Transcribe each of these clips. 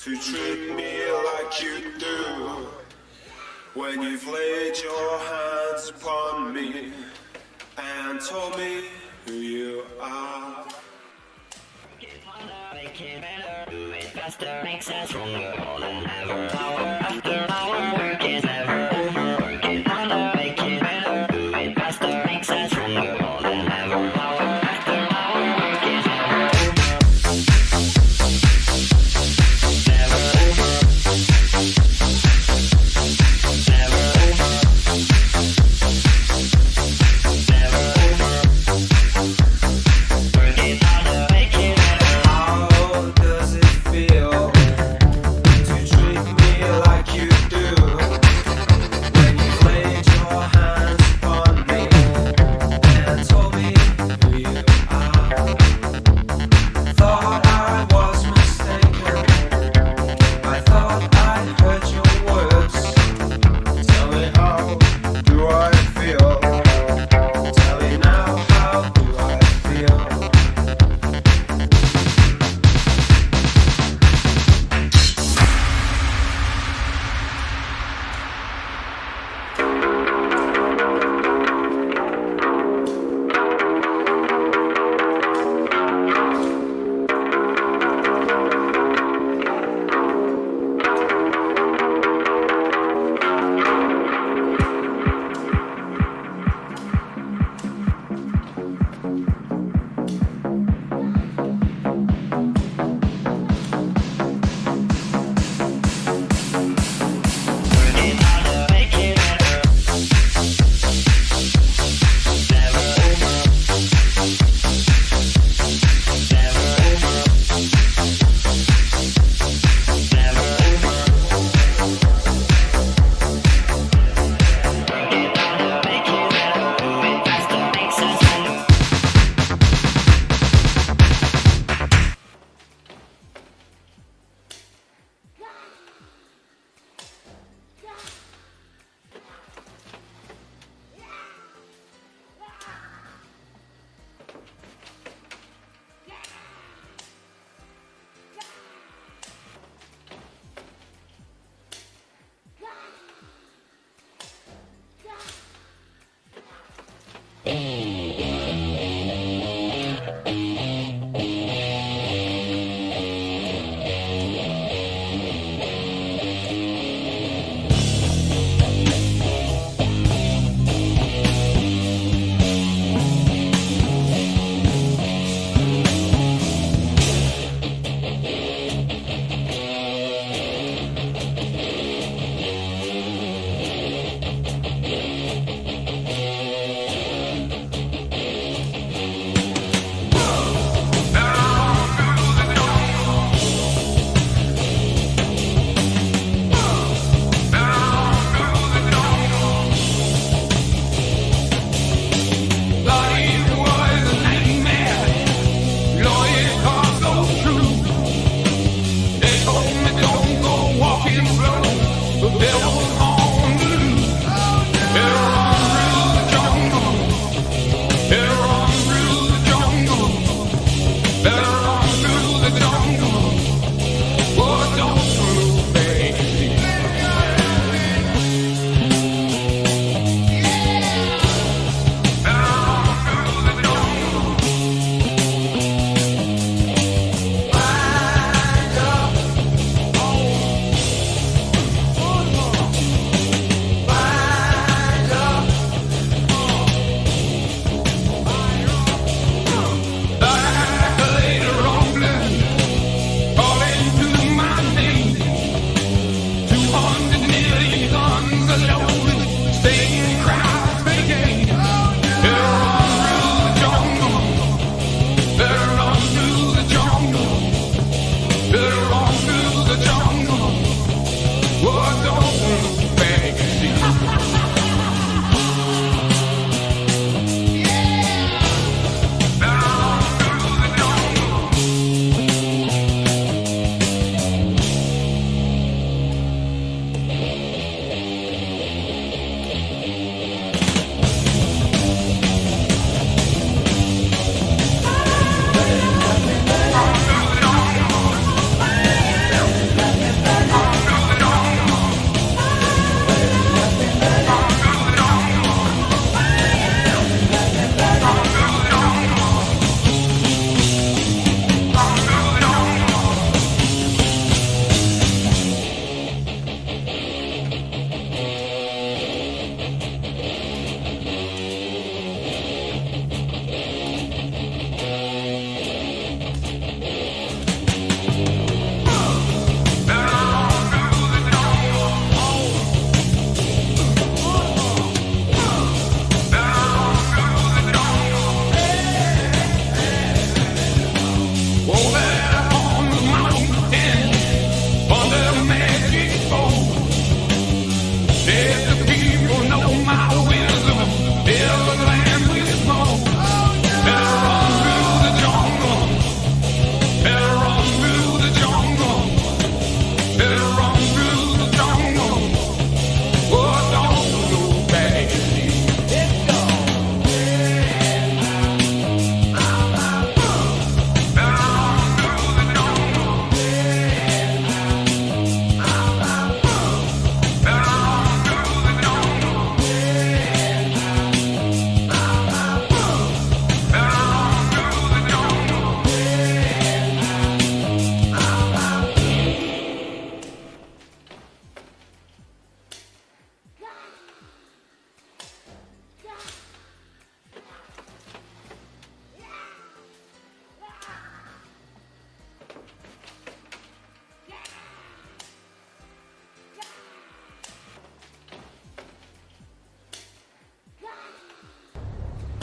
to treat me like you do. When you've laid your hands upon me and told me who you are. Make it better, do it faster, makes us stronger more than ever. Hour after hour, work is never over. Work it harder, make it better, do it faster, makes us stronger more than ever. Hour after hour, work is never over. Never over. Never over. Never over. Work it harder, make it better. How does it feel to treat me like you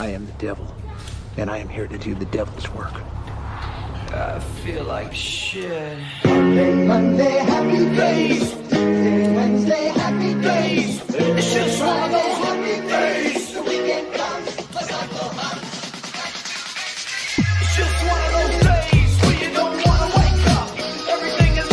I am the devil, and I am here to do the devil's work. I feel like shit. Monday, happy days. Tuesday, Wednesday, happy days. It's just one of those happy days. The weekend comes, let's not go home. It's just one of those days where you don't want to wake up. Everything is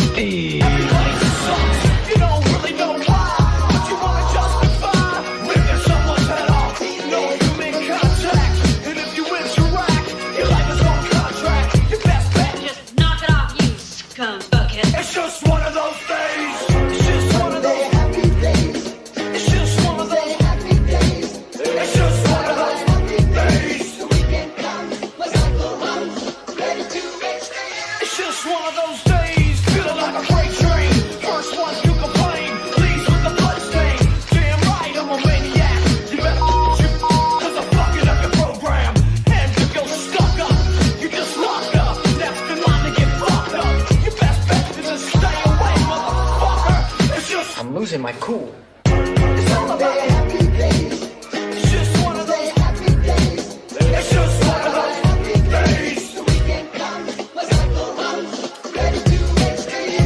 everybody sucks. You don't really know why, but you want to justify ripping someone's head off. No human contact, and if you interact, your life is on contract. Your best bet, Just knock it off, you scum bucket. it's just one of those days. It's just one of those happy days. It's just one of those happy days. It's just one of those happy days. The weekend comes, let's not go home. Ready to make space. It's just one of those days, feeling like a freight train. First one to complain, leaves with the bloodstain. Damn right, I'm a maniac. You better cause I'm fucking up your program. And if you're stuck up, you just locked up. Next in line to get fucked up. Your best bet is to stay away, motherfucker. It's just I'm losing my cool. it's all about happy days. It's just one of those happy days. It's just one of those happy days. The weekend comes, let's not go home. Ready to make space.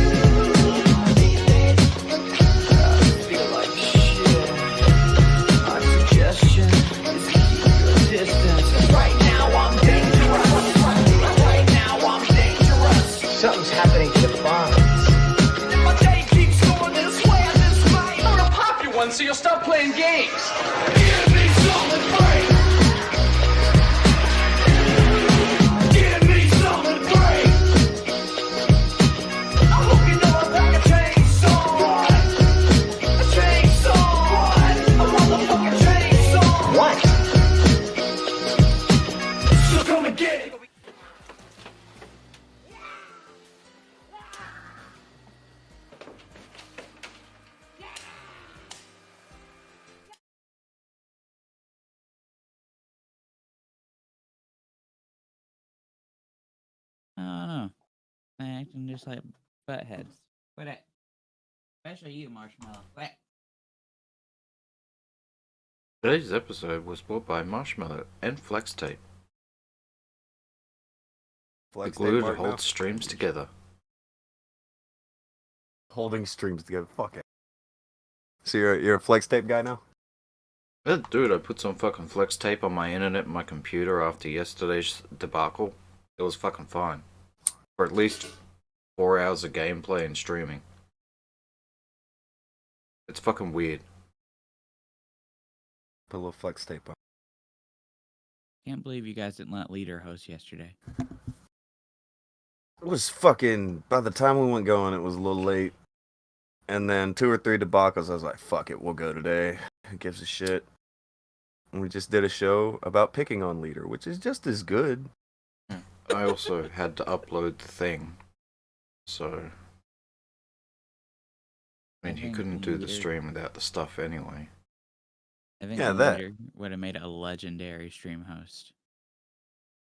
These days, I feel like shit. My suggestion is keep your distance. Right now I'm dangerous. Right now I'm dangerous. Something's happening to the bonds. if my day keeps going this way, I just might. I'm gonna pop you one so you'll stop playing games. Give me something great. Give me something great. I hope you know I like a chainsaw. A chainsaw. A motherfucking chainsaw. What? So come and get it. I don't know. They acting just like buttheads. What? Especially you, Marshmallow. What? Today's episode was brought by Marshmallow and Flex Tape, the Flex glue tape that right now. holds streams together. Holding streams together. Fuck it. So you're a flex tape guy now? Dude, I put some fucking Flex Tape on my internet and my computer after yesterday's debacle. It was fucking fine. For at least 4 hours of gameplay and streaming. It's fucking weird. Put a little flex tape on. Can't believe you guys didn't let Leader host yesterday. It was fucking, by the time we went going, it was a little late. And then 2 or 3 debacles, I was like, fuck it, we'll go today. Who gives a shit? And we just did a show about picking on Leader, which is just as good. I also had to upload the thing. So, I mean, he think couldn't do the Leader- stream without the stuff anyway. I think Yeah, that. Leader would have made a legendary stream host.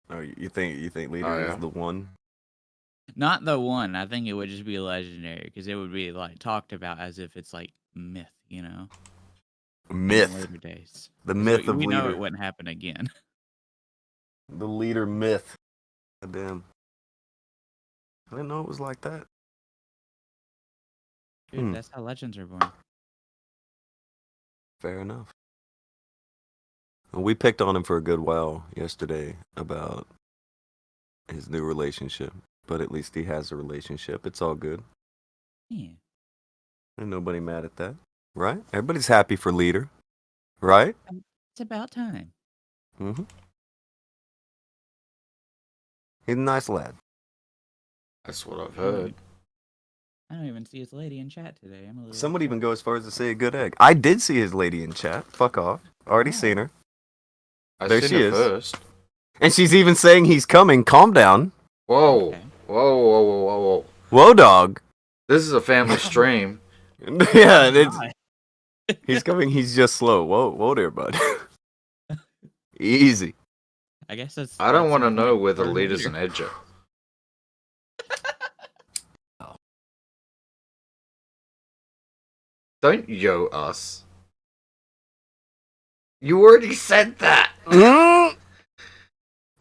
Oh, you think Leader Oh, yeah. is the one? Not the one. I think it would just be legendary because it would be like talked about as if it's like myth, you know? In Myth. later days. The myth of We know Leader. it wouldn't happen again. The Leader myth. Damn. I didn't know it was like that. Dude, that's how legends are born. Fair enough. Well, we picked on him for a good while yesterday about his new relationship, but at least he has a relationship. It's all good. Yeah. And nobody mad at that, right? Everybody's happy for Leader, right? It's about time. Mm-hmm. He's a nice lad. That's what I've heard. I don't even see his lady in chat today. I'm a little. Some would even go as far as to say a good egg. I did see his lady in chat. Fuck off. Already seen her. I There seen she it is. first. And she's even saying he's coming. Calm down. Whoa. Okay. Whoa, whoa, whoa, whoa, whoa. Whoa, dog. This is a family stream. Yeah, it's, he's coming. He's just slow. Whoa there, bud. Easy. I guess that's. I don't that's want to the know point whether for Leader's Leader. an edger. Don't yo us. You already said that.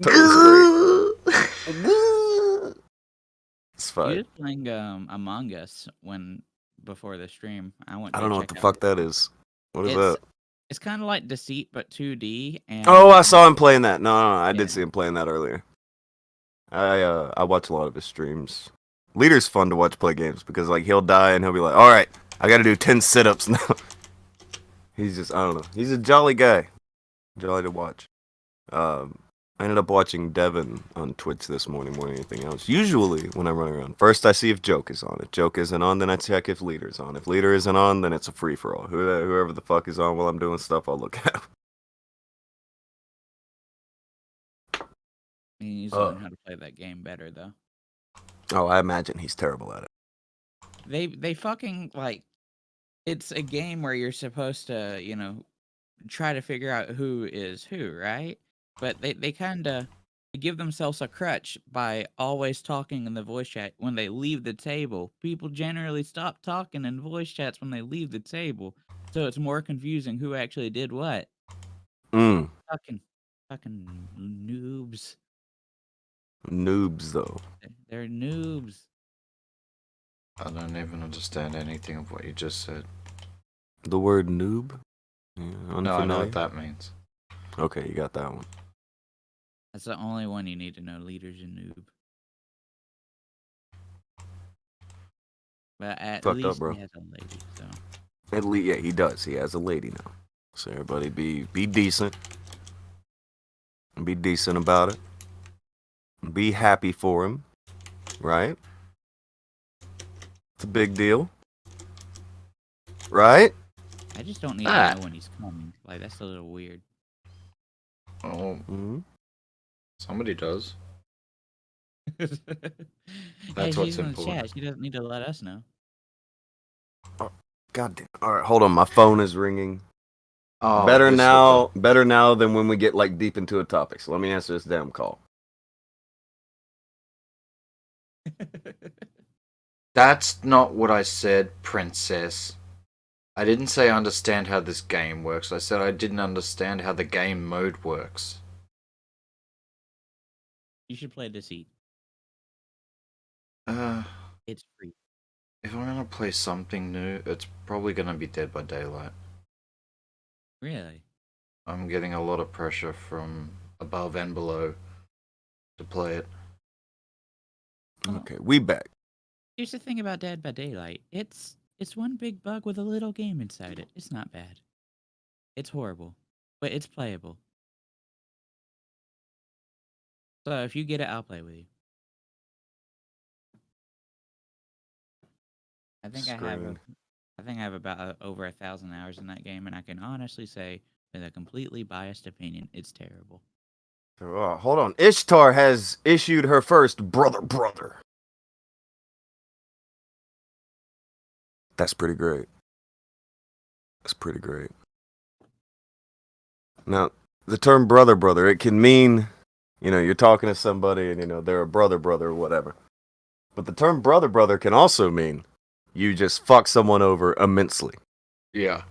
That was great. It's You fine. was playing Among Us before the stream. I went I to don't know what check the out. fuck that is. What is that? It's kind of like Deceit but 2D. And Oh, I saw him playing that. No, I did Yeah. see him playing that earlier. I watch a lot of his streams. Leader's fun to watch play games because like he'll die and he'll be like, "All right, I got to do 10 sit-ups now." He's just, I don't know. He's a jolly guy. Jolly to watch. I ended up watching Devin on Twitch this morning more than anything else. Usually, when I run around, first I see if Joke is on. If Joke isn't on, then I check if Leader's on. If Leader isn't on, then it's a free-for-all. Whoever the fuck is on while I'm doing stuff, I'll look at. He needs to learn how to play that game better, though. Oh, I imagine he's terrible at it. They fucking like. It's a game where you're supposed to, try to figure out who is who, right? But they kind of give themselves a crutch by always talking in the voice chat when they leave the table. People generally stop talking in voice chats when they leave the table, so it's more confusing who actually did what. Fucking noobs. Noobs, though. They're noobs. I don't even understand anything of what you just said. The word noob? Yeah, No, I know unfamiliar? what that means. Okay, you got that one. That's the only one you need to know. Leader's a noob. But at Fucked up, least bro. he has a lady, so. At least, yeah, he does. He has a lady now. So everybody be decent. Be decent about it. Be happy for him. Right? It's a big deal. Right? I just don't need to know when he's coming. Like, that's a little weird. Oh, Mm-hmm. somebody does. Hey, That's she's what's in the important. chat. She doesn't need to let us know. God damn. All right, hold on. My phone is ringing. Oh, Better this now than when we get like deep into a topic. So let me answer this damn call. That's not what I said, princess. I didn't say I understand how this game works. I said I didn't understand how the game mode works. You should play Deceit. Uh, It's free. if I'm gonna play something new, it's probably gonna be Dead by Daylight. Really? I'm getting a lot of pressure from above and below to play it. Okay, we back. Here's the thing about Dead by Daylight. It's one big bug with a little game inside it. It's not bad. It's horrible, but it's playable. So if you get it, I'll play with you. I think I have about over 1,000 hours in that game, and I can honestly say, with a completely biased opinion, it's terrible. Oh, hold on. Ishtar has issued her first brother. That's pretty great. That's pretty great. Now, the term brother, it can mean, you're talking to somebody and, they're a brother or whatever. But the term brother can also mean you just fuck someone over immensely. Yeah.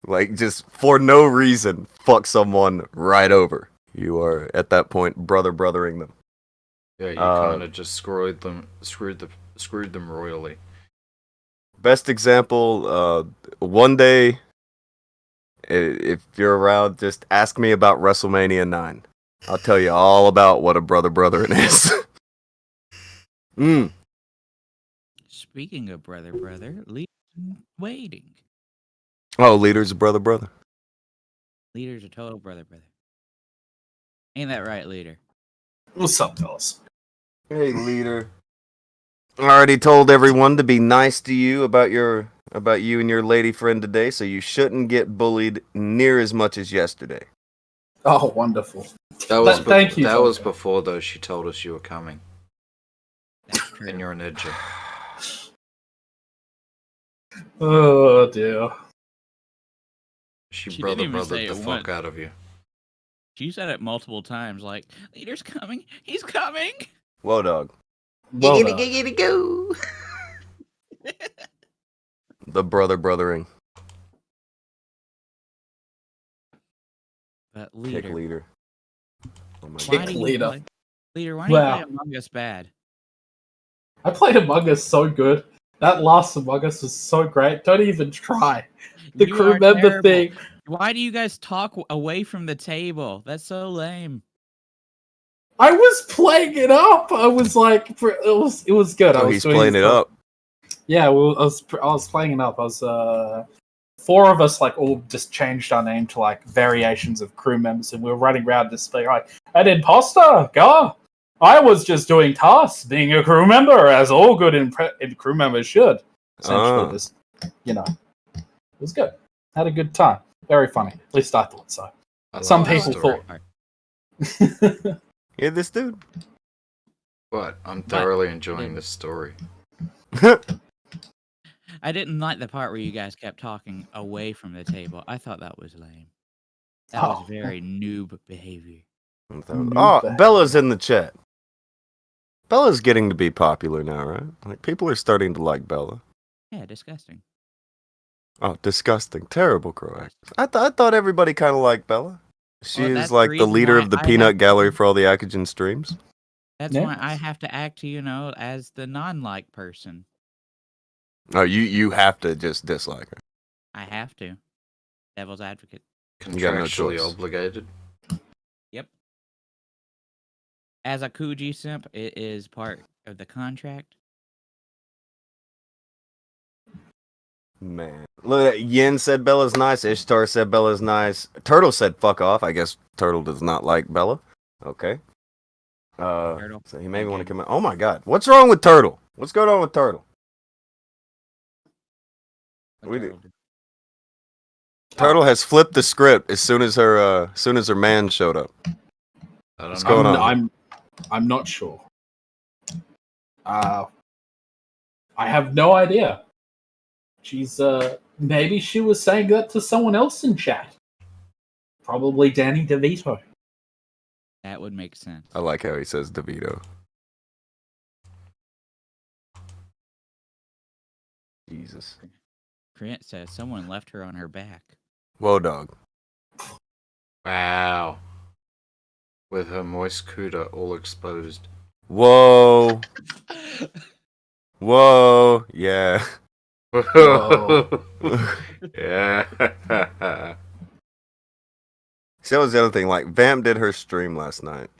Like, just for no reason, fuck someone right over. You are, at that point, brothering them. Yeah, you kind of just screwed them royally. Best example, one day, if you're around, just ask me about WrestleMania 9. I'll tell you all about what a brothering is. Speaking of brother, Leader's waiting. Oh, Leader's a brother. Leader's a total brother. Ain't that right, Leader? What's up, fellas? Hey, Leader. I already told everyone to be nice to you about you and your lady friend today, so you shouldn't get bullied near as much as yesterday. Oh, wonderful. Thank you. That Tonka. was before, though. She told us you were coming. That's true. And you're an edger. Oh, dear. She didn't even brothered say the it fuck once. out of you. She said it multiple times, like, Leader's coming. He's coming. Whoa, dog. Well done. Go. The brothering. But Kick Leader, Leader. Oh my Kick Why do you leader. play, leader? Why do you Wow. play Among Us bad? I played Among Us so good. That last Among Us was so great. Don't even try. The You crew are member terrible. thing. Why do you guys talk away from the table? That's so lame. I was playing it up. I was like, it was good. I Oh, was he's doing playing this it up. Yeah, well, I was playing it up. I was 4 of us like all just changed our name to like variations of crew members, and we were running around this thing like an imposter. Go! I was just doing tasks, being a crew member, as all good crew members should. Essentially, this, you know, it was good. Had a good time. Very funny. At least I thought so. I Some like people the story. thought. Yeah, this dude. But I'm thoroughly enjoying this story. I didn't like the part where you guys kept talking away from the table. I thought that was lame. That was very noob behavior. Oh, Bella's in the chat. Bella's getting to be popular now, right? Like people are starting to like Bella. Yeah, disgusting. Oh, disgusting, terrible Croax. I thought everybody kind of liked Bella. She Well, is that's like the the reason leader why of the I peanut have to- gallery for all the Akujin streams. That's Yeah. why I have to act, as the non-like person. Oh, you have to just dislike her. I have to. Devil's advocate. You got no Contractually choice. obligated. Yep. As a Kuji simp, it is part of the contract. Man, look, Yin said Bella's nice. Ishtar said Bella's nice. Turtle said fuck off. I guess Turtle does not like Bella. Okay. Turtle. So he maybe want to come in. Oh my God, what's wrong with Turtle? What's going on with Turtle? We do. Turtle has flipped the script as soon as her man showed up. I don't What's know. going on? I'm not sure. I have no idea. She's maybe she was saying that to someone else in chat. Probably Danny DeVito. That would make sense. I like how he says DeVito. Jesus. Grant says someone left her on her back. Whoa, dog. Wow. With her moist cooter all exposed. Whoa. Whoa. Yeah. Whoa. Yeah. See, that was the other thing. Like, Vamp did her stream last night.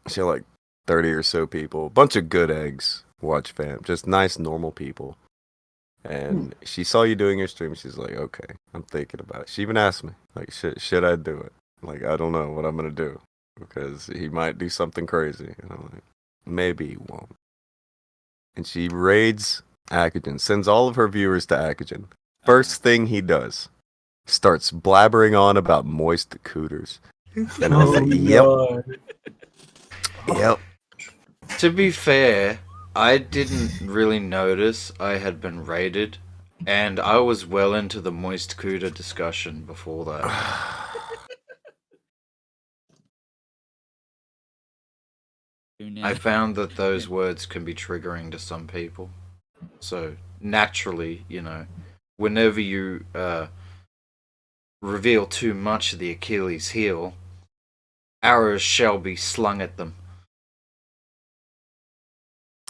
She had like 30 or so people. Bunch of good eggs watch Vamp. Just nice, normal people. And she saw you doing your stream. She's like, okay, I'm thinking about it. She even asked me, like, should I do it? Like, I don't know what I'm going to do. Because he might do something crazy. And I'm like, maybe he won't. And she raids Akujin. Sends all of her viewers to Akujin. First thing he does. Starts blabbering on about moist cooters. And I was like, yep. Yep. To be fair, I didn't really notice I had been raided, and I was well into the moist cooter discussion before that. I found that those words can be triggering to some people. So, naturally, whenever you reveal too much of the Achilles heel, arrows shall be slung at them.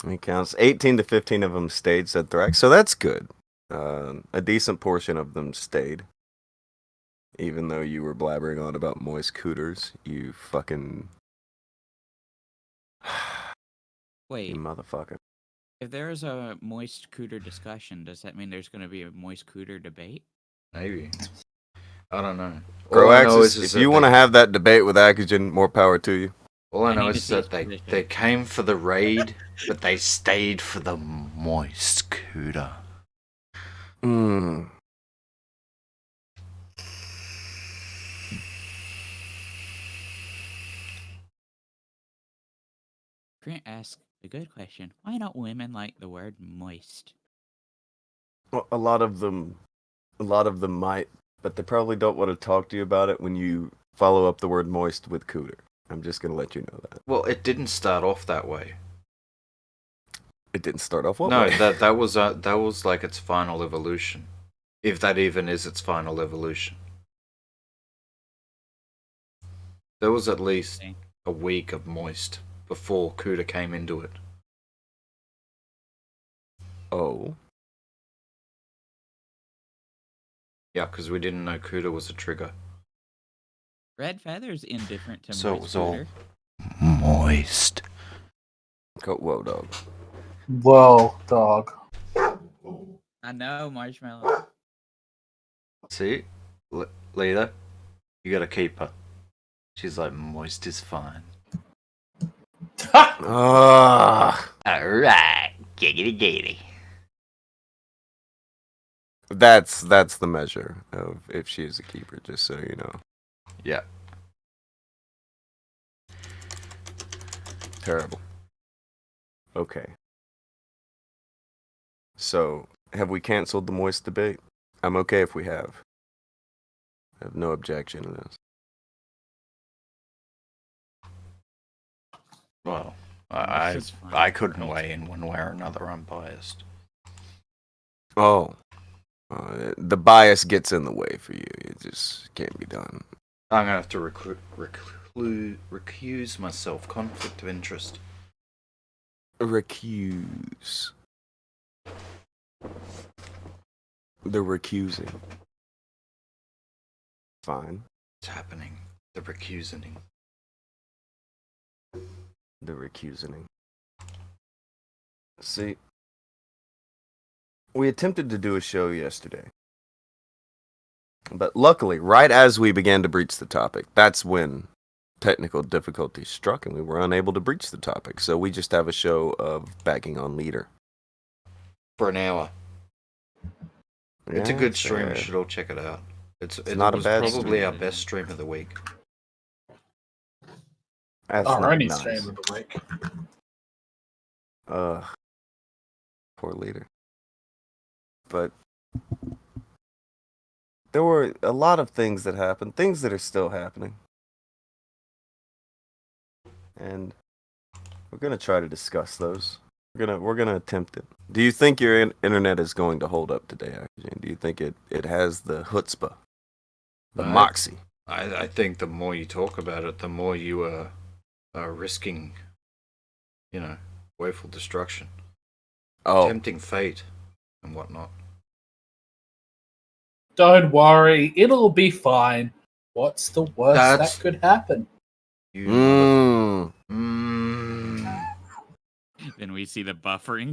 It counts. 18 to 15 of them stayed, said Thrax. So that's good. A decent portion of them stayed. Even though you were blabbering on about moist cooters, you fucking... Wait, you motherfucker. if there is a moist cooter discussion, does that mean there's going to be a moist cooter debate? Maybe. I don't know. All I know Croaxis, is if that you want to have that debate with Akujin, more power to you. All I I know need to is see that his position. they came for the raid, but they stayed for the moist cooter. Hmm. Grant asks a good question. Why don't women like the word moist? Well, a lot of them might, but they probably don't want to talk to you about it when you follow up the word moist with cooter. I'm just gonna let you know that. Well, it didn't start off that way. It didn't start off well. No, that was like its final evolution, if that even is its final evolution. There was at least a week of moist before Kuda came into it. Oh. Yeah, because we didn't know Kuda was a trigger. Red Feather's indifferent to So it moist was all Cooter. moist. Whoa, dog. Whoa, dog. I know, Marshmallow. See? Leader, you gotta keep her. She's like, moist is fine. Ah. Alright, giggity giggity. That's the measure of if she is a keeper, just so you know. Yeah. Terrible. Okay. So, have we canceled the moist debate? I'm okay if we have. I have no objection to this. Well, It's fine. I couldn't weigh in one way or another. I'm biased. Oh. The bias gets in the way for you. It just can't be done. I'm gonna have to recuse myself. Conflict of interest. Recuse. The recusing. Fine. It's happening. The recusing. The recusing. See, we attempted to do a show yesterday. But luckily, right as we began to breach the topic, that's when technical difficulties struck and we were unable to breach the topic. So we just have a show of bagging on leader. For an hour. It's a Yeah, good stream. You should all check it out. It not a was bad probably stream. our best stream of the week. That's Our not only nice. stream of the week. Poor leader. But there were a lot of things that happened, things that are still happening. And we're gonna try to discuss those. We're gonna attempt it. Do you think your internet is going to hold up today, Akujin? Do you think it has the chutzpah, the moxie? I think the more you talk about it, the more you are risking, woeful destruction. Oh, Tempting fate and whatnot. Don't worry, it'll be fine. What's the worst That's- that could happen? You Then we see the buffering.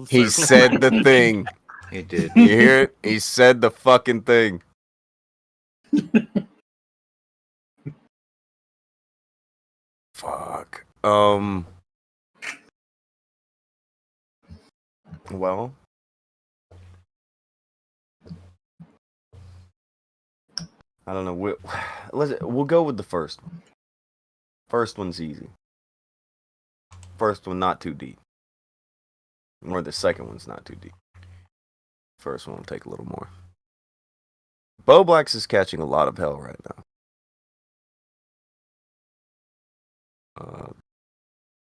he circle. said the thing. He did. You hear it? He said the fucking thing. Fuck. Well. I don't know. We'll go with the first one. First one's easy. First one not too deep. Or the second one's not too deep. First one will take a little more. Bowblax is catching a lot of hell right now.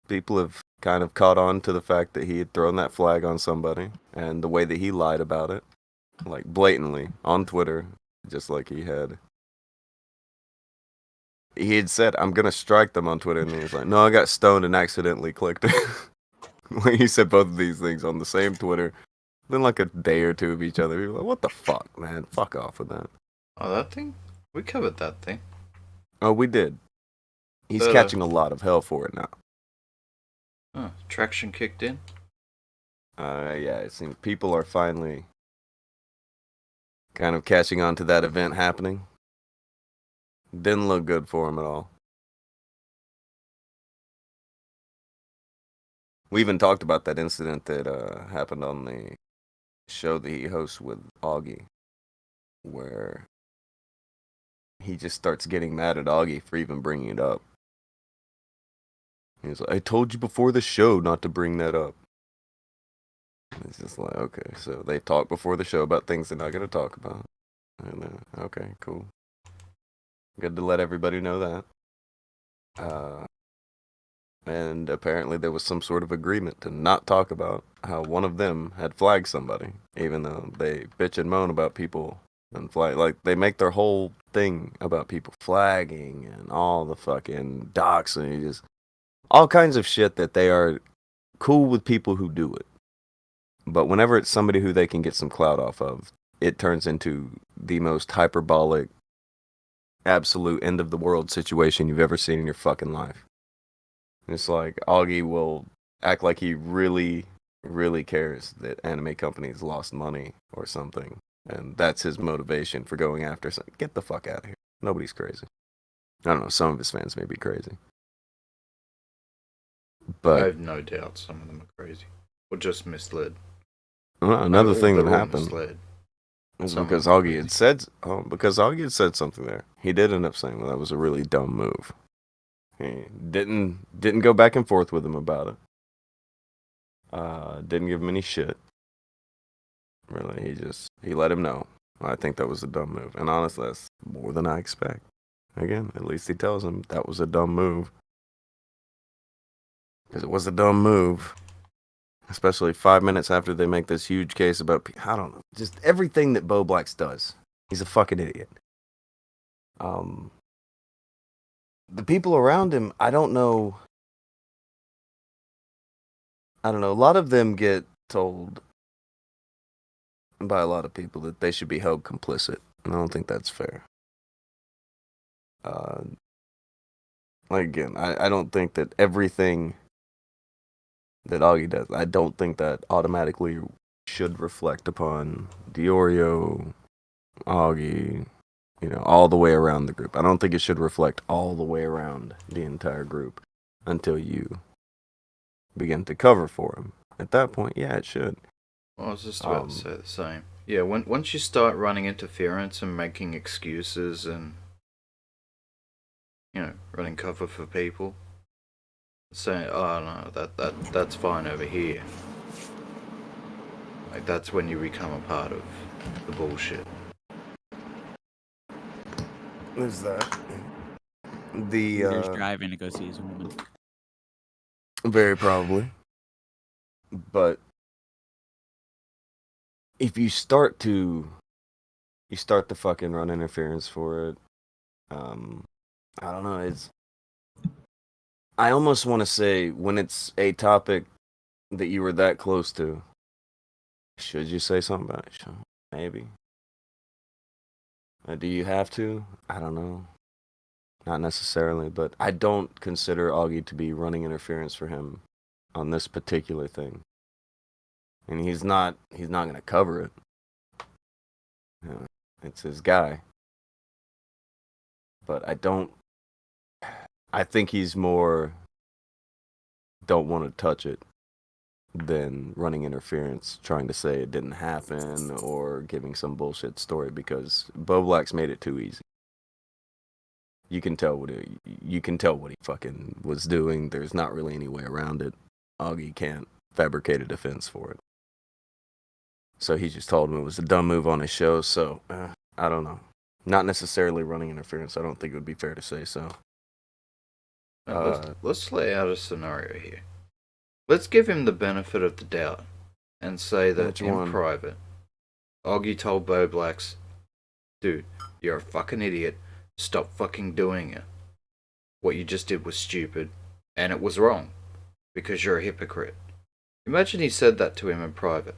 People have kind of caught on to the fact that he had thrown that flag on somebody and the way that he lied about it, like blatantly on Twitter, just like he had said, I'm gonna strike them on Twitter, and he was like, no, I got stoned and accidentally clicked it. Like, he said both of these things on the same Twitter, then like a day or two of each other. He was like, what the fuck, man? Fuck off with that. Oh, that thing? We covered that thing. Oh, we did. He's catching a lot of hell for it now. Oh, traction kicked in? Yeah, it seems people are finally kind of catching on to that event happening. Didn't look good for him at all. We even talked about that incident that happened on the show that he hosts with Augie, where he just starts getting mad at Augie for even bringing it up. He's like, I told you before the show not to bring that up. And it's just like, okay, so they talk before the show about things they're not going to talk about. And okay, cool. Good to let everybody know that. And apparently there was some sort of agreement to not talk about how one of them had flagged somebody, even though they bitch and moan about people And like they make their whole thing about people flagging and all the fucking doxing, just all kinds of shit that they are cool with people who do it. But whenever it's somebody who they can get some clout off of, it turns into the most hyperbolic, absolute end of the world situation you've ever seen in your fucking life. It's like Augie will act like he really, really cares that anime companies lost money or something. And that's his motivation for going after something. Get the fuck out of here. Nobody's crazy. I don't know, some of his fans may be crazy. I But have no doubt some of them are crazy. Or just misled. another Or thing that they're all happened misled. is Some because of them Augie had said something there. He did end up saying that was a really dumb move. He didn't go back and forth with him about it. Didn't give him any shit. Really, he let him know. I think that was a dumb move, and honestly, that's more than I expect. Again, at least he tells him that was a dumb move, because it was a dumb move. Especially 5 minutes after they make this huge case about, I don't know, just everything that Bowblax does. He's a fucking idiot. The people around him, I don't know. A lot of them get told by a lot of people that they should be held complicit. And I don't think that's fair. Again, I don't think that everything that Augie does, I don't think that automatically should reflect upon Diorio, Augie, all the way around the group. I don't think it should reflect all the way around the entire group until you begin to cover for him. At that point, yeah, it should. I was just about to say the same. Yeah, once you start running interference and making excuses and running cover for people, saying, "Oh no, that's fine over here." Like that's when you become a part of the bullshit. There's that. He's driving to go see his woman. Very probably. But if you start to fucking run interference for it, I don't know, I almost want to say when it's a topic that you were that close to, should you say something about it? Sure, maybe. Do you have to? I don't know. Not necessarily, but I don't consider Augie to be running interference for him on this particular thing. And he's not going to cover it. It's his guy. But I think he's more don't want to touch it than running interference, trying to say it didn't happen or giving some bullshit story, because Bowblax made it too easy. You can tell what he fucking was doing. There's not really any way around it. Augie can't fabricate a defense for it. So he just told him it was a dumb move on his show. So I don't know. Not necessarily running interference. I don't think it would be fair to say so. Let's lay out a scenario here. Let's give him the benefit of the doubt and say that in private, Augie told Bowblax, "Dude, you're a fucking idiot. Stop fucking doing it. What you just did was stupid, and it was wrong, because you're a hypocrite." Imagine he said that to him in private,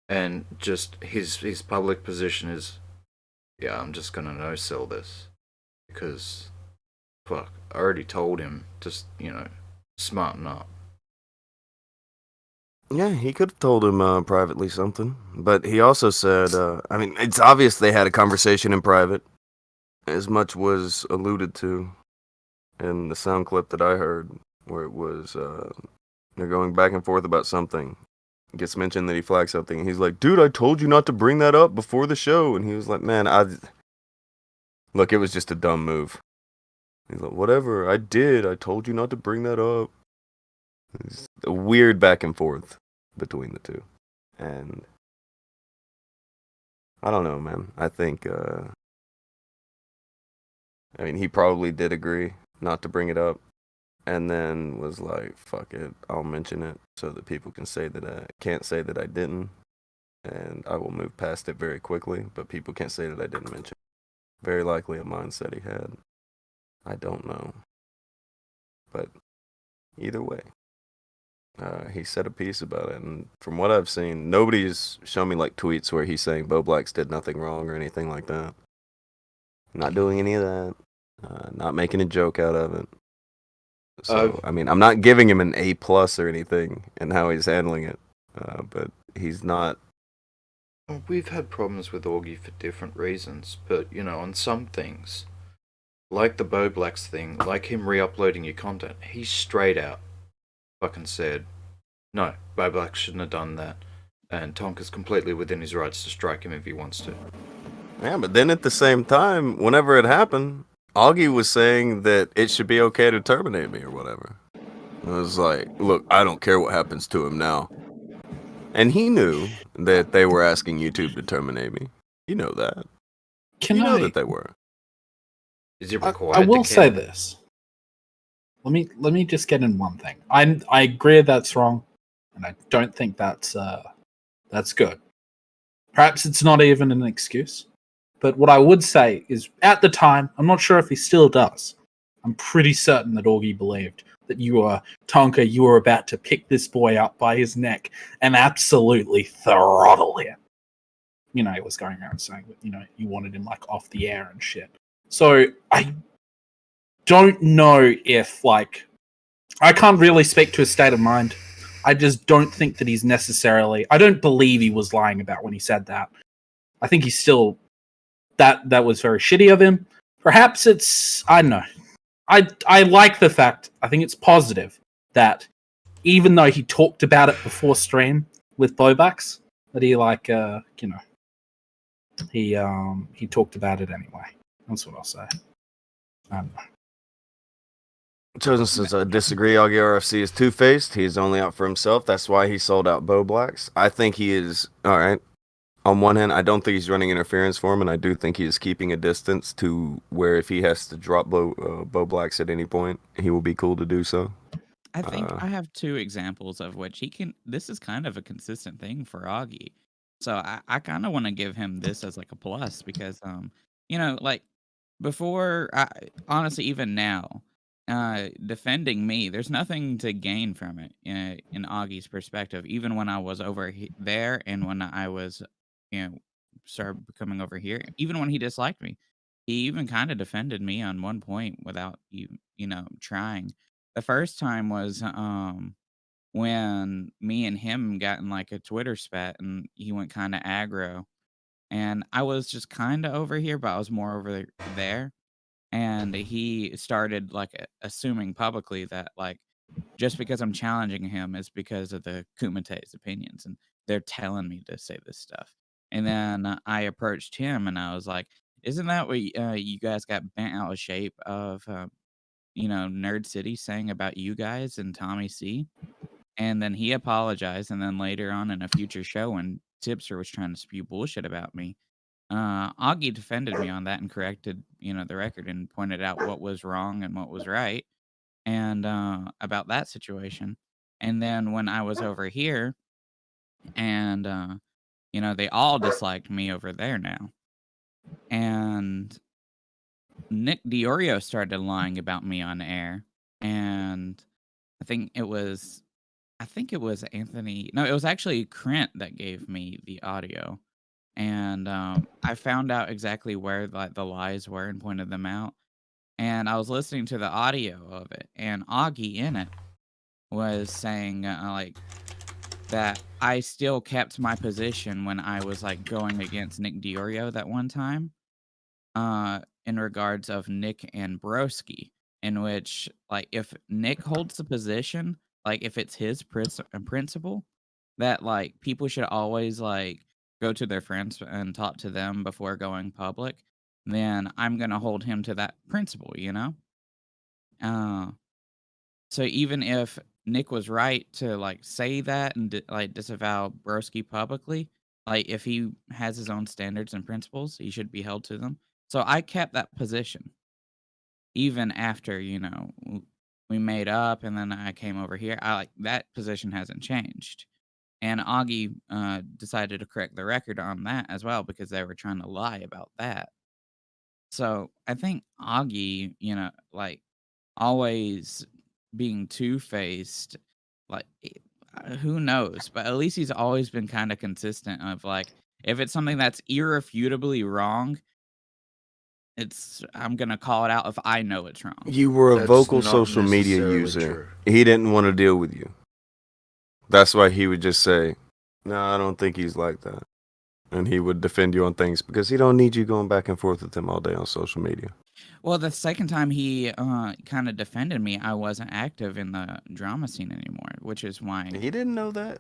and just his public position is, "Yeah, I'm just gonna no-sell this, because, fuck, I already told him to, smarten up." Yeah, he could have told him privately something. But he also said, it's obvious they had a conversation in private. As much was alluded to in the sound clip that I heard, where it was, they're going back and forth about something. It gets mentioned that he flagged something, and he's like, "Dude, I told you not to bring that up before the show." And he was like, "Man, look, it was just a dumb move." He's like, "Whatever, I did. I told you not to bring that up." It's a weird back and forth between the two. And I don't know, man. I think, he probably did agree not to bring it up, and then was like, "Fuck it, I'll mention it so that people can say that I can't say that I didn't." and I will move past it very quickly. But people can't say that I didn't mention. Very likely a mindset he had. I don't know, but either way, he said a piece about it, and from what I've seen, nobody's shown me like tweets where he's saying Bowblax did nothing wrong or anything like that. Not doing any of that. Not making a joke out of it. So I mean, I'm not giving him an A+ or anything in how he's handling it, but he's not. We've had problems with Augie for different reasons, but you know, on some things, like the Bowblax thing, like him re-uploading your content, he straight out fucking said, no, Bowblax shouldn't have done that, and Tonka's completely within his rights to strike him if he wants to. Yeah, but then at the same time, whenever it happened, Augie was saying that it should be okay to terminate me or whatever. It was like, look, I don't care what happens to him now. And he knew that they were asking YouTube to terminate me. You know that. Can you know I? that they were. Is it required? I will say this. Let me just get in one thing. I agree that's wrong, and I don't think that's good. Perhaps it's not even an excuse. But what I would say is, at the time, I'm not sure if he still does. I'm pretty certain that Augie believed that Tonka, you were about to pick this boy up by his neck and absolutely throttle him. You know, he was going around saying that, you know, you wanted him like off the air and shit. So I don't know if like, I can't really speak to his state of mind. I just don't think that he's necessarily, I don't believe he was lying about when he said that. I think he's still, that was very shitty of him. Perhaps it's, I don't know. I like the fact, I think it's positive that even though he talked about it before stream with Bowblax, that he like, you know, he talked about it anyway. That's what I'll say. I don't know. Chosen says, I disagree. Augie RFC is two-faced. He's only out for himself. That's why he sold out Bowblax. I think he is, all right. On one hand, I don't think he's running interference for him, and I do think he is keeping a distance to where if he has to drop Bowblax at any point, he will be cool to do so. I think I have two examples of which he can. This is kind of a consistent thing for Augie, so I kind of want to give him this as like a plus because you know, like before, honestly, even now, defending me, there's nothing to gain from it in Augie's perspective. Even when I was over there and when I was, you know, started becoming over here, even when he disliked me, he even kind of defended me on one point without you know, trying. The first time was when me and him got in like a Twitter spat and he went kind of aggro. And I was just kind of over here, but I was more over there. And he started like assuming publicly that like just because I'm challenging him is because of the Kumate's opinions and they're telling me to say this stuff. And then I approached him and I was like, isn't that what you guys got bent out of shape of, you know, Nerd City saying about you guys and Tommy C? And then he apologized. And then later on in a future show when Tipster was trying to spew bullshit about me, Augie defended me on that and corrected, you know, the record and pointed out what was wrong and what was right and about that situation. And then when I was over here and you know, they all disliked me over there now. And Nick Diorio started lying about me on air. And I think it was Anthony. No, it was actually Krent that gave me the audio. And I found out exactly where like the lies were and pointed them out. And I was listening to the audio of it, and Augie in it was saying like that I still kept my position when I was like going against Nick Diorio that one time, in regards of Nick and Broski, in which like if Nick holds the position, like if it's his principle, that like people should always like go to their friends and talk to them before going public, then I'm gonna hold him to that principle, you know? So even if Nick was right to like say that and like disavow Broski publicly, like if he has his own standards and principles, he should be held to them. So I kept that position even after, you know, we made up and then I came over here. I like that position hasn't changed. And Augie decided to correct the record on that as well because they were trying to lie about that. So I think Augie, like always being two-faced, like who knows? But at least he's always been kind of consistent of like, if it's something that's irrefutably wrong, I'm gonna call it out if I know it's wrong. You were a That's vocal not social media necessarily user. true. He didn't want to deal with you. That's why he would just say, "No, I don't think he's like that," and he would defend you on things because he don't need you going back and forth with him all day on social media. Well, the second time he kind of defended me, I wasn't active in the drama scene anymore, which is why. He didn't know that.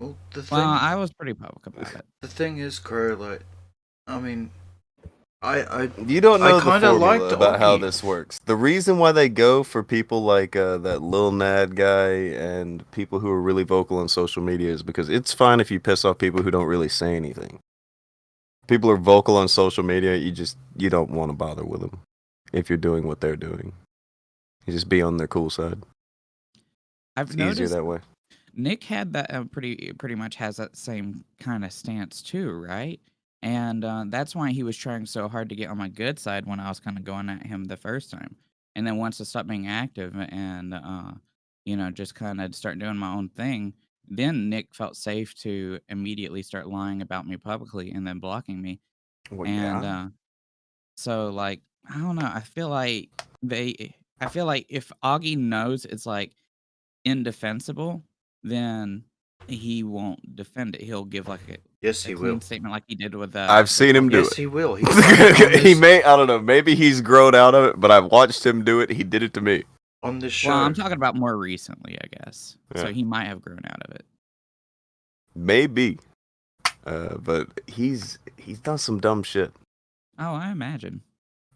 Well, I was pretty public about it. The thing is, Crow, like, I mean, You don't know the kinda formula liked about how Augie. this works. The reason why they go for people like that Lil Nad guy and people who are really vocal on social media is because it's fine if you piss off people who don't really say anything. People are vocal on social media, you don't want to bother with them if you're doing what they're doing. You just be on their cool side. I've It's easier noticed that way. Nick had that pretty much has that same kind of stance too, right? And that's why he was trying so hard to get on my good side when I was kind of going at him the first time. And then once I stopped being active and just kind of start doing my own thing, then Nick felt safe to immediately start lying about me publicly and then blocking me. Well, And yeah. so like I don't know, I feel like if Augie knows it's like indefensible, then he won't defend it. He'll give like yes, a he clean will. statement like he did with I've seen him do Yes, it. he will. He He may, I don't know, maybe he's grown out of it, but I've watched him do it. He did it to me. on this show. Well, I'm talking about more recently, I guess. Yeah. So he might have grown out of it. Maybe. But he's done some dumb shit. Oh, I imagine.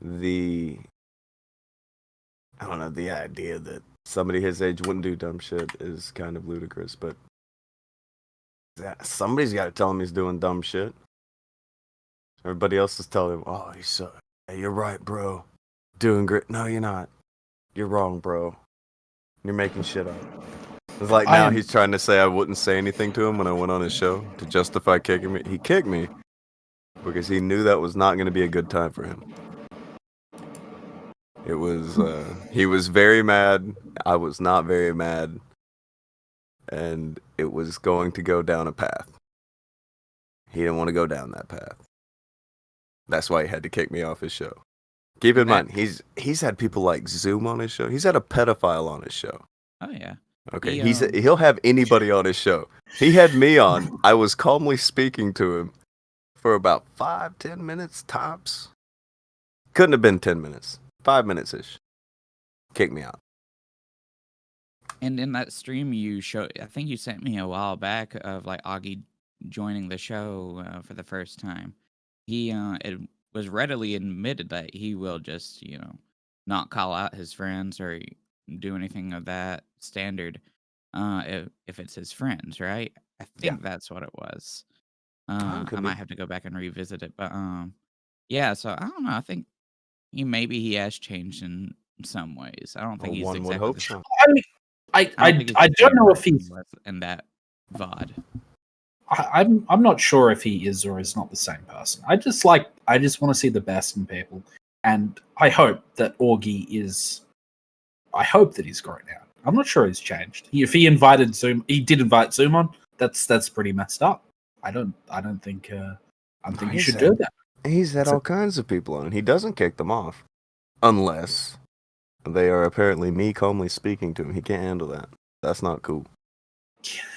I don't know, the idea that somebody his age wouldn't do dumb shit is kind of ludicrous, but somebody's got to tell him he's doing dumb shit. Everybody else is telling him, "Oh, hey, you're right, bro. Doing great." No, you're not. You're wrong, bro. You're making shit up. It's like now he's trying to say I wouldn't say anything to him when I went on his show to justify kicking me. He kicked me because he knew that was not going to be a good time for him. It was, he was very mad. I was not very mad. And it was going to go down a path. He didn't want to go down that path. That's why he had to kick me off his show. Keep in mind, he's had people like Zoom on his show. He's had a pedophile on his show. Oh yeah. Okay, he'll have anybody on his show. He had me on. I was calmly speaking to him for about 5-10 minutes tops. Couldn't have been 10 minutes. 5 minutes-ish. Kick me out. And in that stream you showed, I think you sent me a while back of like Augie joining the show for the first time. He it was readily admitted that he will just, not call out his friends or do anything of that standard if it's his friends, right? I think that's what it was. I might have to go back and revisit it, but yeah, so I don't know. I think maybe he has changed in some ways. I don't think he's one would exactly hope the so. I think he's I the don't same know if person he's. he was in that VOD. I'm not sure if he is or is not the same person. I just want to see the best in people, and I hope that Augie is. I hope that he's grown out. I'm not sure he's changed. If he invited Zoom, he did invite Zoom on. That's pretty messed up. I don't think he should do that. He's had all kinds of people on, and he doesn't kick them off. Unless they are apparently me calmly speaking to him. He can't handle that. That's not cool.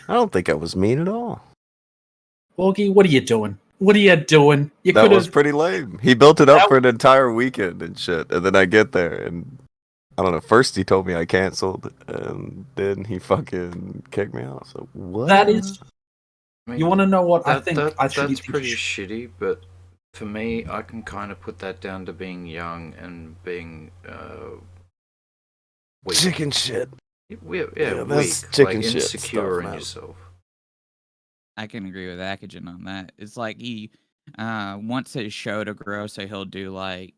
I don't think I was mean at all. Augie, what are you doing? What are you doing? That was pretty lame. He built it up for an entire weekend and shit, and then I get there, and I don't know. First he told me I canceled, and then he fucking kicked me out. So what? That is. I mean, You want to know what I think? That's pretty shitty, but for me, I can kind of put that down to being young and being weak. Chicken shit. Yeah, that's weak, chicken like shit insecure stuff, in man. yourself. I can agree with Akujin on that. It's like he wants his show to grow, so he'll do like,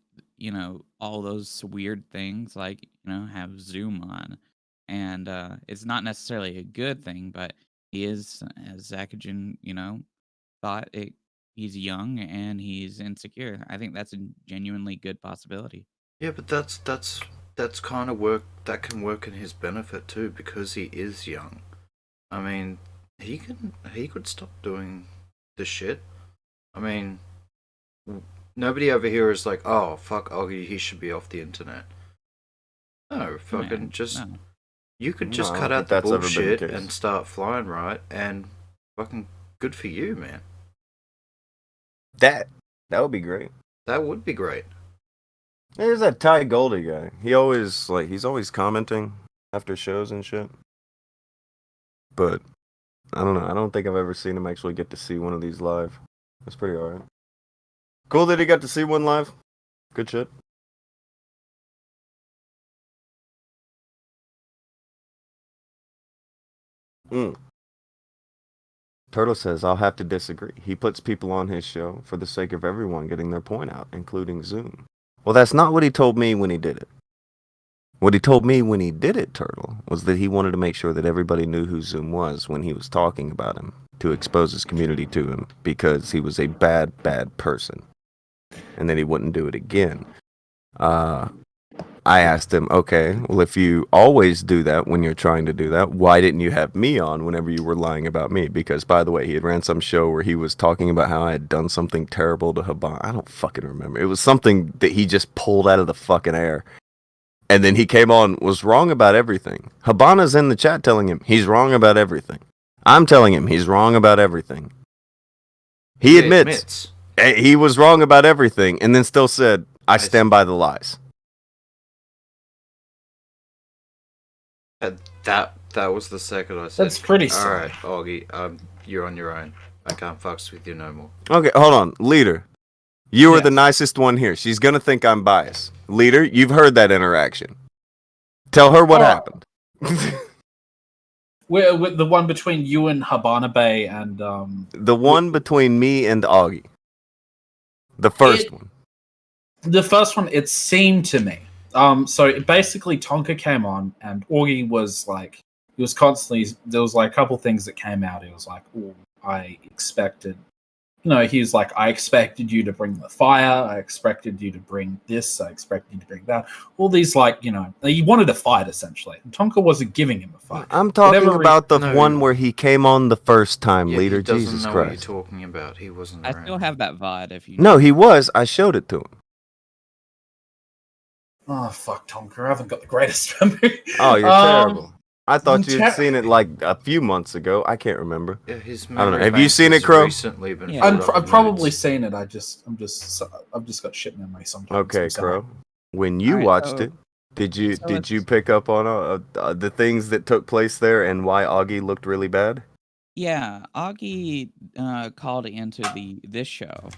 all those weird things, like, have Zoom on. And it's not necessarily a good thing, but he is, as Akujin, thought it. He's young and he's insecure. I think that's a genuinely good possibility. Yeah, but that's kind of work that can work in his benefit too because he is young. I mean, he could stop doing the shit. I mean, nobody over here is like, oh fuck Augie, he should be off the internet. No, fucking just no. you could No, just I cut don't out think the that's ever been the bullshit case. and start flying right, and fucking good for you, man. That would be great. That would be great. There's that Ty Goldie guy. He's always commenting after shows and shit. But I don't know. I don't think I've ever seen him actually get to see one of these live. That's pretty alright. Cool that he got to see one live. Good shit. Turtle says, I'll have to disagree. He puts people on his show for the sake of everyone getting their point out, including Zoom. Well, that's not what he told me when he did it. What he told me when he did it, Turtle, was that he wanted to make sure that everybody knew who Zoom was when he was talking about him, to expose his community to him, because he was a bad, bad person. And that he wouldn't do it again. I asked him, okay, well, if you always do that when you're trying to do that, why didn't you have me on whenever you were lying about me? Because, by the way, he had ran some show where he was talking about how I had done something terrible to Habana. I don't fucking remember. It was something that he just pulled out of the fucking air. And then he came on, was wrong about everything. Habana's in the chat telling him he's wrong about everything. I'm telling him he's wrong about everything. He admits he was wrong about everything and then still said, I stand by the lies. That was the second I said. That's pretty All sad. right, Augie, you're on your own. I can't fucks with you no more. Okay, hold on. Leader, you are Yes. the nicest one here. She's going to think I'm biased. Leader, you've heard that interaction. Tell her what happened. With the one between you and Habana Bay and The one between me and Augie. The first one. The first one, it seemed to me. So basically, Tonka came on, and Augie was like, he was constantly. There was like a couple things that came out. He was like, "Oh, I expected." He was like, I expected you to bring the fire. I expected you to bring this. I expected you to bring that. All these, he wanted a fight, essentially. And Tonka wasn't giving him a fight. I'm talking Whatever about the No. one where he came on the first time, Yeah, Leader. he doesn't Jesus know what Christ. you're talking about. He wasn't I around. still have that VOD if you No, he was. I showed it to him. Oh, fuck, Tonka. I haven't got the greatest memory. Oh, you're terrible. I thought ter- you'd seen it like a few months ago. I can't remember. Yeah, his I don't know. memory Have you bank seen has it, Crow? Recently been Yeah. filled up I've with probably nudes. seen it. I've just got shit memory sometimes. Okay, I'm sorry. Crow. When you Alright, watched so- it, did you so did you it's- pick up on the things that took place there and why Augie looked really bad? Yeah, Augie called into this show,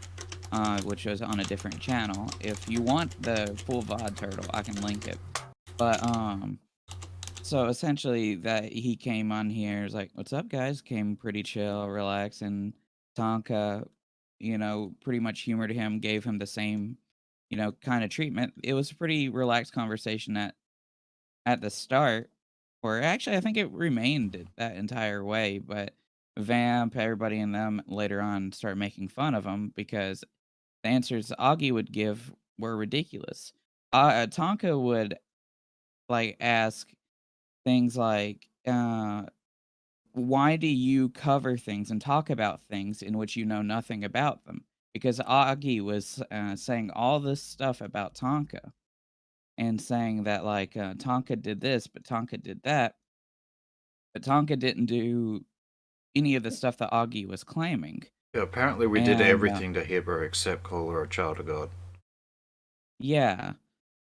which was on a different channel. If you want the full VOD, Turtle, I can link it. But so essentially, that he came on here, was like, "What's up, guys?" Came pretty chill, relaxed, and Tonka, pretty much humored him, gave him the same, kind of treatment. It was a pretty relaxed conversation at the start, or actually, I think it remained that entire way. But Vamp, everybody in them later on started making fun of him because the answers Augie would give were ridiculous. Tonka would ask things like, why do you cover things and talk about things in which you know nothing about them? Because Augie was saying all this stuff about Tonka and saying that Tonka did this, but Tonka did that, but Tonka didn't do any of the stuff that Augie was claiming. Yeah, apparently we did And, everything to Hebrew except call her a child of God. Yeah,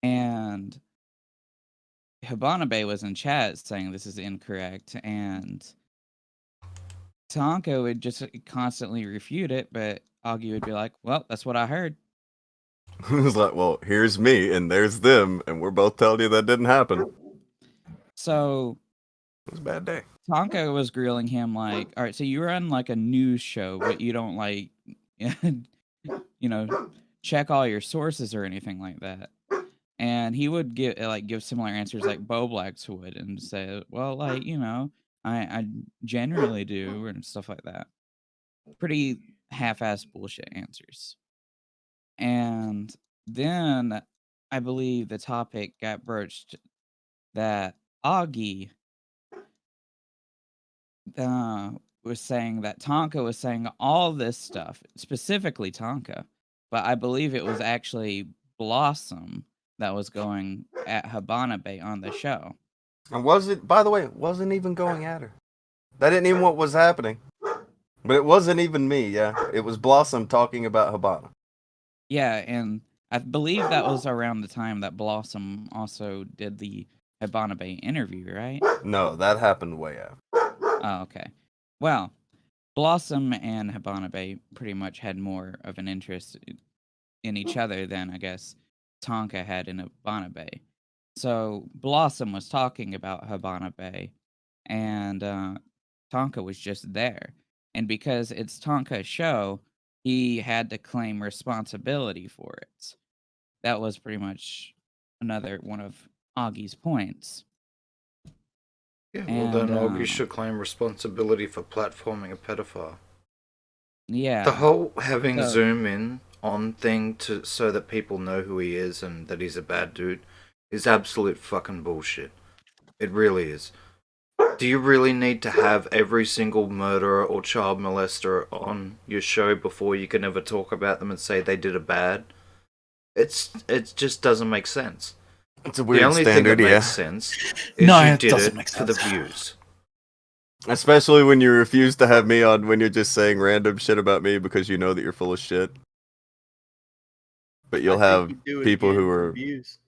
and Habana Bay was in chat saying this is incorrect, and Tonka would just constantly refute it, but Augie would be like, well, that's what I heard. It was like, well, here's me and there's them, and we're both telling you that didn't happen. So It was a bad day. Tonka was grilling him like, all right, so you run a news show, but you don't check all your sources or anything like that. And he would give similar answers like Bowblax would and say, well, I generally do and stuff like that. Pretty half-assed bullshit answers. And then I believe the topic got broached that Augie was saying that Tonka was saying all this stuff, specifically Tonka, but I believe it was actually Blossom that was going at Habana Bay on the show. And by the way, it wasn't even going at her. That didn't even what was happening. But it wasn't even me, yeah. It was Blossom talking about Habana. Yeah, and I believe that was around the time that Blossom also did the Habana Bay interview, right? No, that happened way after. Oh, okay. Well, Blossom and Habana Bay pretty much had more of an interest in each other than, I guess, Tonka had in Habana Bay. So Blossom was talking about Habana Bay, and Tonka was just there. And because it's Tonka's show, he had to claim responsibility for it. That was pretty much another one of Augie's points. Yeah, well then Augie should claim responsibility for platforming a pedophile. Yeah. The whole having zoom in on thing so that people know who he is and that he's a bad dude is absolute fucking bullshit. It really is. Do you really need to have every single murderer or child molester on your show before you can ever talk about them and say they did a bad? It just doesn't make sense. It's a weird the only standard, thing that yeah. makes sense is you did it for the views. Especially when you refuse to have me on when you're just saying random shit about me because you know that you're full of shit. But you'll have people who are... views.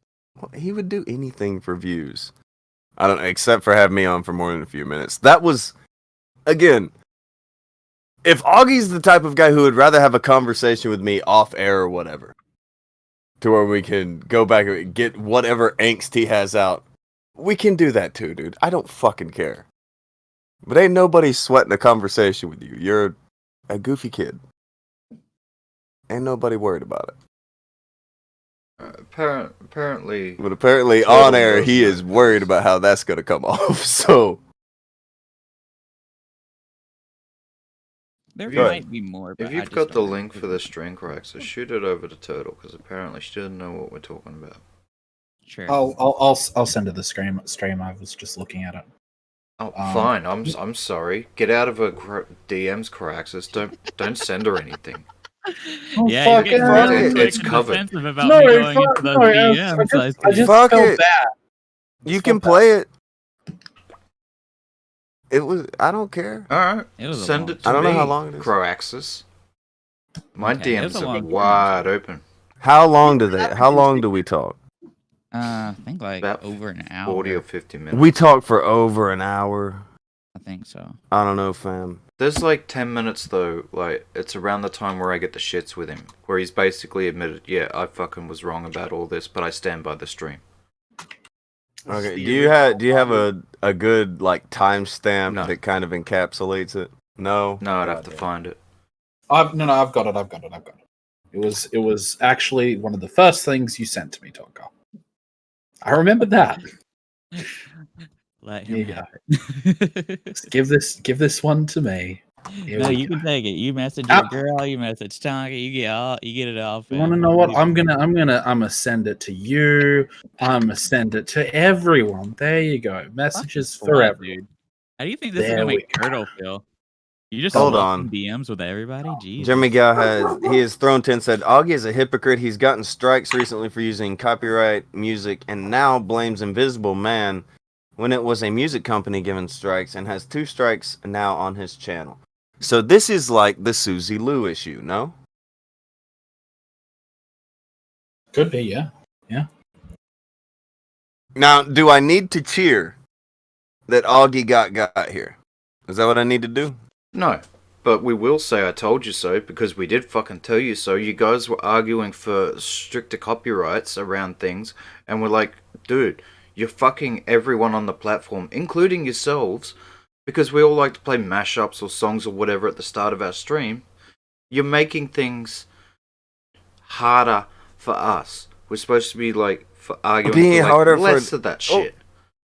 Well, he would do anything for views. I don't know, except for have me on for more than a few minutes. That was, again, if Augie's the type of guy who would rather have a conversation with me off air or whatever, to where we can go back and get whatever angst he has out, we can do that too, dude. I don't fucking care. But ain't nobody sweating a conversation with you. You're a goofy kid. Ain't nobody worried about it. Apparently... But apparently on air, he is worried about how that's going to come off, so... There might be more, but if you've got the link for the string cracks, so shoot it over to Turtle, because apparently she doesn't know what we're talking about. Sure. I'll send her the stream. I was just looking at it. Oh, fine. I'm sorry. Get out of her DMs, Caraxis. Don't send her anything. Yeah, it's covered. About me going into those DMs. I just Fuck felt it. bad. You can play it. It was. I don't care. Alright. Send it to me. I don't know how long it is. Croaxis. My DMs are wide open. How long do we talk? I think like about over an hour. 40 or 50 minutes. We talk for over an hour. I think so. I don't know, fam. There's like 10 minutes though, like it's around the time where I get the shits with him, where he's basically admitted, yeah, I fucking was wrong about all this, but I stand by the stream. Okay, do you have a good like timestamp that kind of encapsulates it? No. No, I'd have to find it. I've got it. It was actually one of the first things you sent to me, Tonka. I remember that. Let Here him you have go. it. Give this one to me. Here No, we you go. can take it. You message your girl, you message Tonka, you get it all. You want to know what? I'm gonna send it to you. I'm gonna send it to everyone. There you go. Messages for everyone. Dude. How do you think this is There gonna we make Turtle feel? You just Hold swapping on. DMs with everybody? Jeez. Jeremy Gao has thrown 10 said Augie is a hypocrite. He's gotten strikes recently for using copyright music and now blames Invisible Man when it was a music company giving strikes and has 2 strikes now on his channel. So this is like the Susie Lou issue, no? Could be, yeah. Yeah. Now, do I need to cheer that Augie got here? Is that what I need to do? No, but we will say I told you so, because we did fucking tell you so. You guys were arguing for stricter copyrights around things, and we're like, dude, you're fucking everyone on the platform, including yourselves, because we all like to play mashups or songs or whatever at the start of our stream. You're making things harder for us. We're supposed to be like for arguing Being for like harder less for of that shit.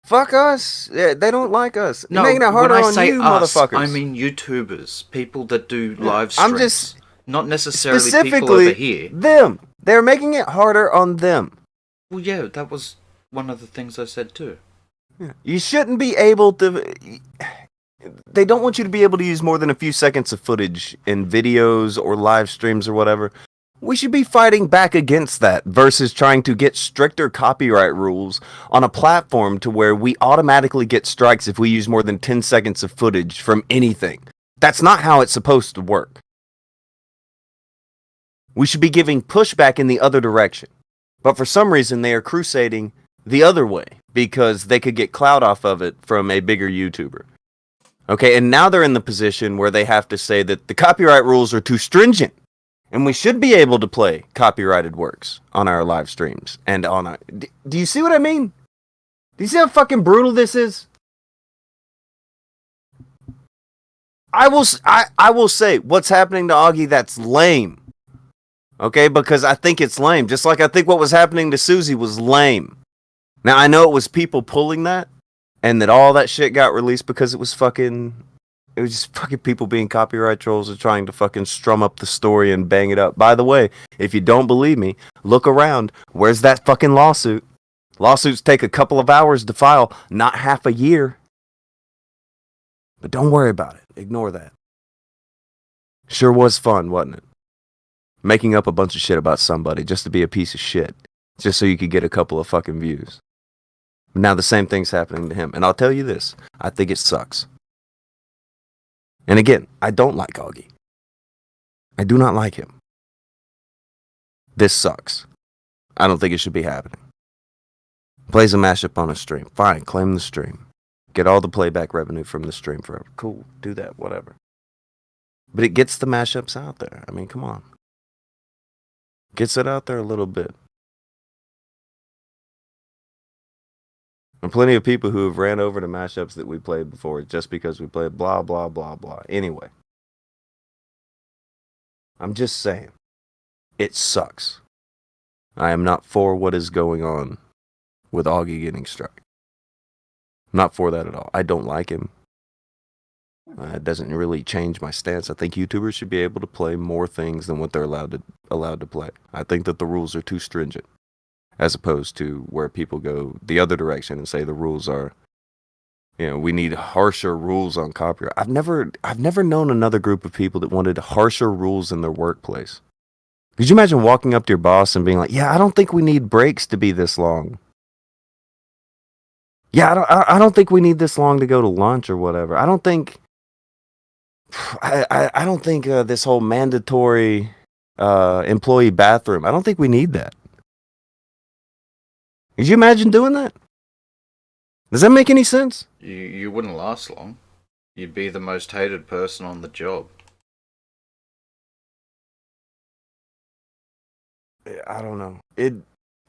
Fuck us. Yeah, they don't like us. No, You're making it harder when I on say you, us, motherfuckers. I mean YouTubers, people that do live I'm streams. just Not necessarily people specifically over here. them. They're making it harder on them. Well, yeah, that was one of the things I said too. You shouldn't be able to. They don't want you to be able to use more than a few seconds of footage in videos or live streams or whatever. We should be fighting back against that versus trying to get stricter copyright rules on a platform to where we automatically get strikes if we use more than 10 seconds of footage from anything. That's not how it's supposed to work. We should be giving pushback in the other direction. But for some reason, they are crusading the other way because they could get clout off of it from a bigger YouTuber. Okay, and now they're in the position where they have to say that the copyright rules are too stringent. And we should be able to play copyrighted works on our live streams and on our... Do you see what I mean? Do you see how fucking brutal this is? I will say what's happening to Augie, that's lame. Okay, because I think it's lame. Just like I think what was happening to Susie was lame. Now, I know it was people pulling that, and that all that shit got released because it was just fucking people being copyright trolls and trying to fucking strum up the story and bang it up. By the way, if you don't believe me, look around. Where's that fucking lawsuit? Lawsuits take a couple of hours to file, not half a year. But don't worry about it. Ignore that. Sure was fun, wasn't it? Making up a bunch of shit about somebody just to be a piece of shit. Just so you could get a couple of fucking views. Now the same thing's happening to him. And I'll tell you this. I think it sucks. And again, I don't like Augie. I do not like him. This sucks. I don't think it should be happening. Plays a mashup on a stream. Fine, claim the stream. Get all the playback revenue from the stream forever. Cool, do that, whatever. But it gets the mashups out there. I mean, come on. Gets it out there a little bit. And plenty of people who have ran over the mashups that we played before just because we played blah, blah, blah, blah. Anyway. I'm just saying. It sucks. I am not for what is going on with Augie getting struck. I'm not for that at all. I don't like him. It doesn't really change my stance. I think YouTubers should be able to play more things than what they're allowed to play. I think that the rules are too stringent. As opposed to where people go the other direction and say the rules are, we need harsher rules on copyright. I've never known another group of people that wanted harsher rules in their workplace. Could you imagine walking up to your boss and being like, "Yeah, I don't think we need breaks to be this long. Yeah, I don't think we need this long to go to lunch or whatever. I don't think this whole mandatory employee bathroom. I don't think we need that." Could you imagine doing that? Does that make any sense? You wouldn't last long. You'd be the most hated person on the job. I don't know.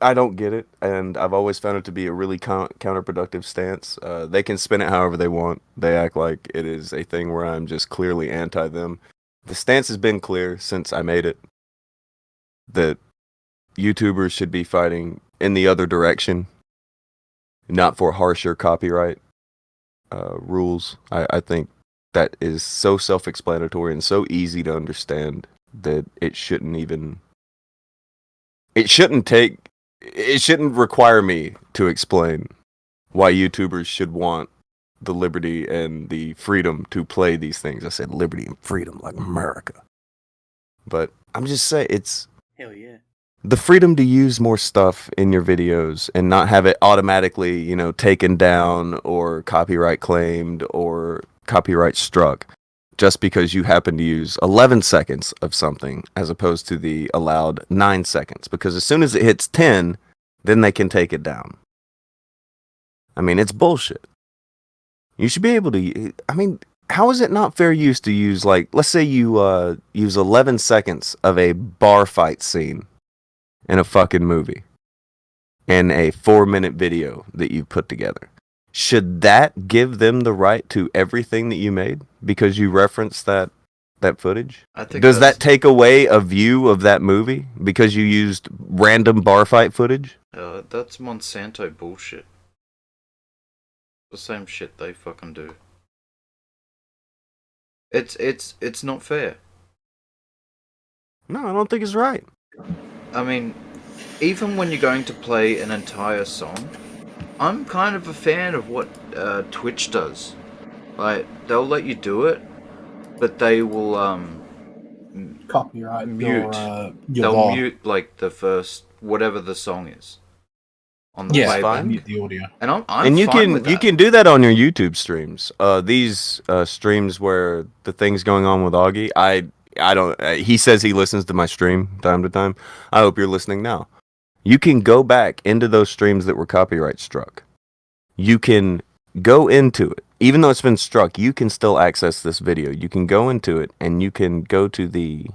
I don't get it, and I've always found it to be a really counterproductive stance. They can spin it however they want. They act like it is a thing where I'm just clearly anti them. The stance has been clear since I made it. That YouTubers should be fighting in the other direction, not for harsher copyright rules. I think that is so self-explanatory and so easy to understand that it shouldn't require me to explain why YouTubers should want the liberty and the freedom to play these things. I said liberty and freedom like America. But I'm just saying, it's hell yeah. The freedom to use more stuff in your videos and not have it automatically, taken down or copyright claimed or copyright struck just because you happen to use 11 seconds of something as opposed to the allowed 9 seconds. Because as soon as it hits 10, then they can take it down. I mean, it's bullshit. You should be able to, how is it not fair use to use, let's say you use 11 seconds of a bar fight scene in a fucking movie in a 4-minute video that you put together. Should that give them the right to everything that you made because you referenced that footage? Does that take away a view of that movie because you used random bar fight footage? That's Monsanto bullshit. The same shit they fucking do. It's not fair. No, I don't think it's right. I mean, even when you're going to play an entire song, I'm kind of a fan of what Twitch does. Like, they'll let you do it, but they will Copyright mute. your They'll VOD. mute like the first whatever the song is on the Yeah, playback. mute the audio. And I'm And you fine with can you that. can do that on your YouTube streams. These streams where the thing's going on with Augie, I don't. He says he listens to my stream time to time. I hope you're listening now. You can go back into those streams that were copyright struck. You can go into it, even though it's been struck. You can still access this video. You can go into it, and you can go to the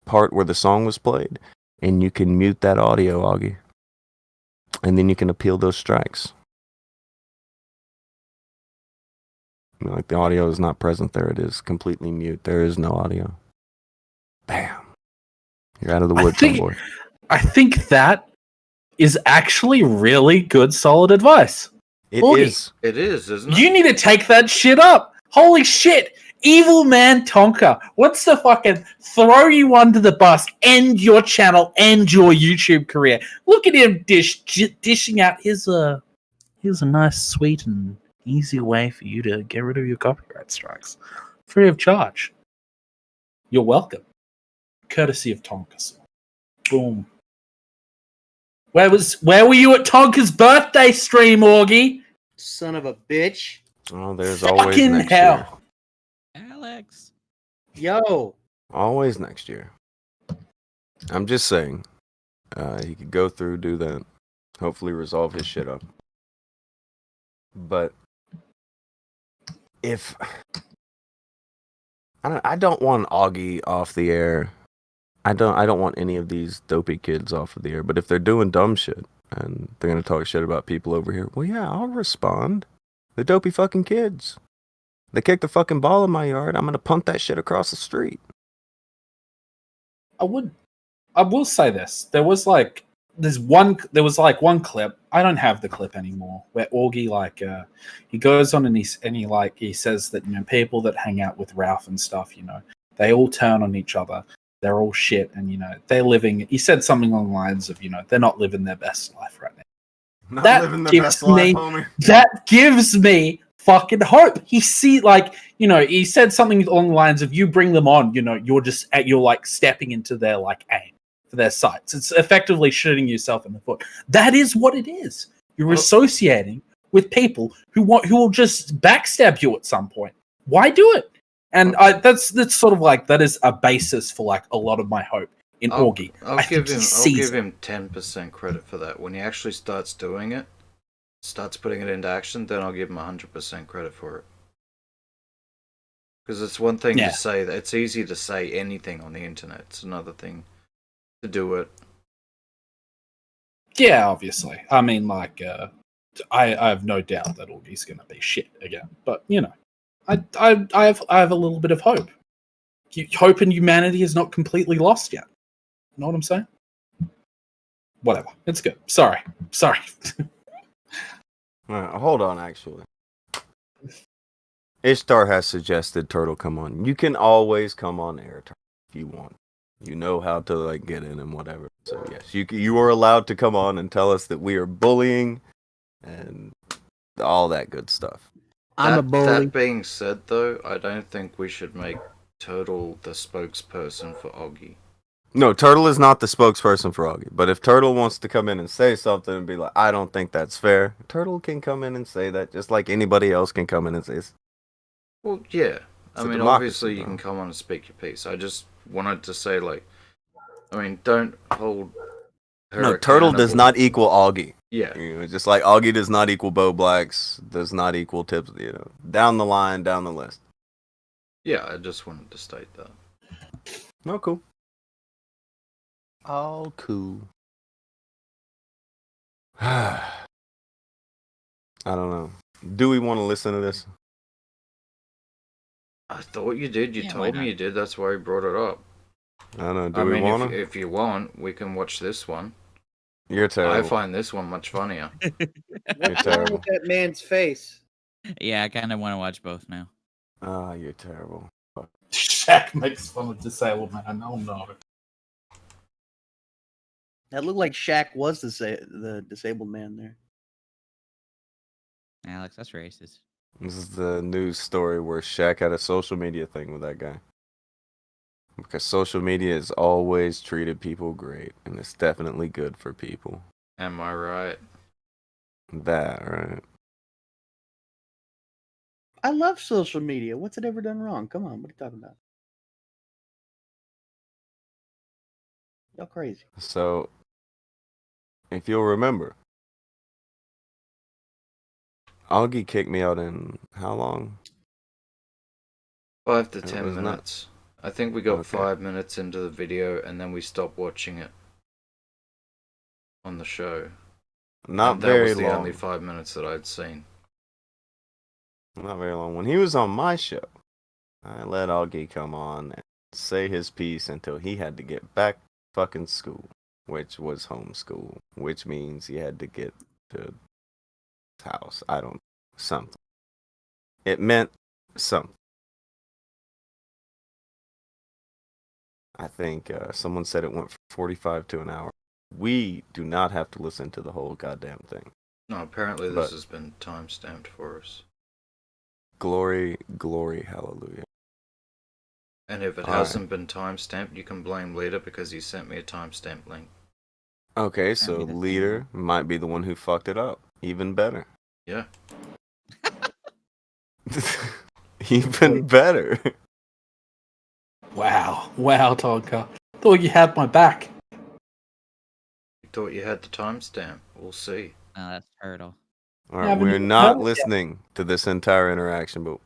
part where the song was played, and you can mute that audio, Augie, and then you can appeal those strikes. Like the audio is not present there. It is completely mute. There is no audio. Bam. You're out of the woods, boy. I think that is actually really good, solid advice. It Augie, is. It is, isn't it? You need to take that shit up. Holy shit. Evil man Tonka wants to fucking throw you under the bus, end your channel, end your YouTube career. Look at him dishing out here's a nice, sweet, and easy way for you to get rid of your copyright strikes. Free of charge. You're welcome. Courtesy of Tonka. Boom. Where were you at Tonka's birthday stream, Augie? Son of a bitch. Oh, there's always Fucking next hell. year. Alex. Yo. Always next year. I'm just saying. He could go through, do that. Hopefully resolve his shit up. But if I don't want Augie off the air. I don't want any of these dopey kids off of the air. But if they're doing dumb shit and they're gonna talk shit about people over here, well, yeah, I'll respond. The dopey fucking kids. They kicked the fucking ball in my yard. I'm gonna punt that shit across the street. I will say this. There was one clip. I don't have the clip anymore where Augie he goes on and he says that, you know, people that hang out with Ralph and stuff, you know, they all turn on each other. They're all shit, and, you know, they're living. He said something along the lines of, you know, they're not living their best life right now. Not living their best life, homie. That gives me fucking hope. He said something along the lines of, you bring them on, you know, you're like stepping into their like aim for their sights. It's effectively shooting yourself in the foot. That is what it is. You're associating with people who will just backstab you at some point. Why do it? And that's sort of like, that is a basis for like a lot of my hope in Augie. I'll give him 10% credit for that. When he actually starts doing it, starts putting it into action, then I'll give him 100% credit for it. Because it's one thing to say that it's easy to say anything on the internet. It's another thing to do it. Yeah, obviously. I mean, like, I have no doubt that Augie's going to be shit again. But, you know, I have a little bit of hope. Hope in humanity is not completely lost yet. You know what I'm saying? Whatever. It's good. Sorry. Hold on, actually. Ishtar has suggested Turtle come on. You can always come on air, Turtle, if you want. You know how to like get in and whatever. So yes, you are allowed to come on and tell us that we are bullying and all that good stuff. I'm a bully. That being said, though, I don't think we should make Turtle the spokesperson for Augie. No, Turtle is not the spokesperson for Augie. But if Turtle wants to come in and say something and be like, I don't think that's fair, Turtle can come in and say that just like anybody else can come in and say it. Well, yeah. I mean, democracy, obviously you bro. can come on and speak your piece. I just wanted to say, like, I mean, don't hold her No, Turtle does accountable. not equal Augie. Yeah. You know, just like Augie does not equal Bowblax, does not equal Tips, you know, down the line, down the list. Yeah, I just wanted to state that. No, cool. All cool. I don't know. Do we want to listen to this? I thought you did. You Yeah, why told me not? you did. That's why I brought it up. I don't know. Do I we mean, want to? if you want, we can watch this one. You're terrible. I find this one much funnier. You're What's wrong terrible. with that man's face? Yeah, I kind of want to watch both now. Ah, you're terrible. Shaq makes fun of disabled man. Oh no. That looked like Shaq was the disabled man there. Alex, that's racist. This is the news story where Shaq had a social media thing with that guy. Because social media has always treated people great, and it's definitely good for people. Am I right? That, right? I love social media. What's it ever done wrong? Come on, what are you talking about? Y'all crazy. So, if you'll remember, Augie kicked me out in how long? 5 to It 10 was not- minutes. I think we got Okay. 5 minutes into the video and then we stopped watching it on the show. Not And that very was the long. only 5 minutes that I'd seen. Not very long. When he was on my show, I let Augie come on and say his piece until he had to get back to fucking school, which was homeschool, which means he had to get to his house. I don't know. Something. It meant something. I think someone said it went from 45 to an hour. We do not have to listen to the whole goddamn thing. No, apparently this But- has been time-stamped for us. Glory, glory, hallelujah. And if it Alright. hasn't been time-stamped, you can blame Leader because he sent me a timestamp link. Okay, so be the same. leader might be the one who fucked it up. Even better. Yeah. Even better. Wow. Wow, Tonka. Thought you had my back. You thought you had the timestamp. We'll see. Oh, that's Turtle. All right, Haven't we're even not done it yet. listening to this entire interaction, but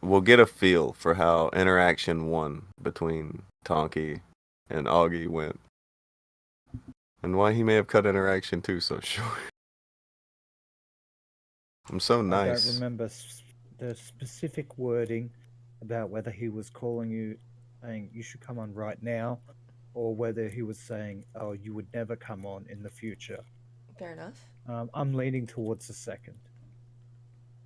we'll get a feel for how interaction 1 between Tonky and Augie went. And why he may have cut interaction 2 so short. I'm so I nice. don't remember the specific wording about whether he was calling you, saying you should come on right now, or whether he was saying, oh, you would never come on in the future. Fair enough. I'm leaning towards the second.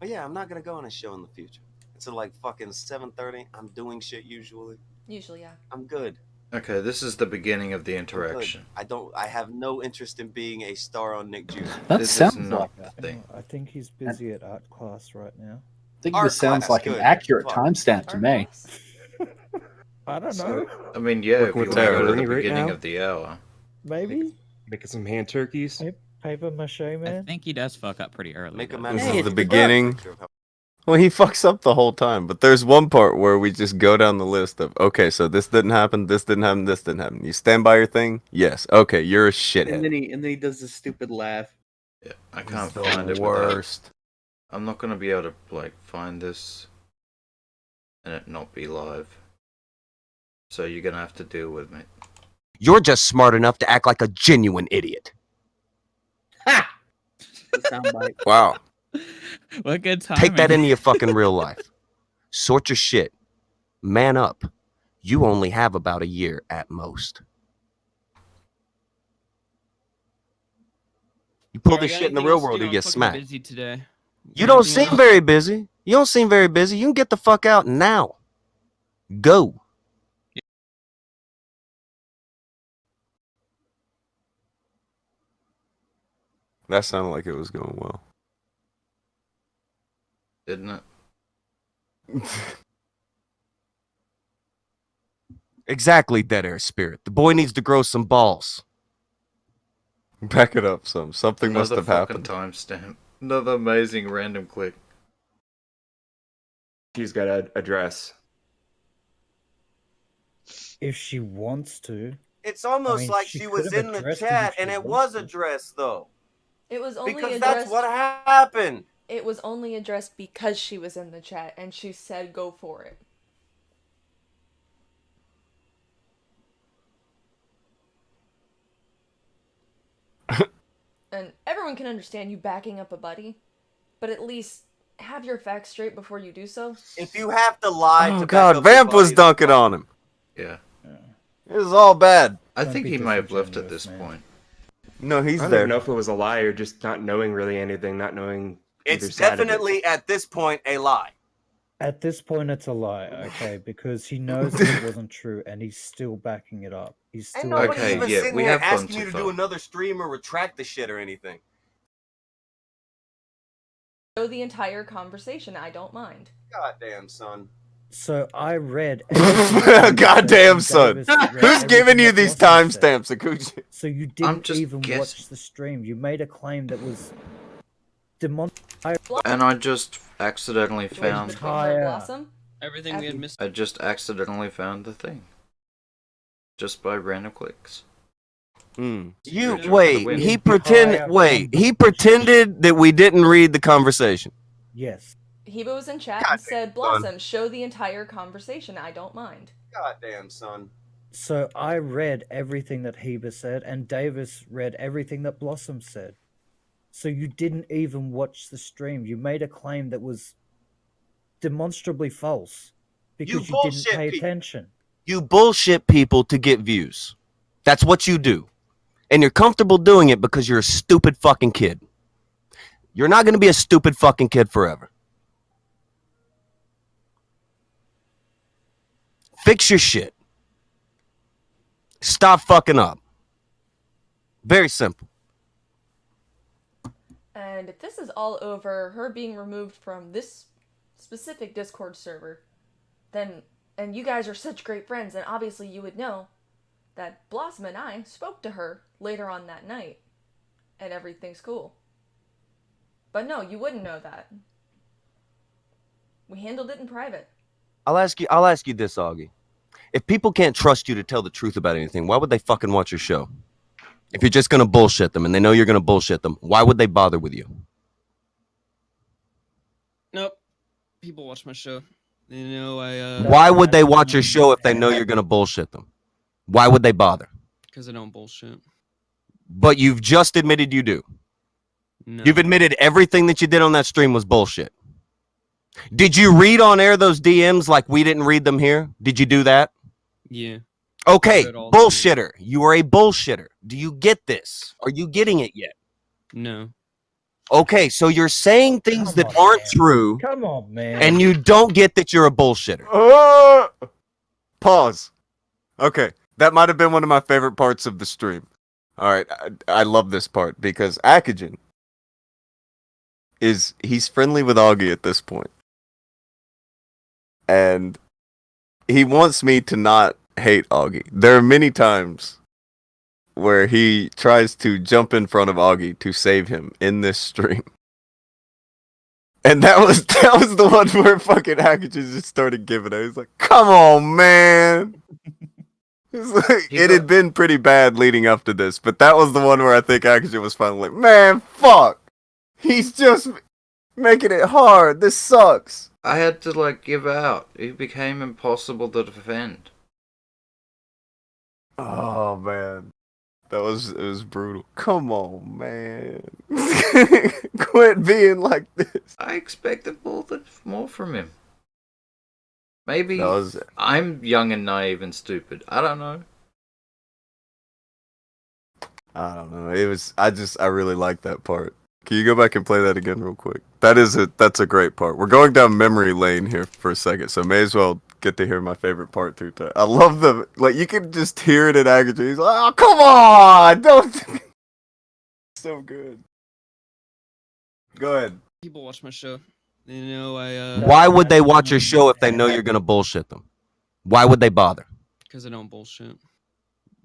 But yeah, I'm not gonna go on a show in the future. It's at like fucking 7:30. I'm doing shit usually. Usually, yeah. I'm good. Okay, this is the beginning of the I'm good. interaction. I have no interest in being a star on Nick Jr. That This sounds is not like the thing. I think he's busy at art class right now. I think Art this sounds class, like an good. accurate Fuck. timestamp to Art me. class? I don't know. I mean, yeah, if Working you with want to go to Tyrone the right beginning now? of the hour. Maybe? Making some hand turkeys. Paper mache, I man? think he does fuck up pretty early. Make a though. man. Hey, This is it's the the beginning. Well, he fucks up the whole time, but there's one part where we just go down the list of, okay, so this didn't happen, this didn't happen, this didn't happen. You stand by your thing? Yes. Okay, you're a And shithead. then he does this stupid laugh. Yeah, I It's can't the find it without. worst. I'm not gonna be able to like find this and it not be live. So you're gonna have to deal with me. You're just smart enough to act like a genuine idiot. Ha! The soundbite. Wow. What good time. Take that into your fucking real life. Sort your shit. Man up. You only have about a year at most. You pull this shit in the real world, you get smacked. Busy today. You don't seem very busy. You don't seem very busy. You can get the fuck out now. Go. That sounded like it was going well. Didn't it? Exactly, Dead Air Spirit. The boy needs to grow some balls. Back it up some. Something must Another have fucking happened. timestamp. Another amazing random click. She's got an address. If she wants to. It's almost I mean, like she she could was have in the addressed it chat if and she it wants was to. addressed though. It was only Because addressed. that's what happened. It was only addressed because she was in the chat and she said go for it. And everyone can understand you backing up a buddy, but at least have your facts straight before you do so. If you have to lie Oh, to God, back up your Vamp was buddies- dunking on him. Yeah. It was all bad. I Don't think be he may have left at disingenuous, this man. point. No, he's I don't there. even know if it was a lie or just not knowing really anything, not knowing It's definitely at this point a lie. At this point, it's a lie, okay? Because he knows that it wasn't true, and he's still backing it up. He's Ain't still nobody even sitting here asking you to do another stream or retract the shit or anything. Show the entire conversation. I don't mind. Goddamn, son. So I read. Goddamn, son. Who's giving you these timestamps, Akujin? So you didn't even watch the stream. You made a claim that was And I just accidentally found. Everything we had missed. I just accidentally found the thing. Just by random clicks. You wait. He pretended that we didn't read the conversation. Yes. Heba was in chat and said, Blossom, show the entire conversation. I don't mind. Goddamn, son. So I read everything that Heba said, and Davis read everything that Blossom said. So you didn't even watch the stream. You made a claim that was demonstrably false because you didn't pay attention. You bullshit people to get views. That's what you do. And you're comfortable doing it because you're a stupid fucking kid. You're not going to be a stupid fucking kid forever. Fix your shit. Stop fucking up. Very simple. And if this is all over her being removed from this specific Discord server, then, and you guys are such great friends, and obviously you would know that Blossom and I spoke to her later on that night, and everything's cool. But no, you wouldn't know that. We handled it in private. I'll ask you this, Augie. If people can't trust you to tell the truth about anything, why would they fucking watch your show? If you're just going to bullshit them and they know you're going to bullshit them, why would they bother with you? Nope. People watch my show. You know, Why would they watch your show if they know you're going to bullshit them? Why would they bother? Because I don't bullshit. But you've just admitted you do. No. You've admitted everything that you did on that stream was bullshit. Did you read on air those DMs like we didn't read them here? Did you do that? Yeah. Okay, bullshitter. You are a bullshitter. Do you get this? Are you getting it yet? No. Okay, so you're saying things that aren't true. Come on, man. And you don't get that you're a bullshitter. Pause. Okay, that might have been one of my favorite parts of the stream. All right, I love this part because Akujin he's friendly with Augie at this point. And he wants me to not hate Augie. There are many times where he tries to jump in front of Augie to save him in this stream. And that was the one where fucking Akujin just started giving it. He's like, come on, man. It had been pretty bad leading up to this, but that was the one where I think Akujin was finally like, man, fuck. He's just making it hard. This sucks. I had to, give out. It became impossible to defend. Oh, man. It was brutal. Come on, man. Quit being like this. I expected more from him. Maybe That was- I'm young and naive and stupid. I don't know. I don't know. I really like that part. Can you go back and play that again real quick? That's a great part. We're going down memory lane here for a second, so may as well get to hear my favorite part through time. I love you can just hear it in Akujin. He's like, oh, come on! Don't. So good. Go ahead. People watch my show. You know, Why would they watch your show if they know you're going to bullshit them? Why would they bother? Because I don't bullshit.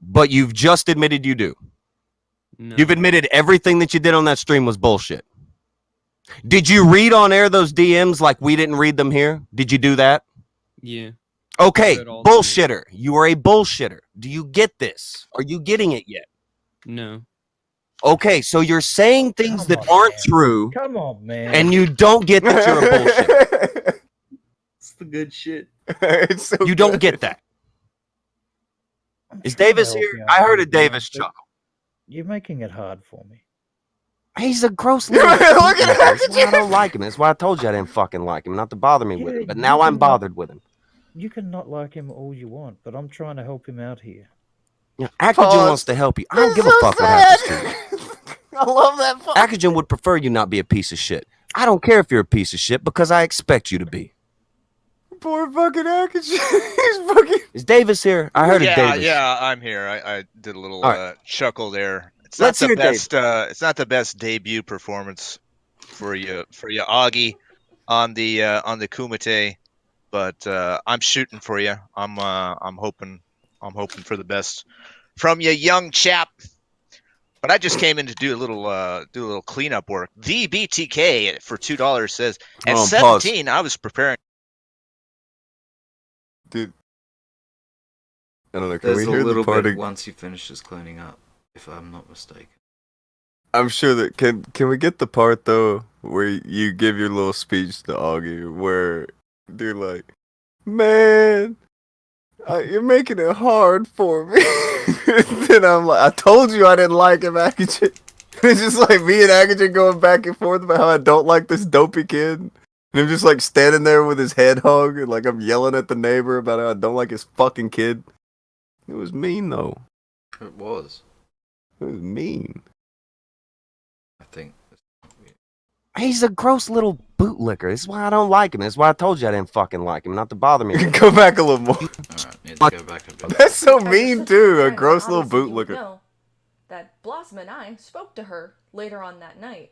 But you've just admitted you do. No. You've admitted everything that you did on that stream was bullshit. Did you read on air those DMs like we didn't read them here? Did you do that? Yeah. Okay, bullshitter. You are a bullshitter. Do you get this? Are you getting it yet? No. Okay, so you're saying things that aren't true. Come on, man. And you don't get that you're a bullshitter. It's the good shit. It's so You don't good. get that. Is Davis help here? you out I heard a here, man, Davis but chuckle. You're making it hard for me. He's a gross little Look at shit. that. That's why I don't like him. That's why I told you I didn't fucking like him, not to bother me with Yeah, him. But you now I'm can- bothered with him. You can not like him all you want, but I'm trying to help him out here. You know, Akujin Pause. wants to help you. I don't It's give a so fuck what happens to you. sad. I love that part. Akujin would prefer you not be a piece of shit. I don't care if you're a piece of shit because I expect you to be. Poor fucking Akujin. He's fucking. Is Davis here? I heard yeah, of Davis. Yeah, I'm here. I did a little All right. chuckle there. It's Let's not the hear best. It's not the best debut performance for you, Augie, on the Kumite, but I'm shooting for you. I'm hoping for the best from you, young chap. But I just came in to do a little cleanup work. The BTK for $2 says at 17 I was preparing. Dude, I don't know. Can There's we a hear little the part? bit once he finishes cleaning up, if I'm not mistaken. I'm sure that can we get the part though where you give your little speech to Augie where they're like, "Man, you're making it hard for me." Then I'm like, "I told you I didn't like him, Akujin." It's just like me and Akujin going back and forth about how I don't like this dopey kid. And I'm just like standing there with his head hung and like I'm yelling at the neighbor about how I don't like his fucking kid. It was mean though. It was. It was mean. I think. He's a gross little bootlicker. This is why I don't like him. That's why I told you I didn't fucking like him. Not to bother me. Go back a little more. Alright, need to go back a bit. That's so mean too. A And gross little obviously you would bootlicker. know that Blossom and I spoke to her later on that night,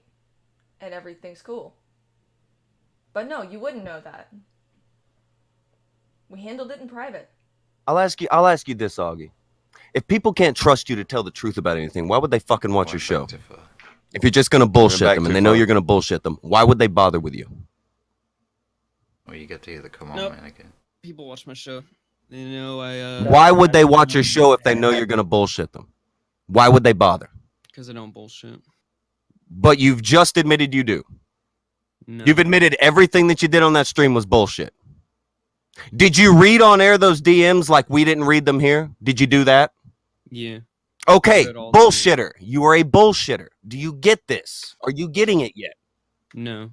and everything's cool. But no, you wouldn't know that. We handled it in private. I'll ask you this, Augie. If people can't trust you to tell the truth about anything, why would they fucking watch your show? If you're just gonna bullshit them and they know you're gonna bullshit them, why would they bother with you? Well, you get to hear the come on Nope. man again. People watch my show. You know, I Why would they watch your show if they know you're gonna bullshit them? Why would they bother? because I don't bullshit. But you've just admitted you do. No. You've admitted everything that you did on that stream was bullshit. Did you read on air those DMs like we didn't read them here? Did you do that? Yeah. Okay, I read all the bullshitter. You are a bullshitter. Do you get this? Are you getting it yet? No.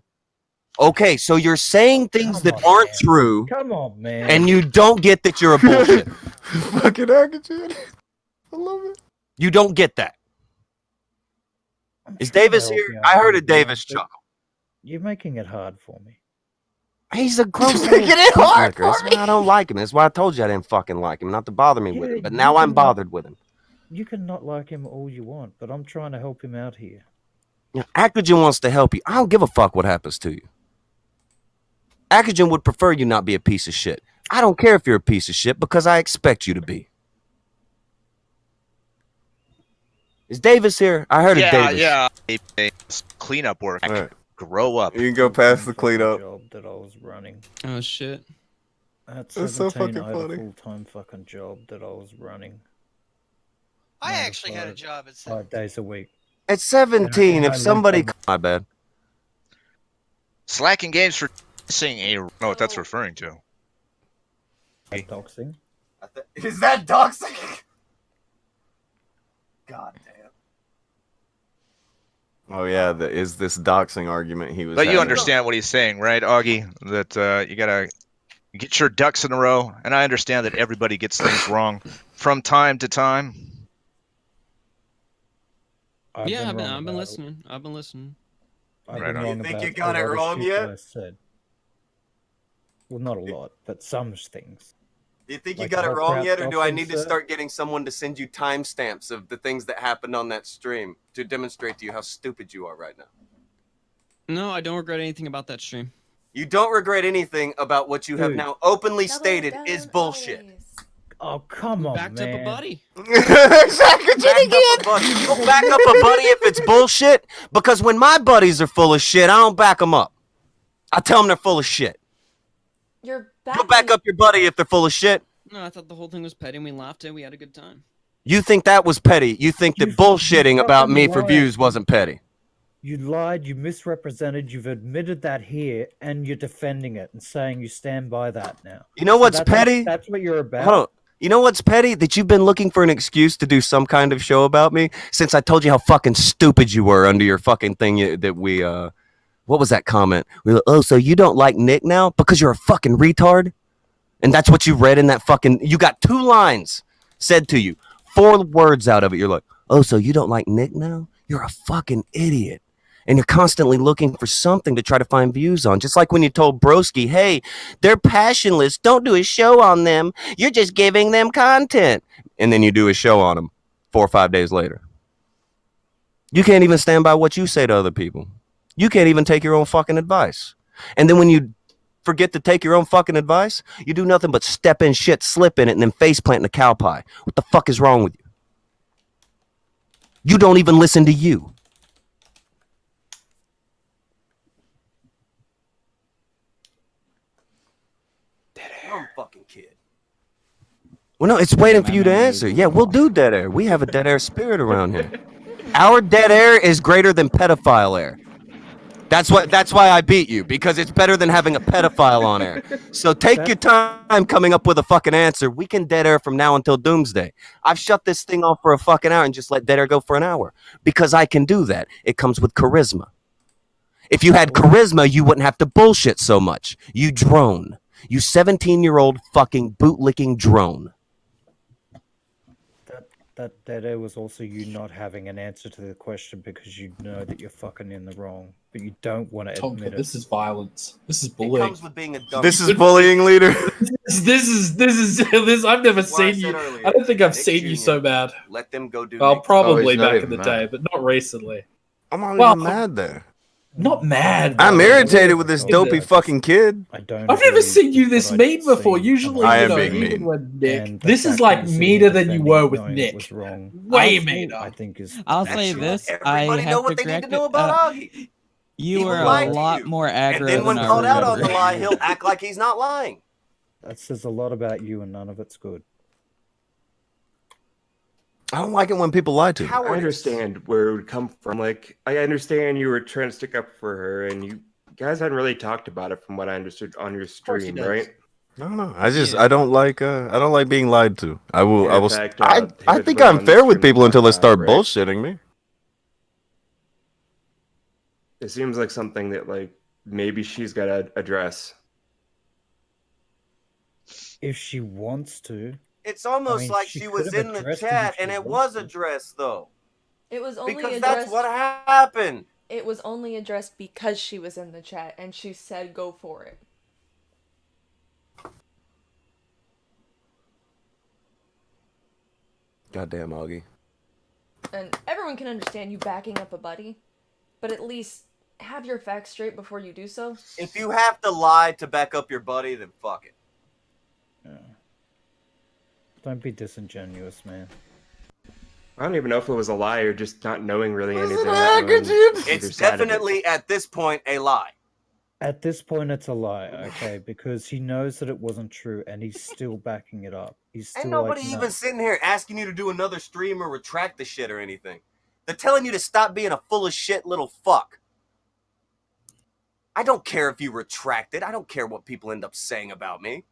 Okay, so you're saying things that aren't true, Come on, man. and you don't get that you're a bullshitter. Fucking Akujin. I love it. You don't get that. Is Davis here? I heard a Davis chuckle. You're making it hard for me. He's a gross You're little making it hard bootlicker. for That's why I don't like him. That's why I told you I didn't fucking like him, not to bother me with Yeah, him. But you now I'm can- bothered with him. You can not like him all you want, but I'm trying to help him out here. You know, Akujin wants to help you. I don't give a fuck what happens to you. Akujin would prefer you not be a piece of shit. I don't care if you're a piece of shit because I expect you to be. Is Davis here? I heard of Davis. Yeah. Cleanup work. Alright. Grow up. You can go past the cleanup. Job that I was running. Oh shit. At That's so 17, fucking I had funny. a full-time fucking job that I was running. I 9 to actually had a 5, job at 5 days a week. At 17, And I if somebody... lived My bad. Slacking games for saying a. Know what that's referring to? Doxing. Is that doxing? God damn. Oh yeah, is this doxing argument he was But you having. understand what he's saying, right, Augie? That you gotta get your ducks in a row. And I understand that everybody gets things wrong from time to time. Yeah, I've been wrong about- listening. I've been listening. I've Right been on. wrong You think about you got a it lot of wrong shit yet? that I said. Well, not a lot, but some things. Do you think Like you got the it whole wrong crowd yet, or do I doxing need to set? start getting someone to send you timestamps of the things that happened on that stream to demonstrate to you how stupid you are right now? No, I don't regret anything about that stream. You don't regret anything about what you have Dude. now openly stated is bullshit. Oh, come on, Backed man. up a buddy. Exactly. Don't back up a buddy if it's bullshit, because when my buddies are full of shit, I don't back them up. I tell them they're full of shit. You're You'll back up your buddy if they're full of shit. No, I thought the whole thing was petty and we laughed and we had a good time. You think that was petty. You think that bullshitting about me for lied. views wasn't petty. You lied, you misrepresented, you've admitted that here, and you're defending it and saying you stand by that now. You know what's petty? That's what you're about. Hold on. You know what's petty? That you've been looking for an excuse to do some kind of show about me since I told you how fucking stupid you were under your fucking thing that we, what was that comment? We were like, oh, so you don't like Nick now because you're a fucking retard? And that's what you read in that fucking, you got 2 lines said to you, 4 words out of it. You're like, oh, so you don't like Nick now? You're a fucking idiot. And you're constantly looking for something to try to find views on. Just like when you told Broski, hey, they're passionless. Don't do a show on them. You're just giving them content. And then you do a show on them 4 or 5 days later. You can't even stand by what you say to other people. You can't even take your own fucking advice. And then when you forget to take your own fucking advice, you do nothing but step in shit, slip in it, and then face plant in a cow pie. What the fuck is wrong with you? You don't even listen to you. Dumb fucking kid. Well, no, it's waiting for you to answer. Yeah, we'll do dead air. We have a dead air spirit around here. Our dead air is greater than pedophile air. That's why I beat you, because it's better than having a pedophile on air. So take your time coming up with a fucking answer. We can dead air from now until doomsday. I've shut this thing off for a fucking hour and just let dead air go for an hour because I can do that. It comes with charisma. If you had charisma, you wouldn't have to bullshit so much. You drone. You 17-year-old fucking bootlicking drone. That dead air was also you not having an answer to the question because you know that you're fucking in the wrong, but you don't want to admit it. This is violence. This is It bullying. comes with being a dumb. This is bullying, leader. this. I've never seen you. I don't think I've seen you so bad. Let them go do. Well, probably he's not back in even the day, mad. but not recently. I'm not Well, even mad there. Not mad. I'm though. irritated with this dopey fucking kid. I don't. I've never agree, seen you this but I'd mean before. seen- Usually, I you am know, being even mean. with Nick, and the this is fact like that you're meaner sitting than you defending were with knowing it Nick. was wrong. Way meaner. I think is. I'll that's say right. this: Everybody I know have what to they need correct to know it. about Augie. You People were lie a to lot you. more aggro And then when than I called out on remember. the lie, he'll act like he's not lying. That says a lot about you, and none of it's good. I don't like it when people lie to me. I understand where it would come from. Like, I understand you were trying to stick up for her, and you guys hadn't really talked about it from what I understood on your course he stream, does. right? No. I don't like being lied to. I will. And I in will. fact, I David think went I'm on the fair with stream people until they about start that, right? bullshitting me. It seems like something that, like, maybe she's got to address. If she wants to. It's almost mean, like she she could was have in the addressed it if chat, she and it wants was to. addressed though, It was only because addressed. that's what happened. It was only addressed because she was in the chat and she said go for it. Goddamn Augie. And everyone can understand you backing up a buddy, but at least have your facts straight before you do so. If you have to lie to back up your buddy, then fuck it. Don't be disingenuous, man. I don't even know if it was a lie or just not knowing really anything. It's definitely at this point a lie. At this point, it's a lie, okay? Because he knows that it wasn't true, and he's still backing it up. He's still Ain't nobody like, no. even sitting here asking you to do another stream or retract the shit or anything. They're telling you to stop being a full of shit little fuck. I don't care if you retract it. I don't care what people end up saying about me.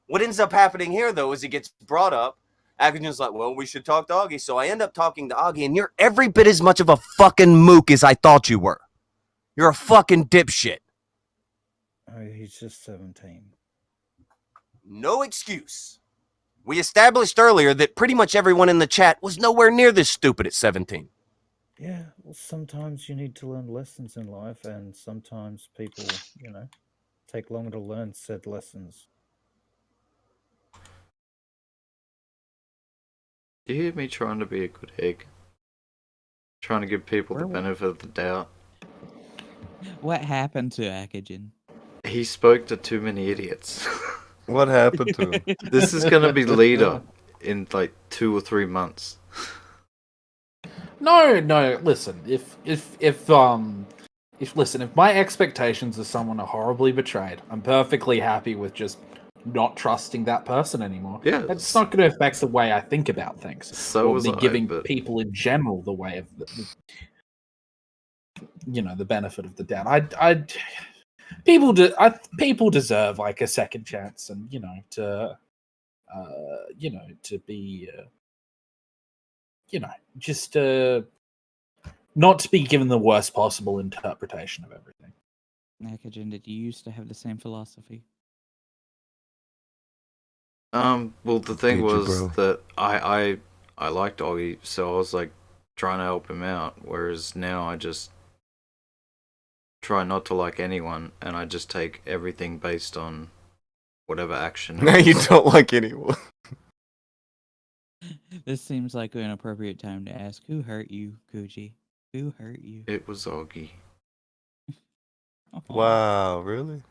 What ends up happening here, though, is it gets brought up. Akujin's like, well, we should talk to Augie. So I end up talking to Augie, and you're every bit as much of a fucking mook as I thought you were. You're a fucking dipshit. Oh, he's just 17. No excuse. We established earlier that pretty much everyone in the chat was nowhere near this stupid at 17. Yeah, well, sometimes you need to learn lessons in life, and sometimes people, you know, take longer to learn said lessons. Do you hear me trying to be a good egg? Trying to give people the benefit of the doubt. What happened to Akujin? He spoke to too many idiots. What happened to him? This is gonna be leader in like 2 or 3 months. No. Listen, if my expectations of someone are horribly betrayed, I'm perfectly happy with just not trusting that person anymore. Yeah, it's not going to affect the way I think about things. So or was me I, giving but- people in general the way of the benefit of the doubt. People deserve like a second chance, and to be just not to be given the worst possible interpretation of everything. Akujin, did you used to have the same philosophy? Well, the thing Did you, was bro? that I liked Augie, so I was like trying to help him out. Whereas now I just try not to like anyone, and I just take everything based on whatever action. Now you don't like anyone. This seems like an appropriate time to ask, who hurt you, Kuji? Who hurt you? It was Augie. Wow, really?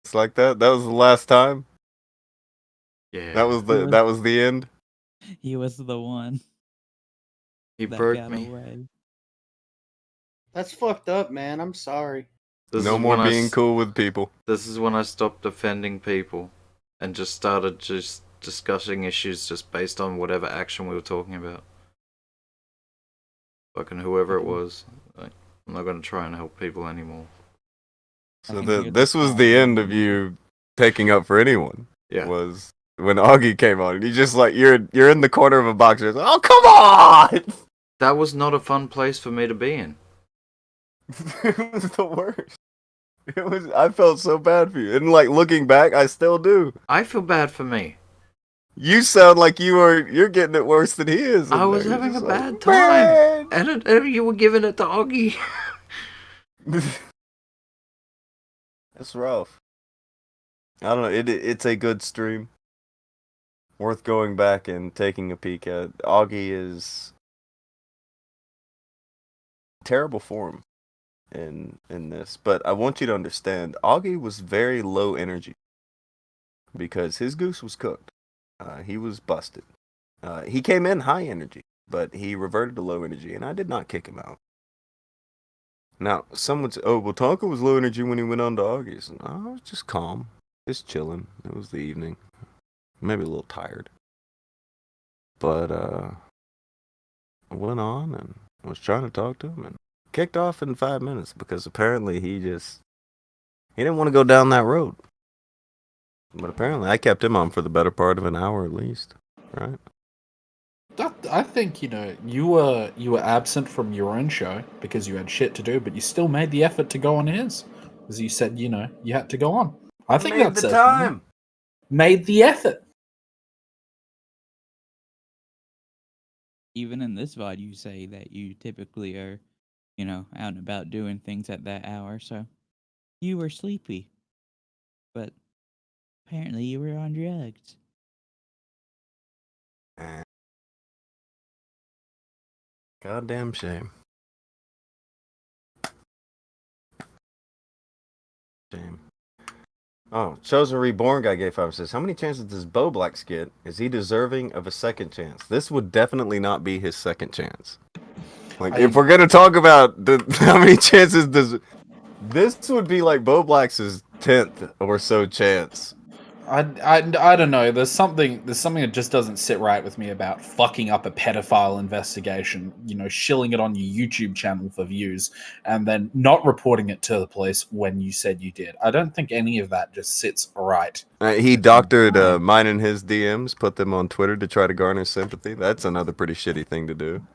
It's like that? That was the last time? Yeah. That was the end? He was the one. He that broke got me. away. That's fucked up, man. I'm sorry. No is more when I being cool with people. This is when I stopped defending people and just started just discussing issues just based on whatever action we were talking about. Fucking whoever it was. Like, I'm not going to try and help people anymore. So this was the end of you taking up for anyone. Yeah. Was when Augie came on. And you just like you're in the corner of a box. You're like, oh come on! That was not a fun place for me to be in. It was the worst. It was. I felt so bad for you, and like looking back, I still do. I feel bad for me. You sound like you're getting it worse than he is. I was having a bad time, and you were giving it to Augie. That's rough. I don't know. It's a good stream. Worth going back and taking a peek at. Augie is terrible form in this, but I want you to understand, Augie was very low energy because his goose was cooked. He was busted. He came in high energy, but he reverted to low energy, and I did not kick him out. Now, some would say, oh, well, Tonka was low energy when he went on to Augie's. No, I was just calm. Just chilling. It was the evening. Maybe a little tired. But, I went on and was trying to talk to him and kicked off in 5 minutes because apparently he didn't want to go down that road. But apparently I kept him on for the better part of an hour at least, right? I think you were absent from your own show because you had shit to do, but you still made the effort to go on his, as you said. You had to go on. I think made that's the time. Made the effort. Even in this VOD, you say that you typically are, out and about doing things at that hour, so you were sleepy. But apparently you were on drugs. Goddamn shame. Shame. Oh, Chosen Reborn guy gave 5 says, how many chances does Bowblax get? Is he deserving of a second chance? This would definitely not be his second chance. Like, if we're gonna talk about how many chances does... This would be like Bowblax's 10th or so chance. I don't know. There's something that just doesn't sit right with me about fucking up a pedophile investigation. Shilling it on your YouTube channel for views and then not reporting it to the police when you said you did. I don't think any of that just sits right. He doctored mine and his DMs, put them on Twitter to try to garner sympathy. That's another pretty shitty thing to do.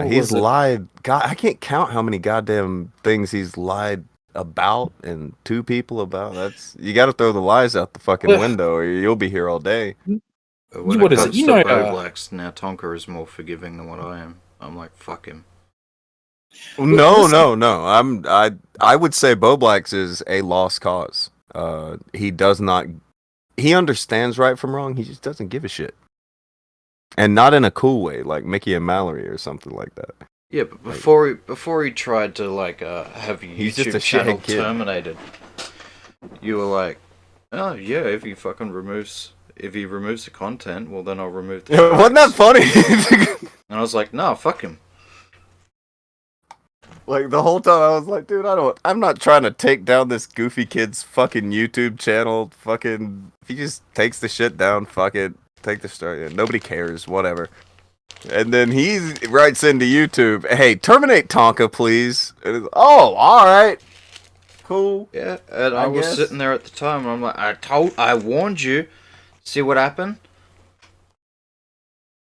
He's lied. God, I can't count how many goddamn things he's lied about and to people about. You got to throw the lies out the fucking window, or you'll be here all day. When it comes to Bowblax, now Tonka is more forgiving than what I am. I'm like, fuck him. No. I would say Bowblax is a lost cause. He does not. He understands right from wrong. He just doesn't give a shit, and not in a cool way, like Mickey and Mallory or something like that. Yeah, but before he tried to have your He's just YouTube a channel shithead kid. terminated, you were like, oh yeah, if he removes the content, well then I'll remove the strikes. Wasn't that funny? And I was like, no, fuck him. Like the whole time I was like, dude, I'm not trying to take down this goofy kid's fucking YouTube channel. Fucking, if he just takes the shit down, fuck it. Take the strike. Nobody cares, whatever. And then he writes into YouTube, hey, terminate Tonka, please. And it's, oh, alright. Cool. Yeah, and I was sitting there at the time, and I'm like, I warned you. See what happened?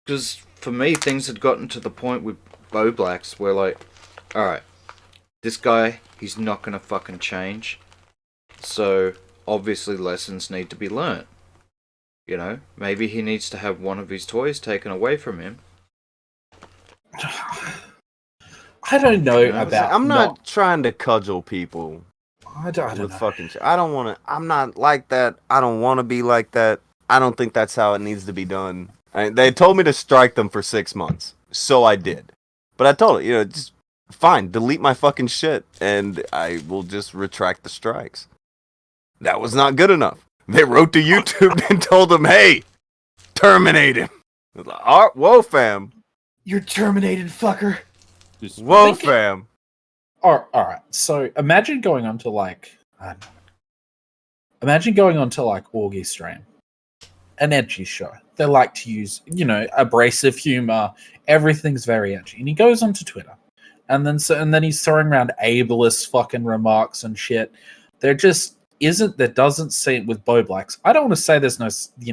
Because for me, things had gotten to the point with Bowblax where, like, alright, this guy, he's not going to fucking change. So, obviously, lessons need to be learnt. Maybe he needs to have one of his toys taken away from him. I don't know You know, about. I'm not trying to cudgel people. I don't with know. fucking. I don't want to. I'm not like that. I don't want to be like that. I don't think that's how it needs to be done. They told me to strike them for 6 months, so I did. But I told it, just fine, delete my fucking shit, and I will just retract the strikes. That was not good enough. They wrote to YouTube and told them, "Hey, terminate him." I was like, whoa, fam. You're terminated, fucker. Whoa, fam. All right. So imagine going on to like, I don't know. Imagine going on to like Augie stream, an edgy show. They like to use, abrasive humor. Everything's very edgy, and he goes onto Twitter, and then he's throwing around ableist fucking remarks and shit. There just isn't. There doesn't seem with Bowblax. I don't want to say there's no,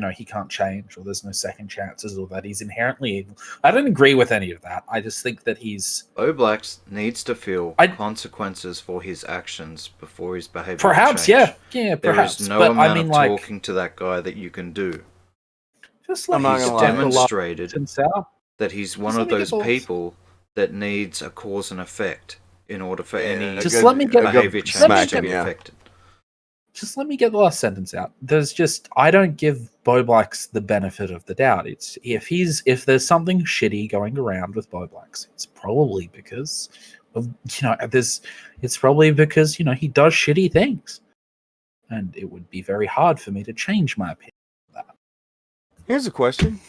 he can't change or there's no second chances or that he's inherently evil. I don't agree with any of that. I just think that Bowblax needs to feel consequences for his actions before his behavior. Perhaps, change. yeah, There perhaps. is no But amount I mean, of like, talking to that guy that you can do. just let He's me get demonstrated out. that he's one Just of let me those get the- people that needs a cause and effect in order for any Just let me get- behavior just let me change to get- be yeah. affected. Just let me get the last sentence out. I don't give Bowblax the benefit of the doubt. It's if there's something shitty going around with Bowblax, it's probably because of it's probably because he does shitty things, and it would be very hard for me to change my opinion. Here's a question.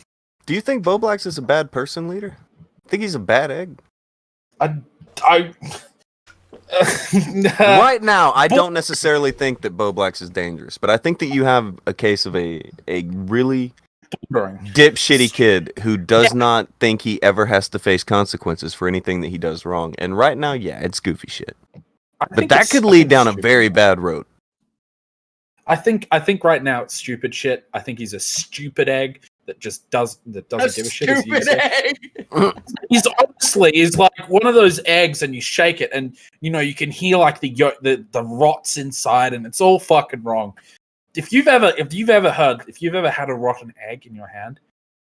Do you think Bowblax is a bad person, leader? I think he's a bad egg. Right now, I don't necessarily think that Bowblax is dangerous, but I think that you have a case of a really dipshitty kid who does not think he ever has to face consequences for anything that he does wrong. And right now, yeah, it's goofy shit. But that could lead down a very bad road. I think right now it's stupid shit. I think he's a stupid egg that doesn't give a shit. He's like one of those eggs, and you shake it, and you can hear like the rots inside, and it's all fucking wrong. If you've ever had a rotten egg in your hand,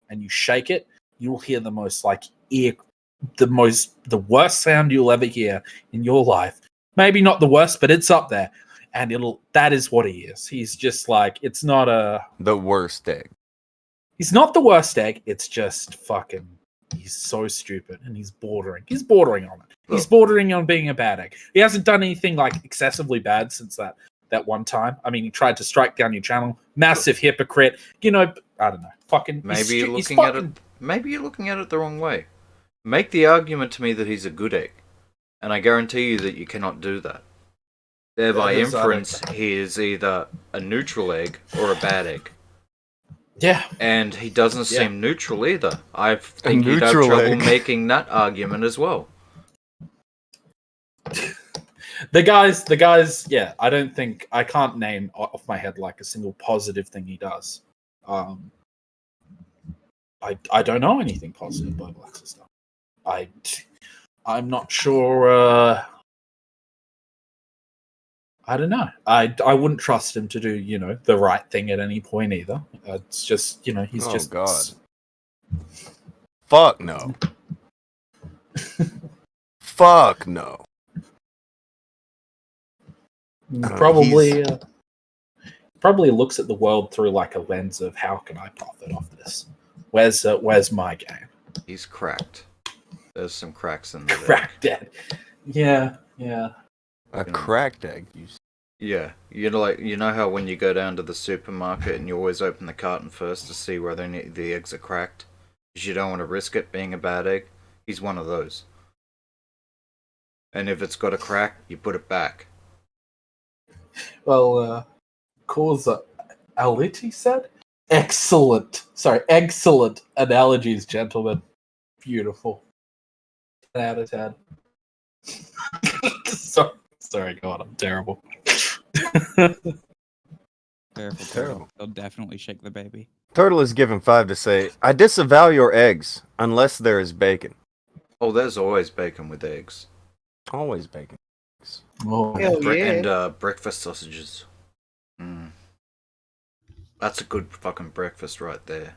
and you shake it, you'll hear the worst sound you'll ever hear in your life. Maybe not the worst, but it's up there. And that is what he is. He's just like, it's not the worst egg. He's not the worst egg. It's just fucking, he's so stupid, and he's bordering on it. He's bordering on being a bad egg. He hasn't done anything like excessively bad since that one time. I mean, he tried to strike down your channel. Massive hypocrite. I don't know. Fucking. Maybe you're looking at it. Maybe you're looking at it the wrong way. Make the argument to me that he's a good egg, and I guarantee you that you cannot do that. Thereby inference, he is either a neutral egg or a bad egg. Yeah. And he doesn't seem neutral either. I think you'd have trouble making that argument as well. The guys, yeah, I can't name off my head like a single positive thing he does. I don't know anything positive Bowblax stuff. I'm not sure. I don't know. I wouldn't trust him to do the right thing at any point either. It's just he's just God. Fuck no. Fuck no. Probably looks at the world through like a lens of how can I profit off this? Where's my game? He's cracked. There's some cracks in there. Cracked egg. Yeah. A cracked egg. Yeah, you know how when you go down to the supermarket and you always open the carton first to see whether any of the eggs are cracked, because you don't want to risk it being a bad egg. He's one of those. And if it's got a crack, you put it back. Well, Causa Aliti said, excellent analogies, gentlemen. Beautiful. 10 out of 10. Sorry, God, I'm terrible. Terrible. They'll definitely shake the baby. Turtle is given 5 to say, I disavow your eggs unless there is bacon. Oh, there's always bacon with eggs. Always bacon. Oh, and breakfast sausages. That's a good fucking breakfast right there.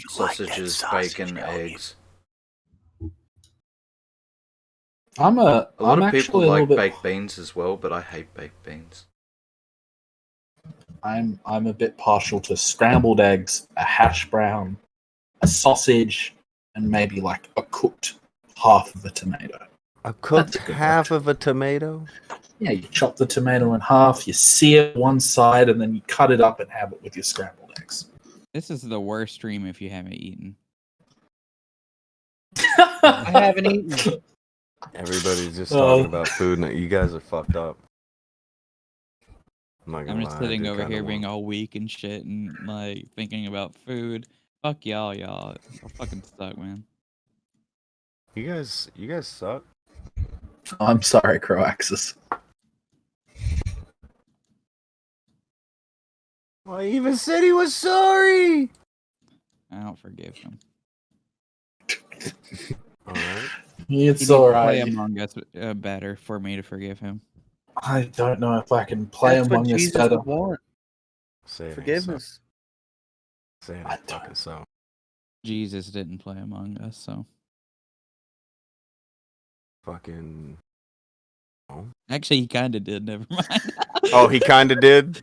Sausages, bacon, eggs. I'm A lot I'm of people actually a little like bit. baked beans as well, but I hate baked beans. I'm a bit partial to scrambled eggs, a hash brown, a sausage, and maybe like a cooked half of a tomato. A cooked half of a tomato? Yeah, you chop the tomato in half, you sear one side, and then you cut it up and have it with your scrambled eggs. This is the worst stream if you haven't eaten. I haven't eaten. Everybody's just talking about food, and you guys are fucked up. I'm just sitting over here being all weak and shit and like thinking about food. Fuck y'all. Y'all fucking suck, man. You guys suck. I'm sorry, Croaxis. Well, he even said he was sorry. I don't forgive him. All right. It's He needs all to right. Play Among Us better for me to forgive him. I don't know if I can play That's Among what Us Jesus better. would want. Say it ain't Forgiveness. so. Say it ain't fucking so. Jesus didn't play Among Us, so. Fucking. Oh. Actually, he kind of did. Never mind. Oh, he kind of did?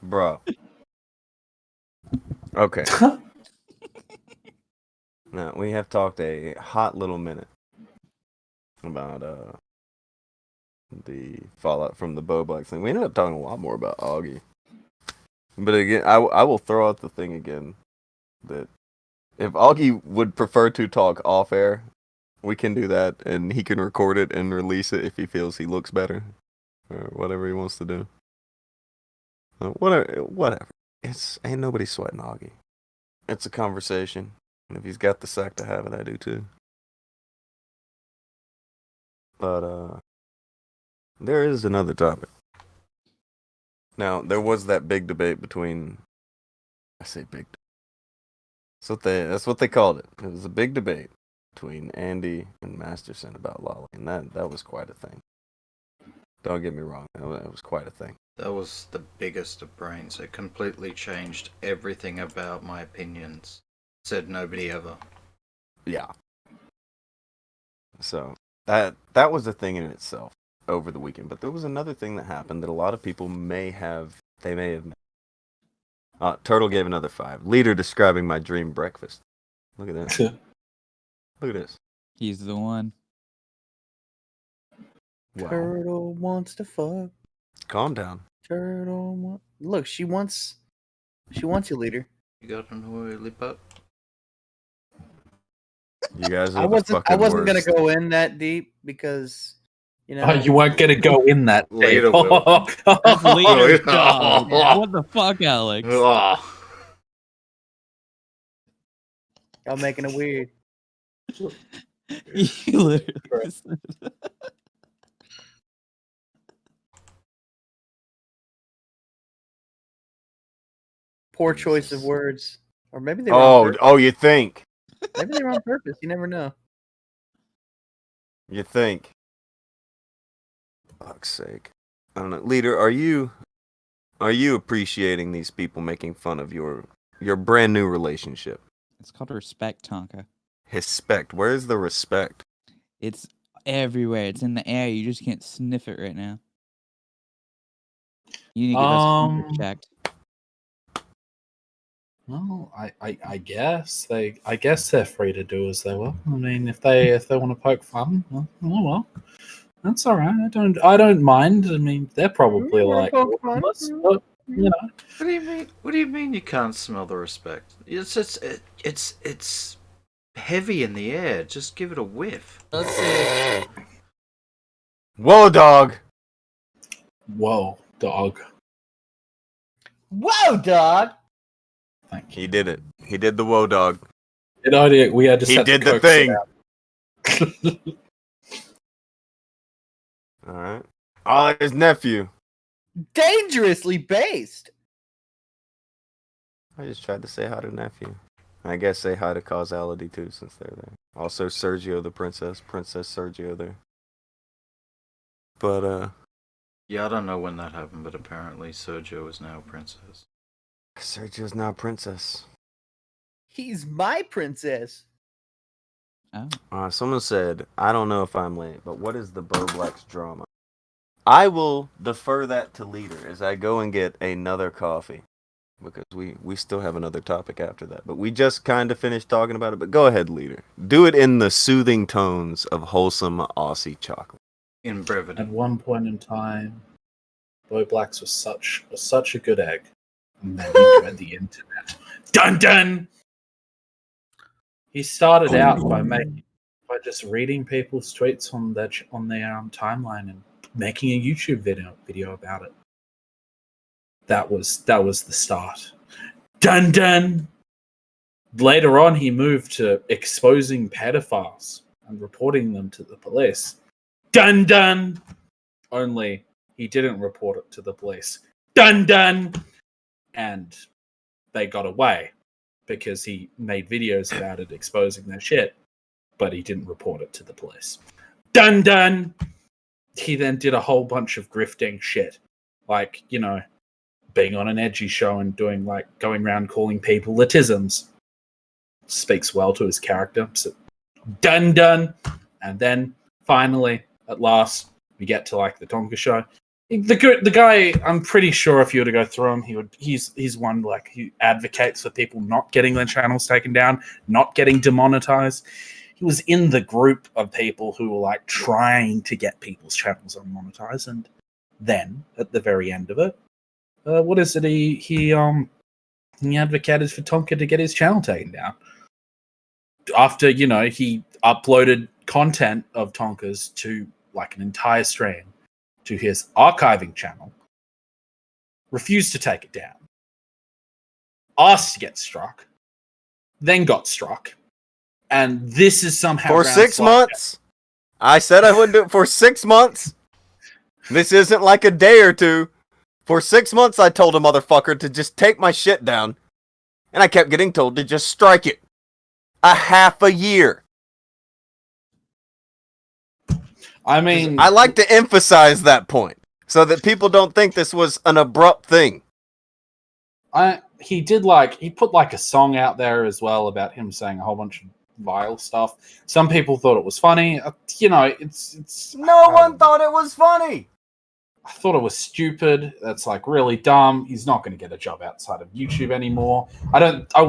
Bro. Okay. Now, we have talked a hot little minute about the fallout from the Bowblax thing. We ended up talking a lot more about Augie. But again, I will throw out the thing again that if Augie would prefer to talk off air, we can do that, and he can record it and release it if he feels he looks better, or whatever he wants to do. Whatever. Ain't nobody sweating Augie. It's a conversation, and if he's got the sack to have it, I do too. But there is another topic. Now, there was that big debate between. I say big. That's what they called it. It was a big debate between Andy and Masterson about Lolly, and that was quite a thing. Don't get me wrong, that was quite a thing. That was the biggest of brains. It completely changed everything about my opinions. Said nobody ever. Yeah. So that was a thing in itself over the weekend. But there was another thing that happened that a lot of people may have missed. Turtle gave another 5. Leader describing my dream breakfast. Look at that. Look at this. He's the one. Wow. Turtle wants to fuck. Calm down. Turtle look, she wants you, leader. You got an oily butt? You guys I are the fucking I wasn't worst. gonna go in that deep because Oh, you weren't gonna go in that deep. Later, Will. Leader, dog. What the fuck, Alex? Y'all making it weird. You literally said Poor choice of words. Or maybe they were on purpose. Oh, you think? Maybe they were on purpose. You never know. You think? Fuck's sake. I don't know. Leader, are you appreciating these people making fun of your brand new relationship? It's called respect, Tonka. Respect. Where's the respect? It's everywhere. It's in the air. You just can't sniff it right now. You need to get those fingers checked. Well, I guess they're free to do as they will. I mean, if they want to poke fun, well, that's all right. I don't mind. I mean, they're probably like, us, but, you know. What do you mean? What do you mean you can't smell the respect? It's heavy in the air. Just give it a whiff. Let's see. Whoa, dog. Whoa, dog. Whoa, dog. He did it. He did the whoa, dog. Good idea. We had to. He did the thing. All right. Oh, his nephew. Dangerously based. I just tried to say hi to nephew. I guess say hi to causality too, since they're there. Also, Sergio the Princess Sergio there. But yeah, I don't know when that happened, but apparently Sergio is now a princess. Sergio's now princess. He's my princess. Someone said, I don't know if I'm late, but what is the Bowblax drama? I will defer that to Leader as I go and get another coffee. Because we still have another topic after that. But we just kind of finished talking about it. But go ahead, Leader. Do it in the soothing tones of wholesome Aussie chocolate. In brevity. At one point in time, Bowblax was such a good egg. And then he joined the internet. Dun dun! He started out by just reading people's tweets on their timeline and making a YouTube video about it. That was the start. Dun dun. Later on, he moved to exposing pedophiles and reporting them to the police. Dun dun. Only he didn't report it to the police. Dun dun. And they got away because he made videos about it exposing their shit, but he didn't report it to the police. Dun dun. He then did a whole bunch of grifting shit, like, you know, being on an edgy show and doing, like, going around calling people autisms. Speaks well to his character. So, dun dun. And then finally, at last, we get to, like, the Tonka show. The guy, I'm pretty sure if you were to go through him, he's one, like, he advocates for people not getting their channels taken down, not getting demonetized. He was in the group of people who were, like, trying to get people's channels unmonetized, and then at the very end of it, what is it? He advocated for Tonka to get his channel taken down after, you know, he uploaded content of Tonka's to, like, an entire stream to his archiving channel, refused to take it down, asked to get struck, then got struck, and this is somehow for 6 months. I said I wouldn't do it for 6 months. This isn't like a day or two. For 6 months, I told a motherfucker to just take my shit down, and I kept getting told to just strike it. A half a year. I mean, I like to emphasize that point so that people don't think this was an abrupt thing. He put like a song out there as well about him saying a whole bunch of vile stuff. Some people thought it was funny. You know, it's no one thought it was funny. I thought it was stupid. That's, like, really dumb. He's not going to get a job outside of YouTube anymore. I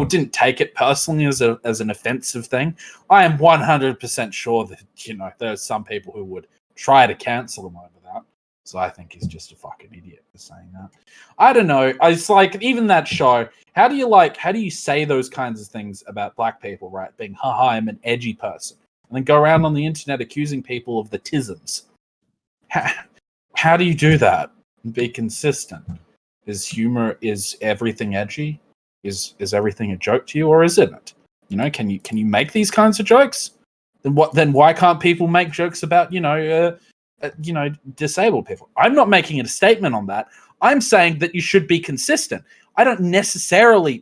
didn't take it personally as an offensive thing. I am 100% sure that, you know, there's some people who would try to cancel him over that. So I think he's just a fucking idiot for saying that. I don't know. It's like, even that show, how do you say those kinds of things about black people, right? Being, haha, I'm an edgy person. And then go around on the internet accusing people of the tisms. How do you do that and be consistent? Is everything edgy? Is everything a joke to you, or isn't it? You know, can you make these kinds of jokes? Then why can't people make jokes about, disabled people? I'm not making a statement on that. I'm saying that you should be consistent. I don't necessarily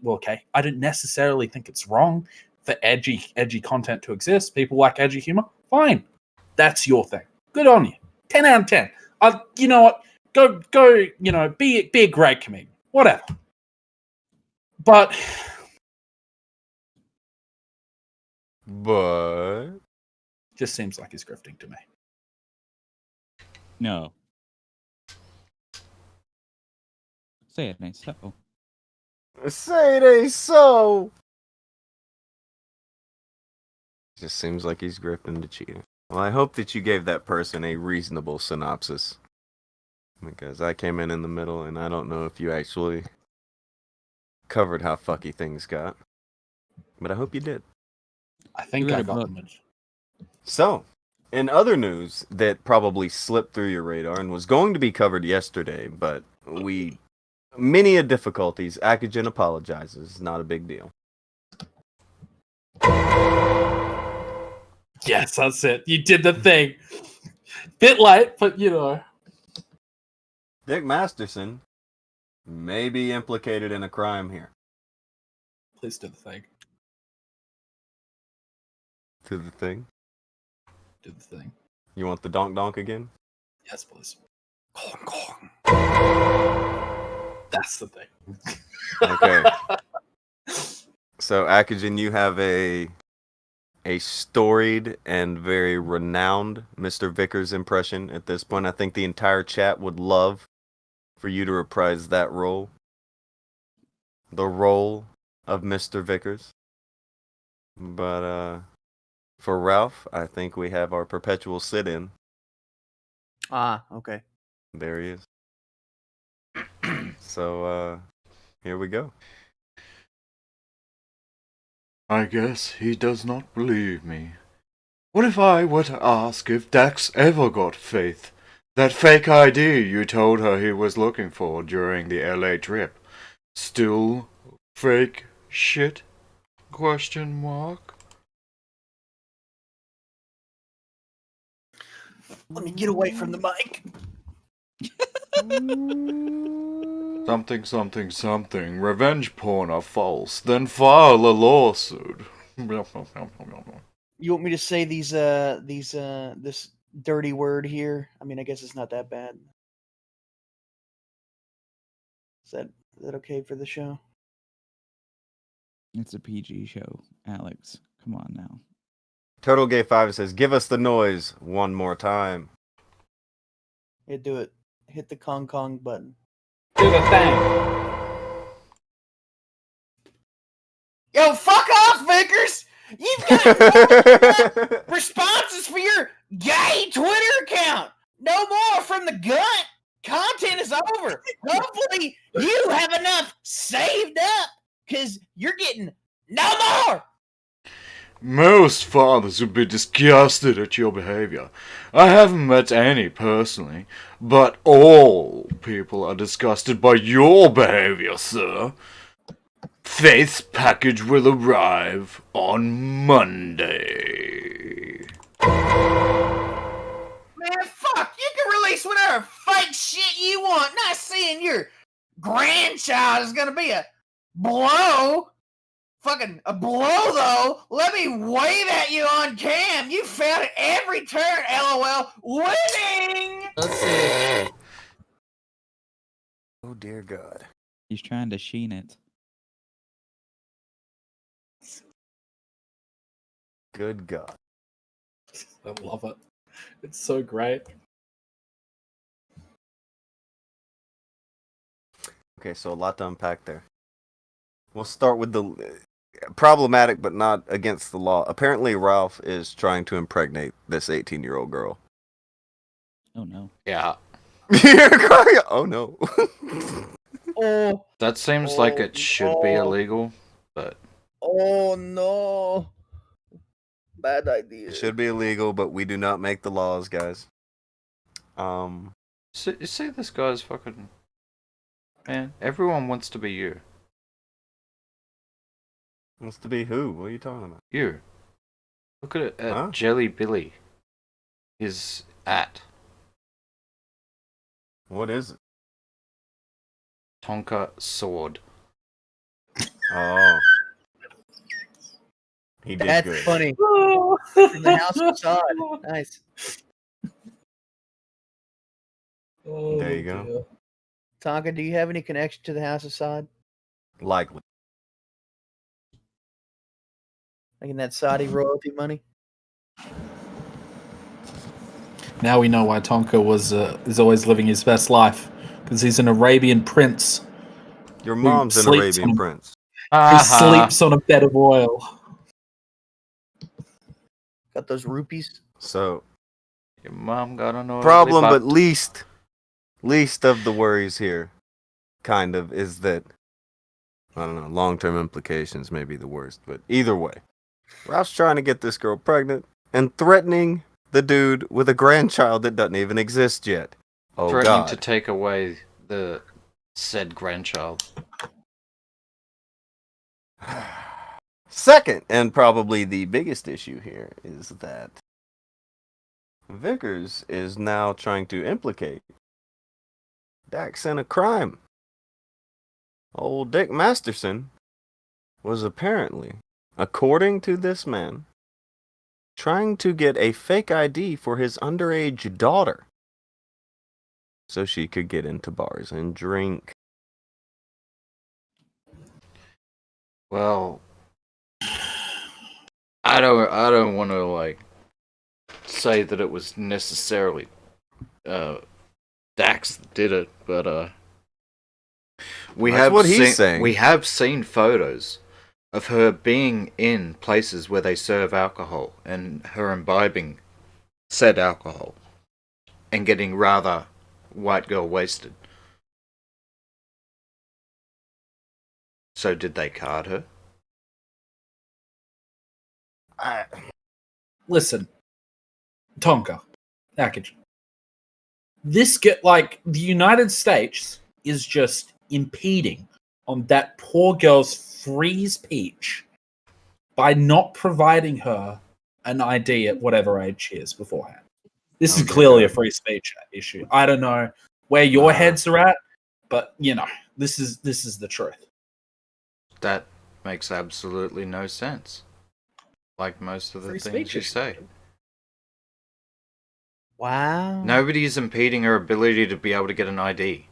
think it's wrong for edgy content to exist. People like edgy humor. Fine. That's your thing. Good on you. 10 out of 10. You know what? Go. You know, be a great comedian. Whatever. But just seems like he's grifting to me. No. Say it ain't so. Say it ain't so. Just seems like he's grifting to cheating. Well, I hope that you gave that person a reasonable synopsis. Because I came in the middle, and I don't know if you actually covered how fucky things got. But I hope you did. I think I got them. So, in other news that probably slipped through your radar and was going to be covered yesterday, but many difficulties, Akujin apologizes. Not a big deal. Yes, that's it. You did the thing. Bit late, but you know. Dick Masterson may be implicated in a crime here. Please do the thing. Do the thing? Do the thing. You want the donk again? Yes, please. Gong, gong. That's the thing. Okay. So, Akujin, you have a a storied and very renowned Mr. Vickers impression at this point. I think the entire chat would love for you to reprise that role. The role of Mr. Vickers. But for Ralph, I think we have our perpetual sit-in. Ah, okay. There he is. So, here we go. I guess he does not believe me. What if I were to ask if Dax ever got Faith? That fake ID you told her he was looking for during the LA trip. Still fake shit? Question mark? Let me get away from the mic. Something, something, something. Revenge porn are false. Then file a lawsuit. You want me to say this dirty word here? I mean, I guess it's not that bad. Is that okay for the show? It's a PG show, Alex. Come on now. Total Gay 5 says, give us the noise one more time. Yeah, do it. Hit the Kong Kong button. Do the thing. Yo, fuck off, Vickers! You've got responses for your gay Twitter account. No more from the gut. Content is over. Hopefully, you have enough saved up, because you're getting no more. Most fathers would be disgusted at your behavior. I haven't met any personally, but all people are disgusted by your behavior, sir. Faith's package will arrive on Monday. Man, fuck, you can release whatever fake shit you want. Not seeing your grandchild is gonna be a blow. Fucking a blow, though. Let me wave at you on cam. You failed at every turn, LOL. Winning! Let's see. Oh, dear God. He's trying to sheen it. Good God. I love it. It's so great. Okay, so a lot to unpack there. We'll start with the problematic but not against the law. Apparently, Ralph is trying to impregnate this 18-year-old girl. Oh, no. Yeah. Oh, no. Oh. That seems like it should be illegal, but... Oh, no. Bad idea. It should be illegal, but we do not make the laws, guys. See this guy's fucking... Man, everyone wants to be you. Wants to be who? What are you talking about? You. Look at it. Huh? Jelly Billy. Is at. What is it? Tonka sword. Oh. He did That's good. funny. From the House of Sod. Nice. There you go. Tonka, do you have any connection to the House of Sod? Likely. Like in that Saudi royalty money? Now we know why Tonka is always living his best life, because he's an Arabian prince. Your who mom's an sleeps Arabian on- prince. Who sleeps on a bed of oil. Got those rupees? So, Your mom gotta know. problem, but least of the worries here, kind of, is that, I don't know, long-term implications may be the worst, but either way, Ralph's trying to get this girl pregnant and threatening the dude with a grandchild that doesn't even exist yet. Oh, threatening God. to take away the said grandchild. Second, and probably the biggest issue here, is that Vickers is now trying to implicate Dax in a crime. Old Dick Masterson was apparently, according to this man, trying to get a fake ID for his underage daughter so she could get into bars and drink. Well, I don't want to like say that it was necessarily Dax that did it, but we That's have what he's seen saying. we have seen photos of her being in places where they serve alcohol and her imbibing said alcohol and getting rather white girl wasted. So did they card her? Listen, Tonka, Akujin. This get like the United States is just impeding on that poor girl's free speech by not providing her an ID at whatever age she is beforehand. This is clearly a free speech issue. I don't know where your heads are at, but you know, this is the truth. That makes absolutely no sense. Like most of the Free things speech you issue. say. Wow. Nobody is impeding her ability to be able to get an ID.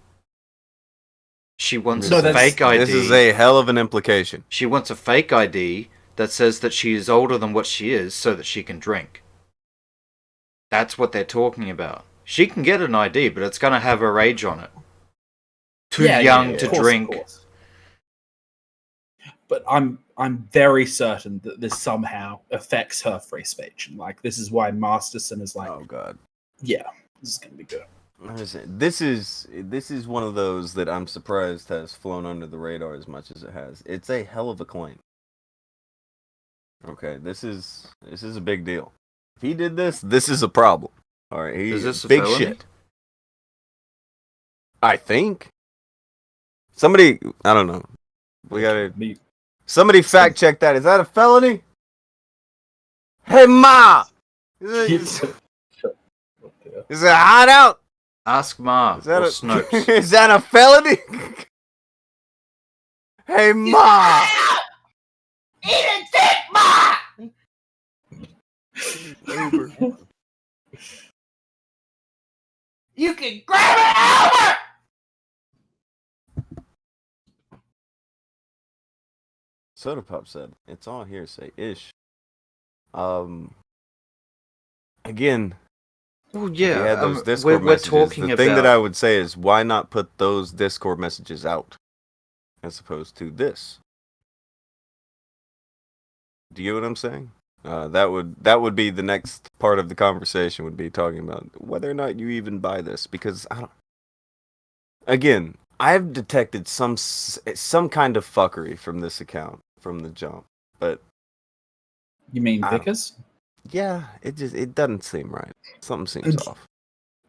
She wants No, a that's- fake ID. this is a hell of an implication. She wants a fake ID that says that she is older than what she is so that she can drink. That's what they're talking about. She can get an ID, but it's going to have her age on it. Too young to of course, drink. of course. But I'm very certain that this somehow affects her free speech, and like this is why Masterson is like, oh god, yeah, this is gonna be good. This is one of those that I'm surprised has flown under the radar as much as it has. It's a hell of a claim. Okay, this is a big deal. If he did this is a problem. All right, Is this a big felony? shit. I think somebody, I don't know. We gotta somebody fact check that. Is that a felony? Hey Ma, is it hot out? Ask Ma Is that or a Snopes. is that a felony? Hey Ma. Eat a dick, Ma! You can grab it over! Soda Pop said, it's all hearsay ish. Again, well, if you yeah, had those we're Discord messages, talking the thing that about- I would say is why not put those Discord messages out as opposed to this? Do you get what I'm saying? That would be the next part of the conversation, would be talking about whether or not you even buy this, because I don't. Again, I've detected some kind of fuckery from this account from the jump, but You mean I don't- Vickers? yeah, it doesn't seem right. Something seems off.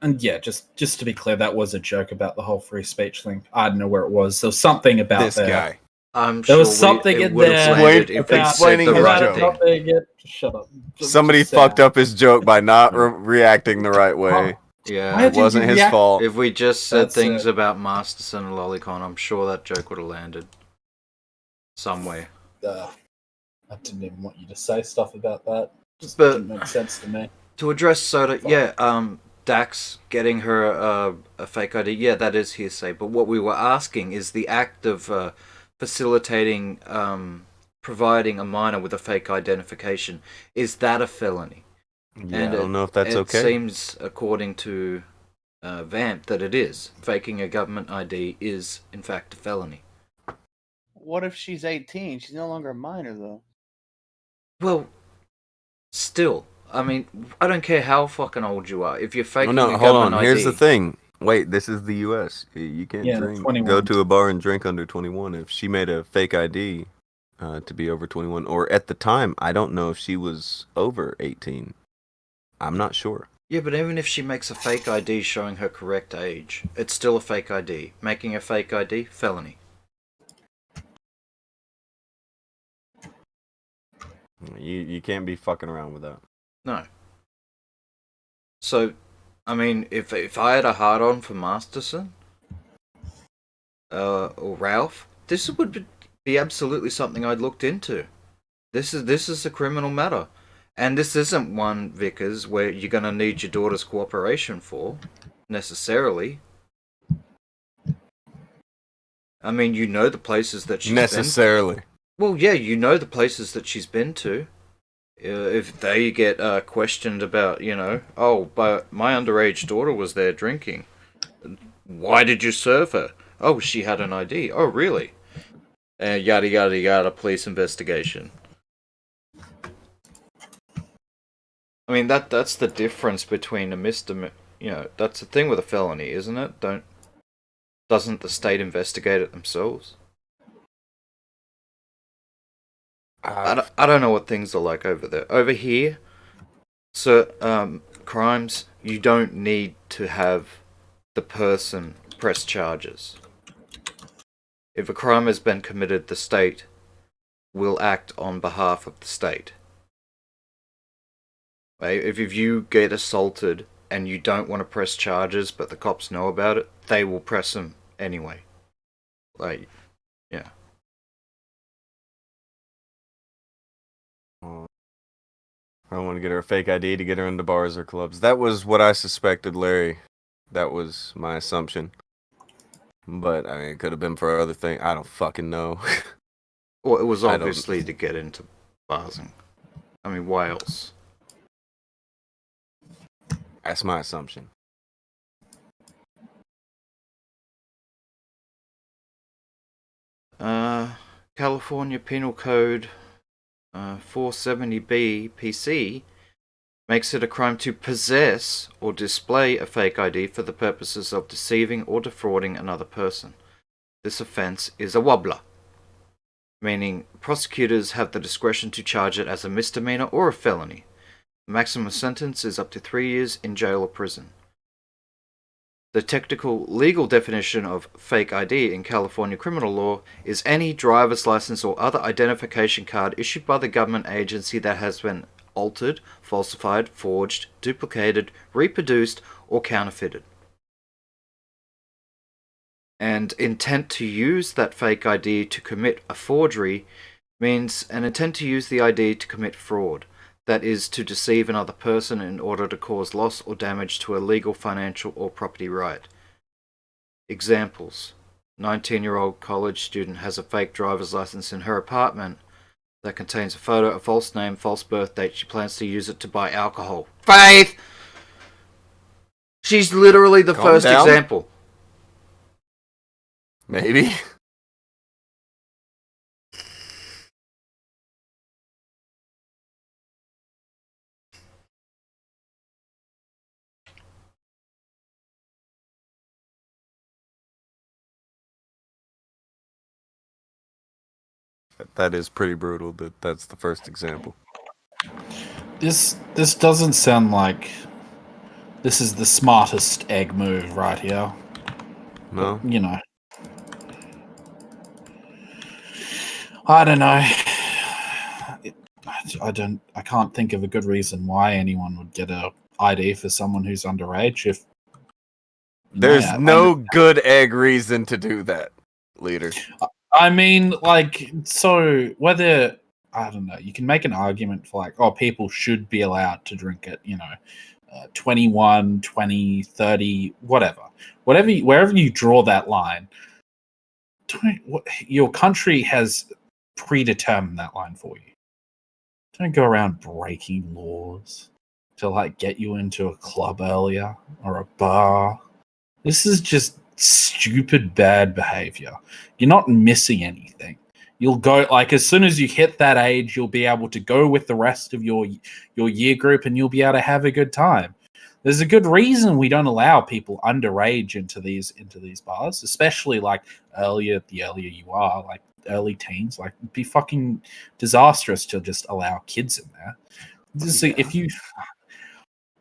And yeah, just to be clear, that was a joke about the whole free speech thing. I don't know where it was. There was something about This there. guy. I'm There was sure something it in would have there landed if they about said the right thing. something. Shut up. Somebody Just fucked say up his joke by not reacting the right way. Yeah, it wasn't his fault. If we just said That's things it. about Masterson and Lolicon, I'm sure that joke would have landed somewhere. I didn't even want you to say stuff about that. Just But- didn't make sense to me. To address Soda, yeah, Dax getting her a fake ID, yeah, that is hearsay. But what we were asking is the act of facilitating, providing a minor with a fake identification. Is that a felony? Yeah, I don't know if that's it okay. It seems, according to Vamp, that it is. Faking a government ID is, in fact, a felony. What if she's 18? She's no longer a minor, though. Well, still, I mean, I don't care how fucking old you are. If you're faking Oh, no, a hold government on. ID, Here's the thing. Wait, this is the U.S. You can't Yeah, drink. 21. Go to a bar and drink under 21. If she made a fake ID to be over 21, or at the time, I don't know if she was over 18. I'm not sure. Yeah, but even if she makes a fake ID showing her correct age, it's still a fake ID. Making a fake ID, felony. You can't be fucking around with that. No. So, I mean, if I had a hard on for Masterson, or Ralph, this would be absolutely something I'd looked into. This is a criminal matter. And this isn't one, Vickers, where you're going to need your daughter's cooperation for, necessarily. I mean, you know the places that she's Necessarily. been. Well, yeah, you know the places that she's been to. If they get questioned about, oh, but my underage daughter was there drinking. Why did you serve her? Oh, she had an ID. Oh, really? Yada yada yada. Police investigation. I mean that's the difference between a misdemeanor. That's the thing with a felony, isn't it? Doesn't the state investigate it themselves? I don't know what things are like over there. Over here, so crimes, you don't need to have the person press charges. If a crime has been committed, the state will act on behalf of the state. Right? If you get assaulted and you don't want to press charges, but the cops know about it, they will press them anyway. Like, yeah. I don't want to get her a fake ID to get her into bars or clubs. That was what I suspected, Larry. That was my assumption. But, I mean, it could have been for other things. I don't fucking know. Well, it was obviously to get into barsing. I mean, why else? That's my assumption. California Penal Code 470B PC makes it a crime to possess or display a fake ID for the purposes of deceiving or defrauding another person. This offense is a wobbler, meaning prosecutors have the discretion to charge it as a misdemeanor or a felony. The maximum sentence is up to 3 years in jail or prison. The technical legal definition of fake ID in California criminal law is any driver's license or other identification card issued by the government agency that has been altered, falsified, forged, duplicated, reproduced, or counterfeited. And intent to use that fake ID to commit a forgery means an intent to use the ID to commit fraud. That is, to deceive another person in order to cause loss or damage to a legal, financial, or property right. Examples. 19-year-old college student has a fake driver's license in her apartment that contains a photo, a false name, false birth date. She plans to use it to buy alcohol. Faith! She's literally the first example. Maybe. That is pretty brutal. That's the first example. This doesn't sound like this is the smartest egg move right here. No? You know. I don't know. I can't think of a good reason why anyone would get a ID for someone who's underage. If There's no good egg reason to do that, leader. I mean, like, so whether, I don't know, you can make an argument for like, oh, people should be allowed to drink at, 21, 20, 30, whatever. Wherever you draw that line, your country has predetermined that line for you. Don't go around breaking laws to like get you into a club earlier or a bar. This is just stupid bad behavior. You're not missing anything. You'll go, like, as soon as you hit that age, you'll be able to go with the rest of your year group and you'll be able to have a good time. There's a good reason we don't allow people underage into these bars, especially like the earlier you are, like early teens. Like, it'd be fucking disastrous to just allow kids in there. If you,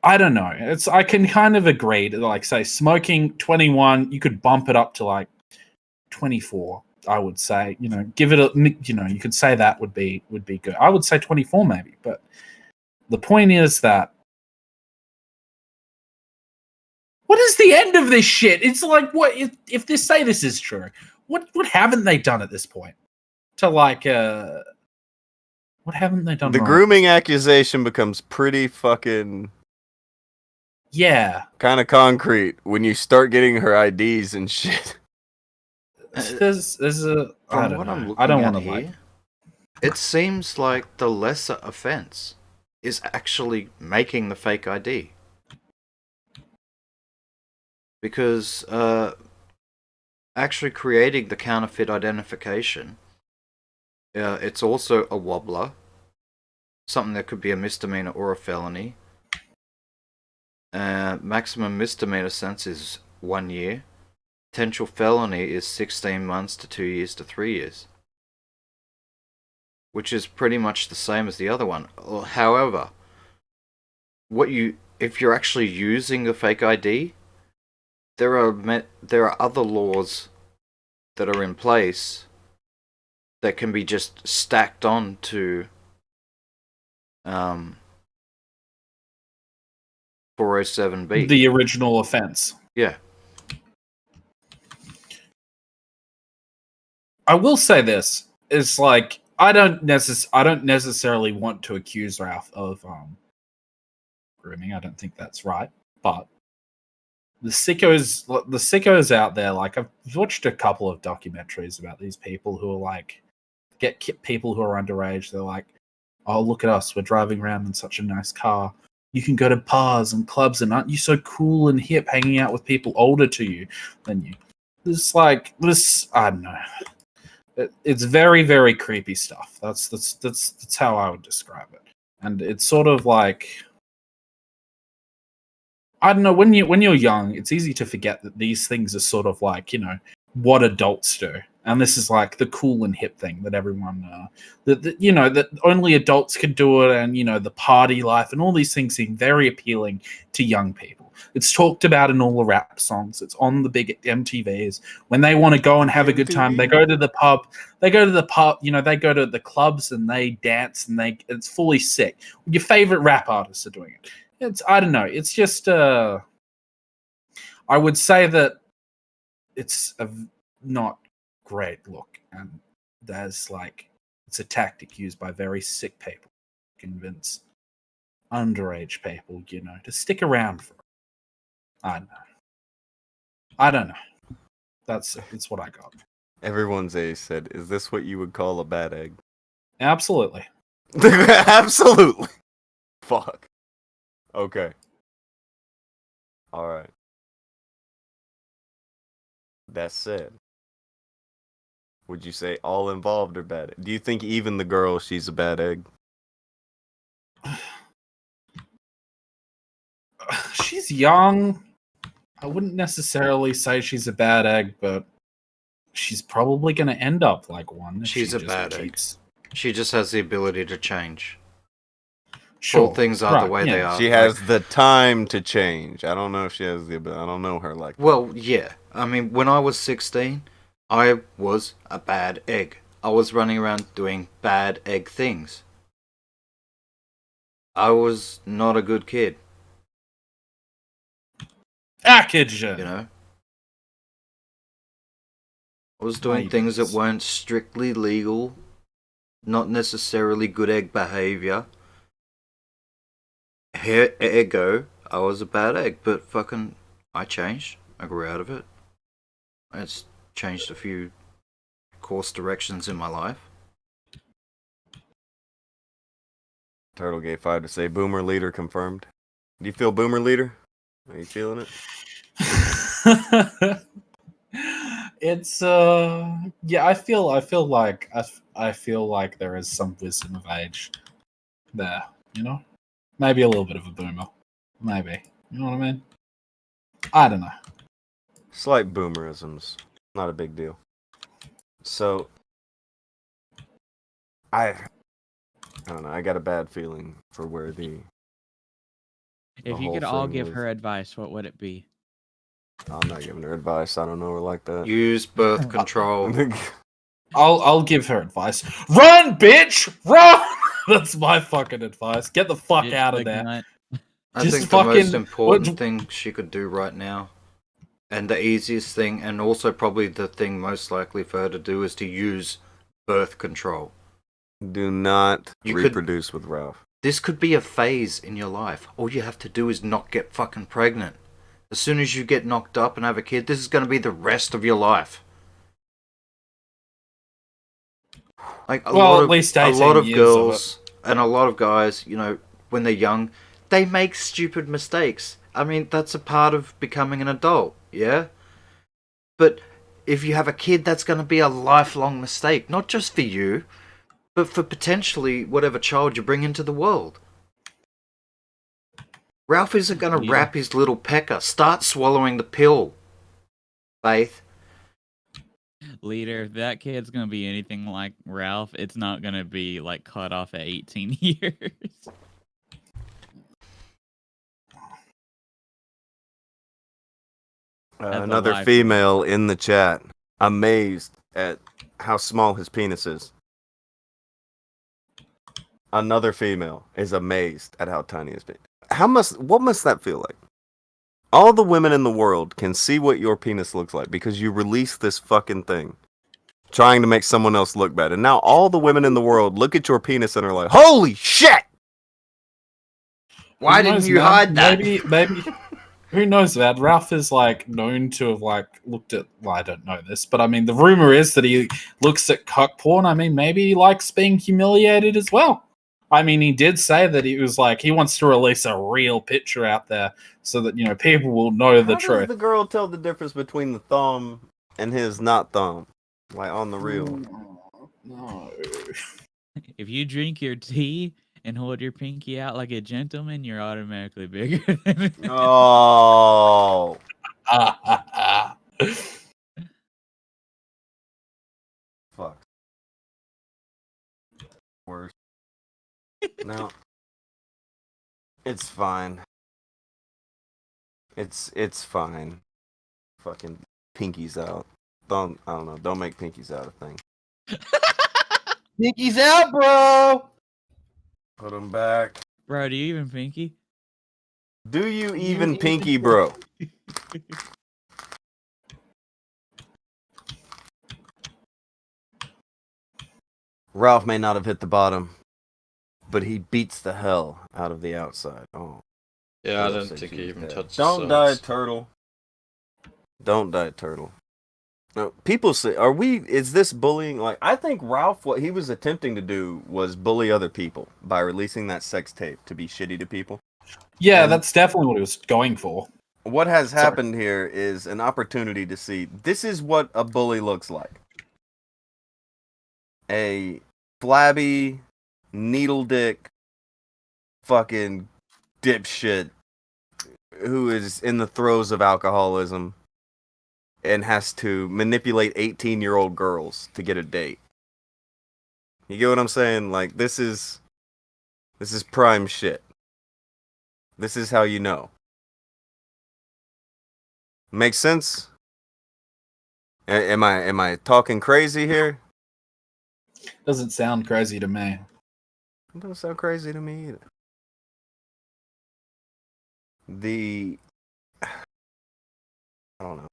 I don't know. I can kind of agree to, like, say smoking 21, you could bump it up to like 24. I would say, give it a, you could say that would be good. I would say 24 maybe, but the point is that what is the end of this shit? It's like, what if they say this is true? What haven't they done at this point? To like, what haven't they done? The grooming accusation becomes pretty fucking, yeah, kind of concrete when you start getting her IDs and shit. There's a, I don't know. I don't want to like. It seems like the lesser offense. is actually making the fake ID. Because actually creating the counterfeit identification, it's also a wobbler, something that could be a misdemeanor or a felony. Maximum misdemeanor sentence is 1 year. Potential felony is 16 months to 2 years to 3 years. Which is pretty much the same as the other one. However, if you're actually using the fake ID, there are other laws that are in place that can be just stacked on to 407B. The original offense. Yeah. I will say this is like I don't necessarily want to accuse Ralph of grooming. I don't think that's right, but the sickos out there, like I've watched a couple of documentaries about these people who are like people who are underage. They're like, oh, look at us, we're driving around in such a nice car. You can go to bars and clubs, and aren't you so cool and hip, hanging out with people older to you than you? It's like this. I don't know. It's very, very creepy stuff. That's how I would describe it. And it's sort of like, I don't know, when you're young, it's easy to forget that these things are sort of like, you know, what adults do. And this is like the cool and hip thing that everyone, you know, that only adults can do it, and, you know, the party life and all these things seem very appealing to young people. It's talked about in all the rap songs. It's on the big MTVs. When they want to go and have a good time, they go to the pub. You know, they go to the clubs and they dance, and it's fully sick. Your favorite rap artists are doing it. I don't know. It's just I would say that it's a not great look, and there's like, it's a tactic used by very sick people to convince underage people, you know, to stick around for it. I don't know. That's what I got. Everyone's ace said, "Is this what you would call a bad egg?" Absolutely. Absolutely. Fuck. Okay. All right. That said, would you say all involved are bad? Do you think even the girl, she's a bad egg? She's young. I wouldn't necessarily say she's a bad egg, but she's probably going to end up like one. She's a bad egg. She just has the ability to change. Sure. All things are the way they are. She has the time to change. I don't know if she has the ability. I don't know her like that. Well, yeah. I mean, when I was 16, I was a bad egg. I was running around doing bad egg things. I was not a good kid. Akujin. You know? I was doing things that weren't strictly legal, not necessarily good egg behavior. Ergo, I was a bad egg, but fucking, I changed. I grew out of it. It's changed a few course directions in my life. Turtle gave 5 to say boomer leader confirmed. Do you feel boomer leader? Are you feeling it? It's yeah, I feel like there is some wisdom of age there, you know? Maybe a little bit of a boomer. Maybe. You know what I mean? I don't know. Slight boomerisms. Not a big deal. So I don't know, I got a bad feeling for where the If you could all give her advice, what would it be? I'm not giving her advice. I don't know her like that. Use birth control. I'll give her advice. Run, bitch! Run! That's my fucking advice. Get the fuck out of there. I think the most important thing she could do right now, and the easiest thing, and also probably the thing most likely for her to do, is to use birth control. Do not reproduce with Ralph. This could be a phase in your life. All you have to do is not get fucking pregnant. As soon as you get knocked up and have a kid, this is going to be the rest of your life. Like a lot of girls and a lot of guys, you know, when they're young, they make stupid mistakes. I mean, that's a part of becoming an adult, yeah? But if you have a kid, that's going to be a lifelong mistake, not just for you, but for potentially whatever child you bring into the world. Ralph isn't going to wrap his little pecker. Start swallowing the pill, Faith. Leader, if that kid's gonna be anything like Ralph, it's not gonna be like cut off at 18 years. Another life. female in the chat, amazed at how small his penis is. Another female is amazed at how tiny his penis. What must that feel like? All the women in the world can see what your penis looks like because you release this fucking thing, trying to make someone else look bad. And now all the women in the world look at your penis and are like, "Holy shit! Why didn't you hide that?" Maybe. Who knows, man? Ralph is like known to have like looked at. Well, I don't know this, but I mean, the rumor is that he looks at cuck porn. I mean, maybe he likes being humiliated as well. I mean, he did say that he was like he wants to release a real picture out there so that people will know the How truth. does the girl tell the difference between the thumb and his not thumb, like on the real? No. If you drink your tea and hold your pinky out like a gentleman, you're automatically bigger than Oh. Fuck. Worse. No. It's fine. It's fine. Fucking pinkies out. I don't know. Don't make pinkies out a thing. Pinkies out, bro. Put them back. Bro, do you even pinky? Do you even pinky, bro? Ralph may not have hit the bottom, but he beats the hell out of the outside. Oh. Yeah, I don't think he even touched the Don't die, sides. turtle. Don't die, turtle. No, people say, is this bullying? Like, I think Ralph, what he was attempting to do was bully other people by releasing that sex tape to be shitty to people. Yeah, And that's definitely what he was going for. what has happened here is an opportunity to see, this is what a bully looks like. A flabby, needle dick, fucking dipshit who is in the throes of alcoholism and has to manipulate 18-year-old girls to get a date. You get what I'm saying? Like, this is prime shit. This is how you know. Makes sense? Am I talking crazy here? Doesn't sound crazy to me. It doesn't sound crazy to me either. I don't know.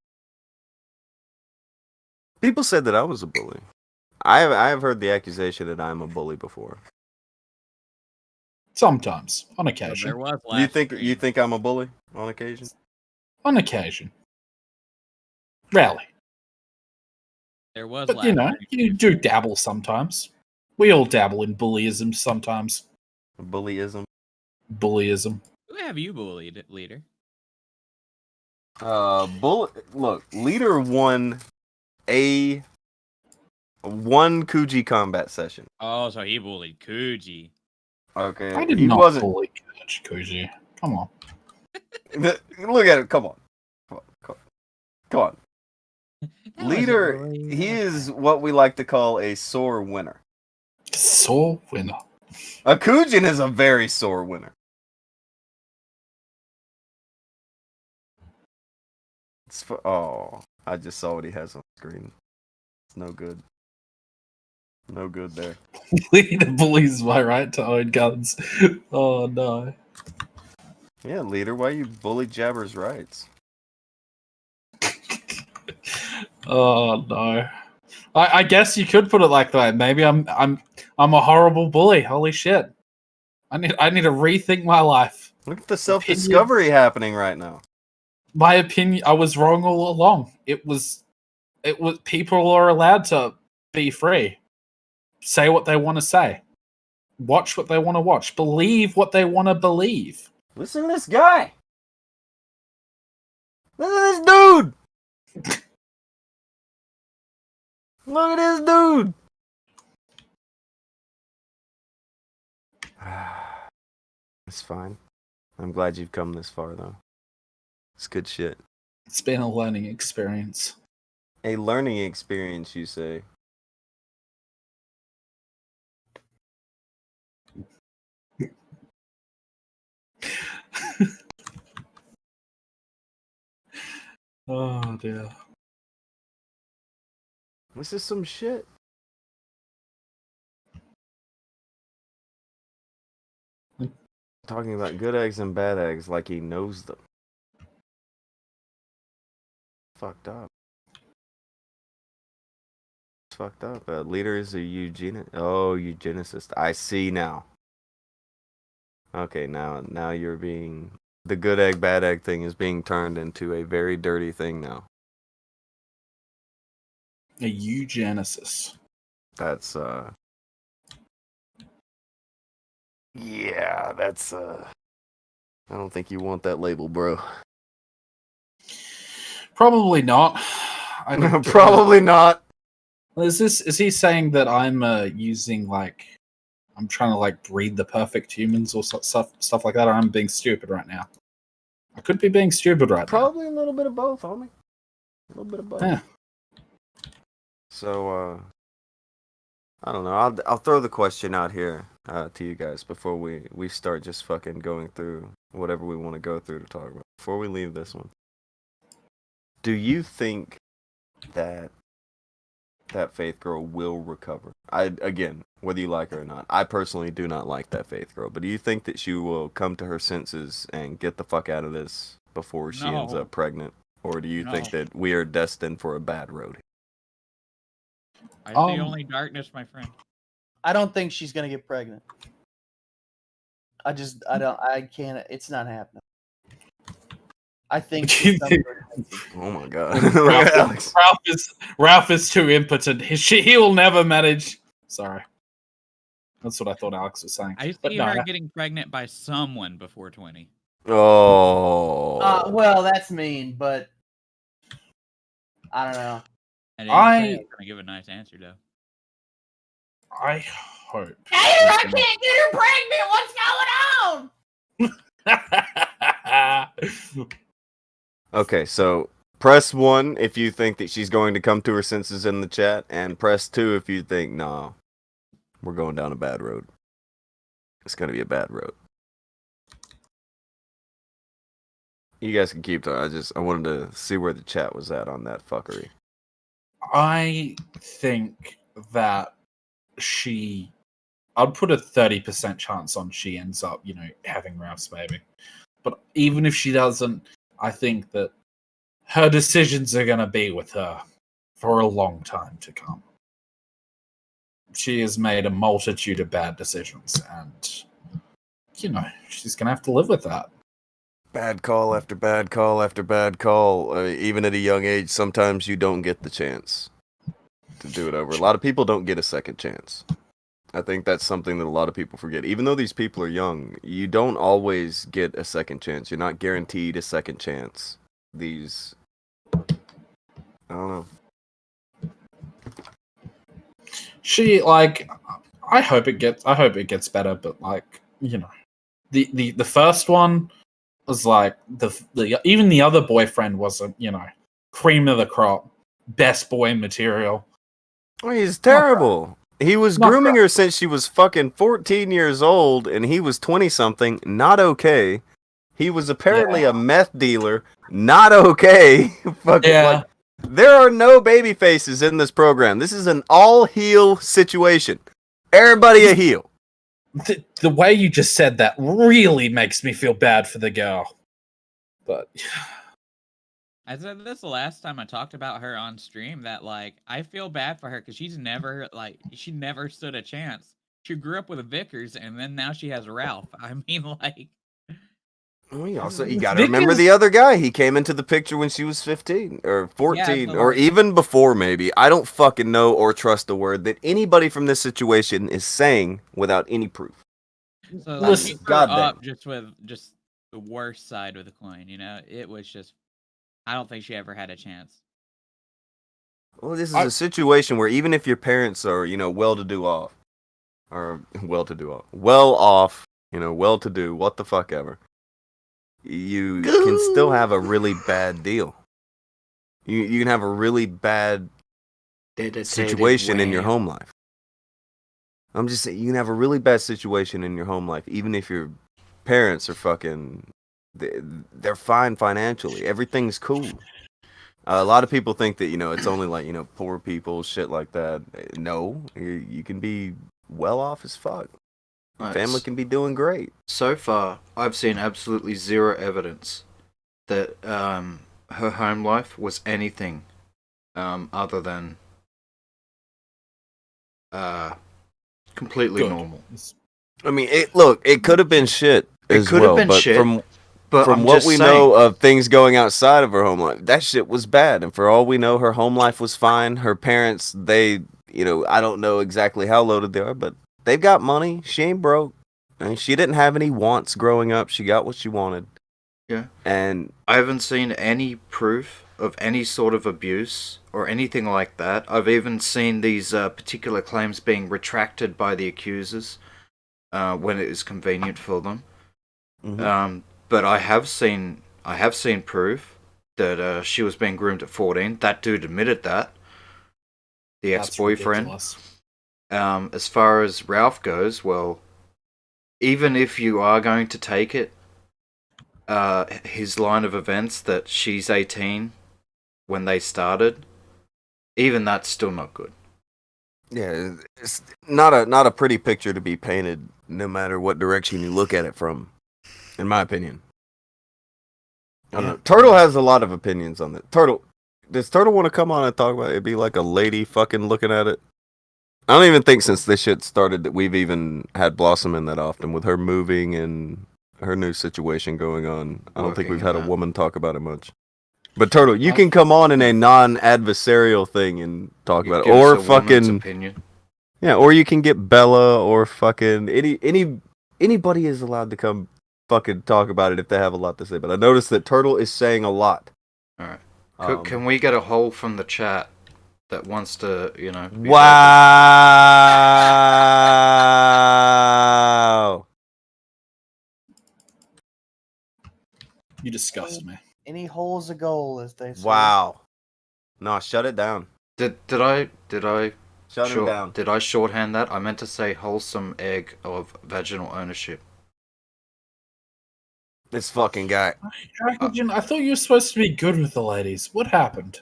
People said that I was a bully. I have heard the accusation that I'm a bully before. Sometimes, on occasion. There was You think I'm a bully on occasion? On occasion. Rarely. There was But, you do dabble sometimes. We all dabble in bullyism sometimes. Bullyism? Bullyism. Who have you bullied, Leader? Look, Leader won one Kuji combat session. Oh, so he bullied Kuji. Okay. I did he not wasn't bully Kuji. Come on. Look at it. Come on. Come on. Leader, he is what we like to call a sore winner. Sore winner. Akujin is a very sore winner. I just saw what he has on screen. It's no good. No good there. Leader bullies my right to own guns. Oh no. Yeah, Leader, why you bully Jabber's rights? Oh no. I guess you could put it like that. Maybe I'm a horrible bully. Holy shit. I need to rethink my life. Look at the self-discovery happening right now. My opinion, I was wrong all along. It was people are allowed to be free. Say what they want to say. watch what they want to watch, believe what they want to believe. Listen to this guy. Listen to this dude. Look at this dude. It's fine. I'm glad you've come this far, though. It's good shit. It's been a learning experience. A learning experience, you say? Oh dear. This is some shit. Talking about good eggs and bad eggs like he knows them. Fucked up. It's fucked up. Leader is a eugenicist. I see now. Okay, now you're being... The good egg, bad egg thing is being turned into a very dirty thing now. A eugenicist. That's, yeah, that's, I don't think you want that label, bro. Probably not. Probably not. Is he saying that I'm using like I'm trying to like breed the perfect humans or stuff like that, or I'm being stupid right now? I could be being stupid right now. Probably a little bit of both, homie. A little bit of both. Yeah. So, I don't know. I'll throw the question out here to you guys before we start just fucking going through whatever we want to go through to talk about. Before we leave this one, do you think that Faith girl will recover? Again, whether you like her or not, I personally do not like that Faith girl. But do you think that she will come to her senses and get the fuck out of this before she ends up pregnant, or do you think that we are destined for a bad road? I see only darkness, my friend. I don't think she's gonna get pregnant. I can't. It's not happening. I think. Oh my god, Ralph is too impotent. He will never manage. Sorry, that's what I thought Alex was saying. I see her getting pregnant by someone before 20. Oh. Well, that's mean, but I don't know. I was gonna give a nice answer though. I hope. Taylor, I can't get her pregnant. What's going on? Okay, so press 1 if you think that she's going to come to her senses in the chat, and press 2 if you think, nah, we're going down a bad road. It's going to be a bad road. You guys can keep talking. I wanted to see where the chat was at on that fuckery. I think that I'd put a 30% chance on she ends up, having Ralph's baby. But even if she doesn't, I think that her decisions are going to be with her for a long time to come. She has made a multitude of bad decisions, and, she's going to have to live with that. Bad call after bad call after bad call. Even at a young age, sometimes you don't get the chance to do it over. A lot of people don't get a second chance. I think that's something that a lot of people forget. Even though these people are young, you don't always get a second chance. You're not guaranteed a second chance. I don't know. I hope it gets better, but the first one was like even the other boyfriend wasn't, cream of the crop, best boy material. Oh, he's terrible. He was grooming her since she was fucking 14 years old, and he was 20-something. Not okay. He was apparently a meth dealer. Not okay. There are no baby faces in this program. This is an all-heel situation. Everybody a heel. The way you just said that really makes me feel bad for the girl. But I said this the last time I talked about her on stream, that I feel bad for her because she never stood a chance. She grew up with a Vickers, and then now she has Ralph. I mean, Well, you got to remember the other guy. He came into the picture when she was 15 or 14 or even before, maybe. I don't fucking know or trust a word that anybody from this situation is saying without any proof. So like, she grew up just with just the worst side of the coin, you know? It was just, I don't think she ever had a chance. Well, this is a situation where even if your parents are, well-to-do off, or well off, well-to-do, what the fuck ever, you can still have a really bad deal. You can have a really bad situation in your home life. I'm just saying, you can have a really bad situation in your home life, even if your parents are fucking, they're fine financially. Everything's cool. A lot of people think that, it's only like, poor people, shit like that. No, you can be well off as fuck. Family can be doing great. So far, I've seen absolutely zero evidence that her home life was anything other than completely normal. I mean, it could have been shit. It could have been shit. But from what we know of things going outside of her home life, that shit was bad. And for all we know, her home life was fine. Her parents, I don't know exactly how loaded they are, but they've got money. She ain't broke. I mean, she didn't have any wants growing up. She got what she wanted. Yeah. And I haven't seen any proof of any sort of abuse or anything like that. I've even seen these particular claims being retracted by the accusers when it is convenient for them. Mm-hmm. But I have seen proof that she was being groomed at 14. That dude admitted that. The ex-boyfriend. As far as Ralph goes, well, even if you are going to take it, his line of events that she's 18 when they started, even that's still not good. Yeah, it's not a pretty picture to be painted, no matter what direction you look at it from, in my opinion. I don't know. Turtle has a lot of opinions on it. Does Turtle want to come on and talk about it? It'd be like a lady fucking looking at it. I don't even think since this shit started that we've even had Blossom in that often, with her moving and her new situation going on. I don't think we've had a woman talk about it much. But Turtle, you can come on in a non-adversarial thing and talk about it, or fucking opinion. Yeah, or you can get Bella or fucking anybody is allowed to come fucking talk about it if they have a lot to say. But I noticed that Turtle is saying a lot. All right. Can we get a hold from the chat that wants to, be Wow. You disgust me. Any hole is a goal, as they say. Wow. No, shut it down. Did I Shut him down. Did I shorthand that? I meant to say wholesome egg of vaginal ownership. This fucking guy. Akujin, I thought you were supposed to be good with the ladies. What happened?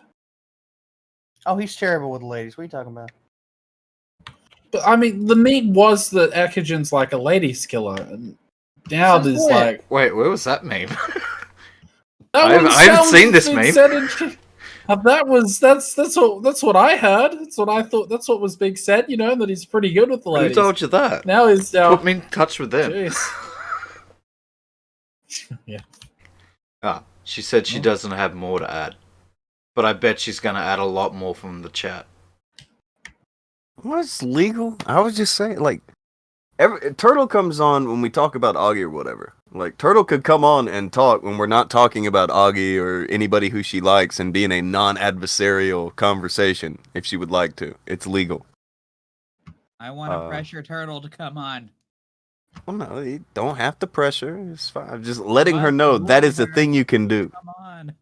Oh, he's terrible with the ladies. What are you talking about? But I mean, the meme was that Akujin's like a ladies killer, and now there's like, wait, where was that meme? I haven't seen this meme. That's what I heard. That's what I thought. That's what was being said. That he's pretty good with the ladies. Who told you that? Now he's put me in touch with them. Yeah. She said she doesn't have more to add, but I bet she's gonna add a lot more from the chat. What's legal? I was just saying, like, Turtle comes on when we talk about Augie or whatever. Like, Turtle could come on and talk when we're not talking about Augie or anybody who she likes and be in a non-adversarial conversation if she would like to. It's legal. I want to pressure Turtle to come on. Well, no, you don't have to pressure. It's fine. I'm just letting her know that is a thing you can do. Come on.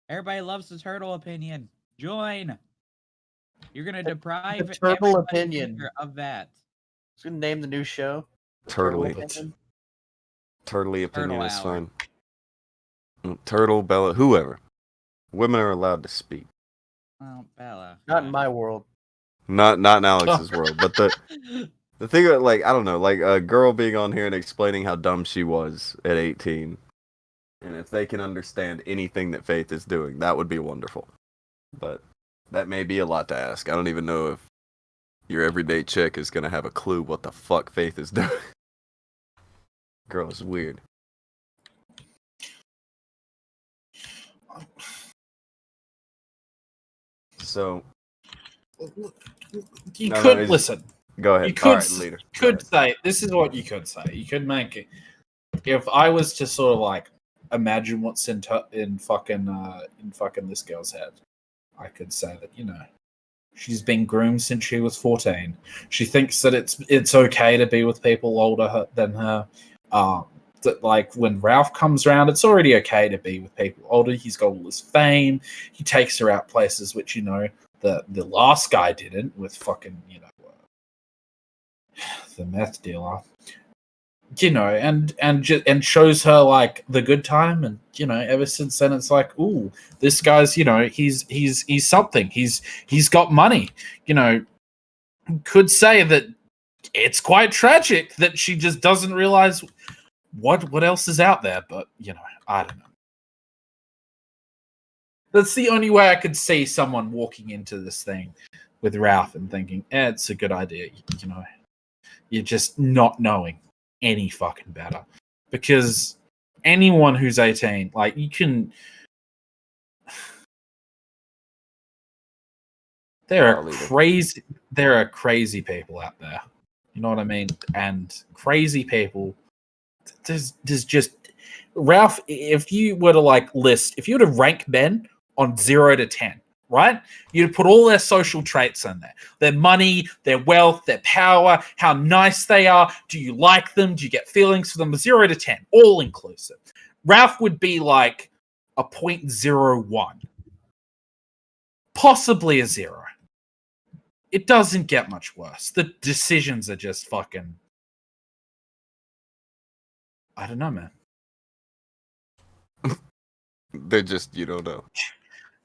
Everybody loves the Turtle opinion. Join. You're going to deprive the Turtle everybody opinion of that. It's going to name the new show. Turtley opinion is fine. Turtle, Bella, whoever. Women are allowed to speak. Well, Bella. Not in my world. Not in Alex's world, but the thing that, like, I don't know, like a girl being on here and explaining how dumb she was at 18, and if they can understand anything that Faith is doing, that would be wonderful. But that may be a lot to ask. I don't even know if your everyday chick is gonna have a clue what the fuck Faith is doing. Girl is weird. So You No, could it's- listen. Go ahead. You could All right, leader. could say this is what you could say. You could make it if I was to sort of like imagine what's in fucking this girl's head. I could say that she's been groomed since she was 14. She thinks that it's okay to be with people older than her. That like when Ralph comes around, it's already okay to be with people older. He's got all this fame. He takes her out places which the last guy didn't with fucking the meth dealer. And shows her like the good time, and ever since then it's like, ooh, this guy's he's something. He's got money. Could say that it's quite tragic that she just doesn't realize what else is out there, but I don't know. That's the only way I could see someone walking into this thing with Ralph and thinking, it's a good idea. You're just not knowing any fucking better. Because anyone who's 18, like, you can... There are crazy people out there. You know what I mean? And crazy people... There's just... Ralph, if you were to rank men on 0 to 10, right? You'd put all their social traits in there. Their money, their wealth, their power, how nice they are. Do you like them? Do you get feelings for them? 0 to 10, all inclusive. Ralph would be like a 0.01. Possibly a 0. It doesn't get much worse. The decisions are just fucking... I don't know, man. They're just, you don't know.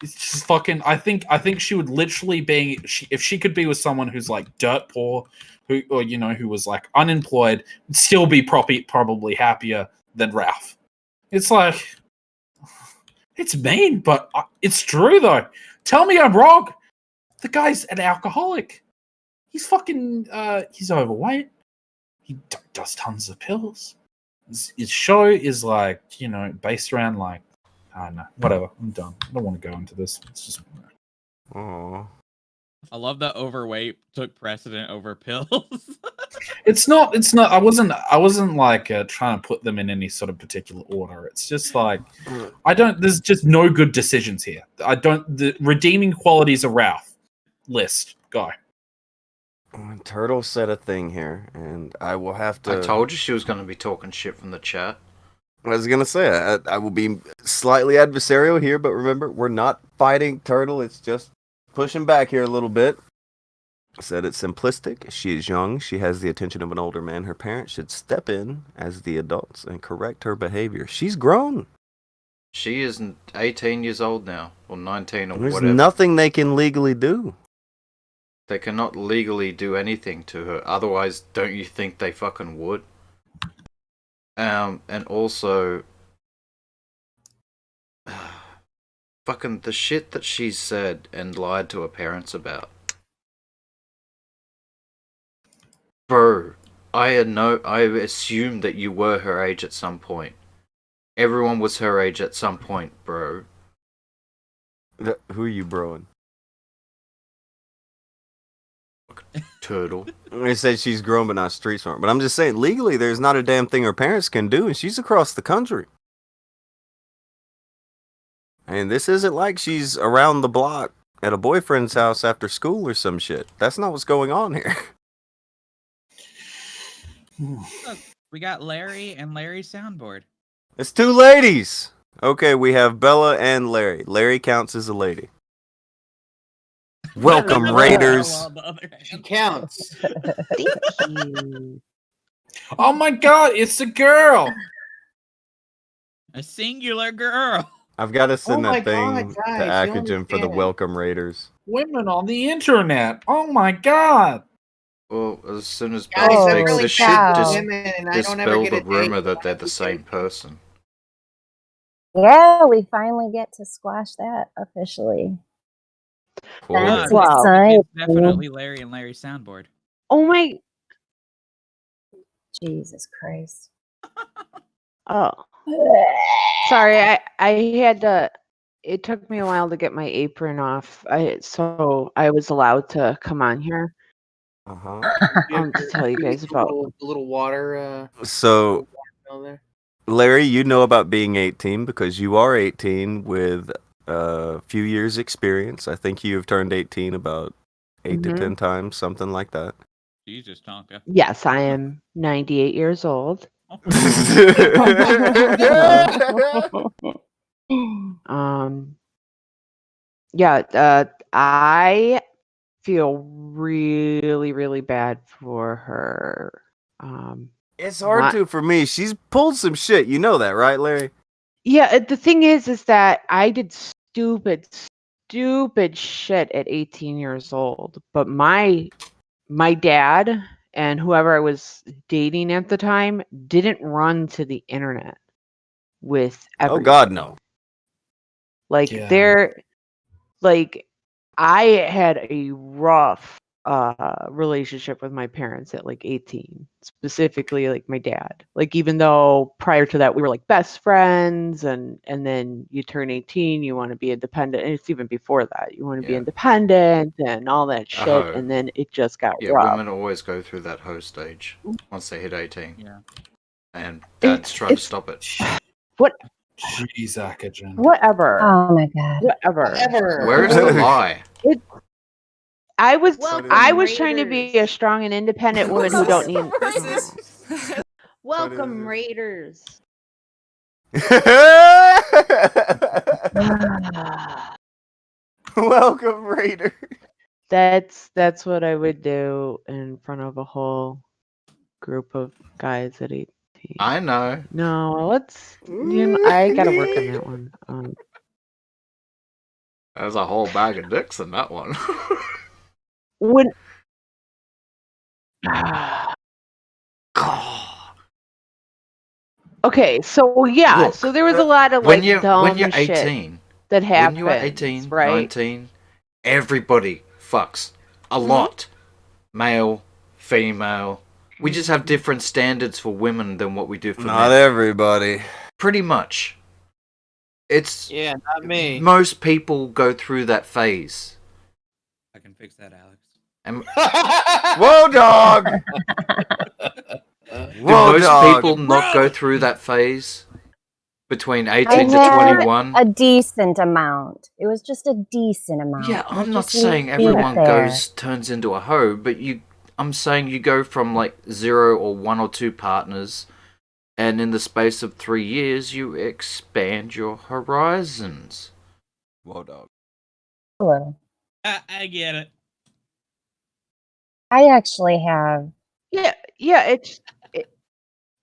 It's just fucking... I think she would literally be... if she could be with someone who's like dirt poor, who was like unemployed, would still be probably happier than Ralph. It's like... It's mean, but it's true, though. Tell me I'm wrong. The guy's an alcoholic. He's fucking... he's overweight. He does tons of pills. His show is like, based around like... I don't know. Whatever. I'm done. I don't want to go into this. It's just... Oh. I love that overweight took precedent over pills. It's not. I wasn't like trying to put them in any sort of particular order. It's just like there's just no good decisions here. The redeeming qualities of Ralph list. Go. Turtle said a thing here, and I will have to... I told you she was going to be talking shit from the chat. I was going to say, I will be slightly adversarial here, but remember, we're not fighting Turtle. It's just pushing back here a little bit. Said it's simplistic. She is young. She has the attention of an older man. Her parents should step in as the adults and correct her behavior. She's grown. She is 18 years old now, or 19 or There's whatever. nothing they can legally do. They cannot legally do anything to her. Otherwise, don't you think they fucking would? And also... fucking the shit that she said and lied to her parents about. Bro, I assumed that you were her age at some point. Everyone was her age at some point, bro. Who are you broing? Turtle. They said she's grown but not street smart. But I'm just saying, legally, there's not a damn thing her parents can do, and she's across the country. And this isn't like she's around the block at a boyfriend's house after school or some shit. That's not what's going on here. Look, we got Larry and Larry's soundboard. It's 2 ladies. Okay, we have Bella and Larry. Larry counts as a lady. Welcome, Raiders. She counts. Oh my god, it's a girl. A singular girl. I've got to send Oh my that thing God, to guys, you Akujin for the understand. Welcome Raiders. Women on the internet. Oh my god. Well, as soon as Guys, Bella I'm speaks, really the shit proud of women, and I don't ever dispel get the a date rumor with that one they're of the these same person. Yeah, we finally get to squash that officially. That's Wow. exciting. It's definitely Larry and Larry's soundboard. Oh my. Jesus Christ. Oh. Sorry, I had to it took me a while to get my apron off. So I was allowed to come on here. Uh-huh. To tell you guys about. the little water. So, Down there. Larry, you know about being 18 because you are 18 with a few years experience. I think you have turned 18 about 8 to 10 times, something like that. Jesus, Tonka. Yes, I am 98 years old. Yeah, I feel really, really bad for her. It's hard to for me. She's pulled some shit. You know that, right, Larry? Yeah, the thing is that I did stupid shit at 18 years old. But my dad and whoever I was dating at the time didn't run to the internet with everything. Oh God, no. Like I had a rough relationship with my parents at like 18, specifically like my dad. Like even though prior to that we were like best friends, and then you turn 18, you want to be independent, and it's even before that you want to be independent and all that shit, and then it just got Yeah, rough. women always go through that hoe stage once they hit 18. Yeah. And dads try to stop it. What? Jeez, Akujin. Whatever. Oh my god. Whatever. Where is the lie? I was trying to be a strong and independent woman who don't need. Welcome, Raiders. Welcome, Raider. That's what I would do in front of a whole group of guys at 18. I know. No, I gotta work on that one. There's a whole bag of dicks in that one. When okay, so yeah, Look, so there was a lot of when like you're dumb 18, shit that happened. when you're 18, right? 19, everybody fucks a lot. Male, female. We just have different standards for women than what we do for Not men. everybody. Pretty much. It's not me. Most people go through that phase. I can fix that, Alex. And Whoa, dog! do most people not go through that phase between 18 to had 21? a decent amount. It was just a decent amount. Yeah, I'm not Just saying leave it everyone there. turns into a hoe, but I'm saying you go from like 0 or 1 or 2 partners, and in the space of 3 years, you expand your horizons. Whoa, dog. A little. I get it. I actually have. Yeah,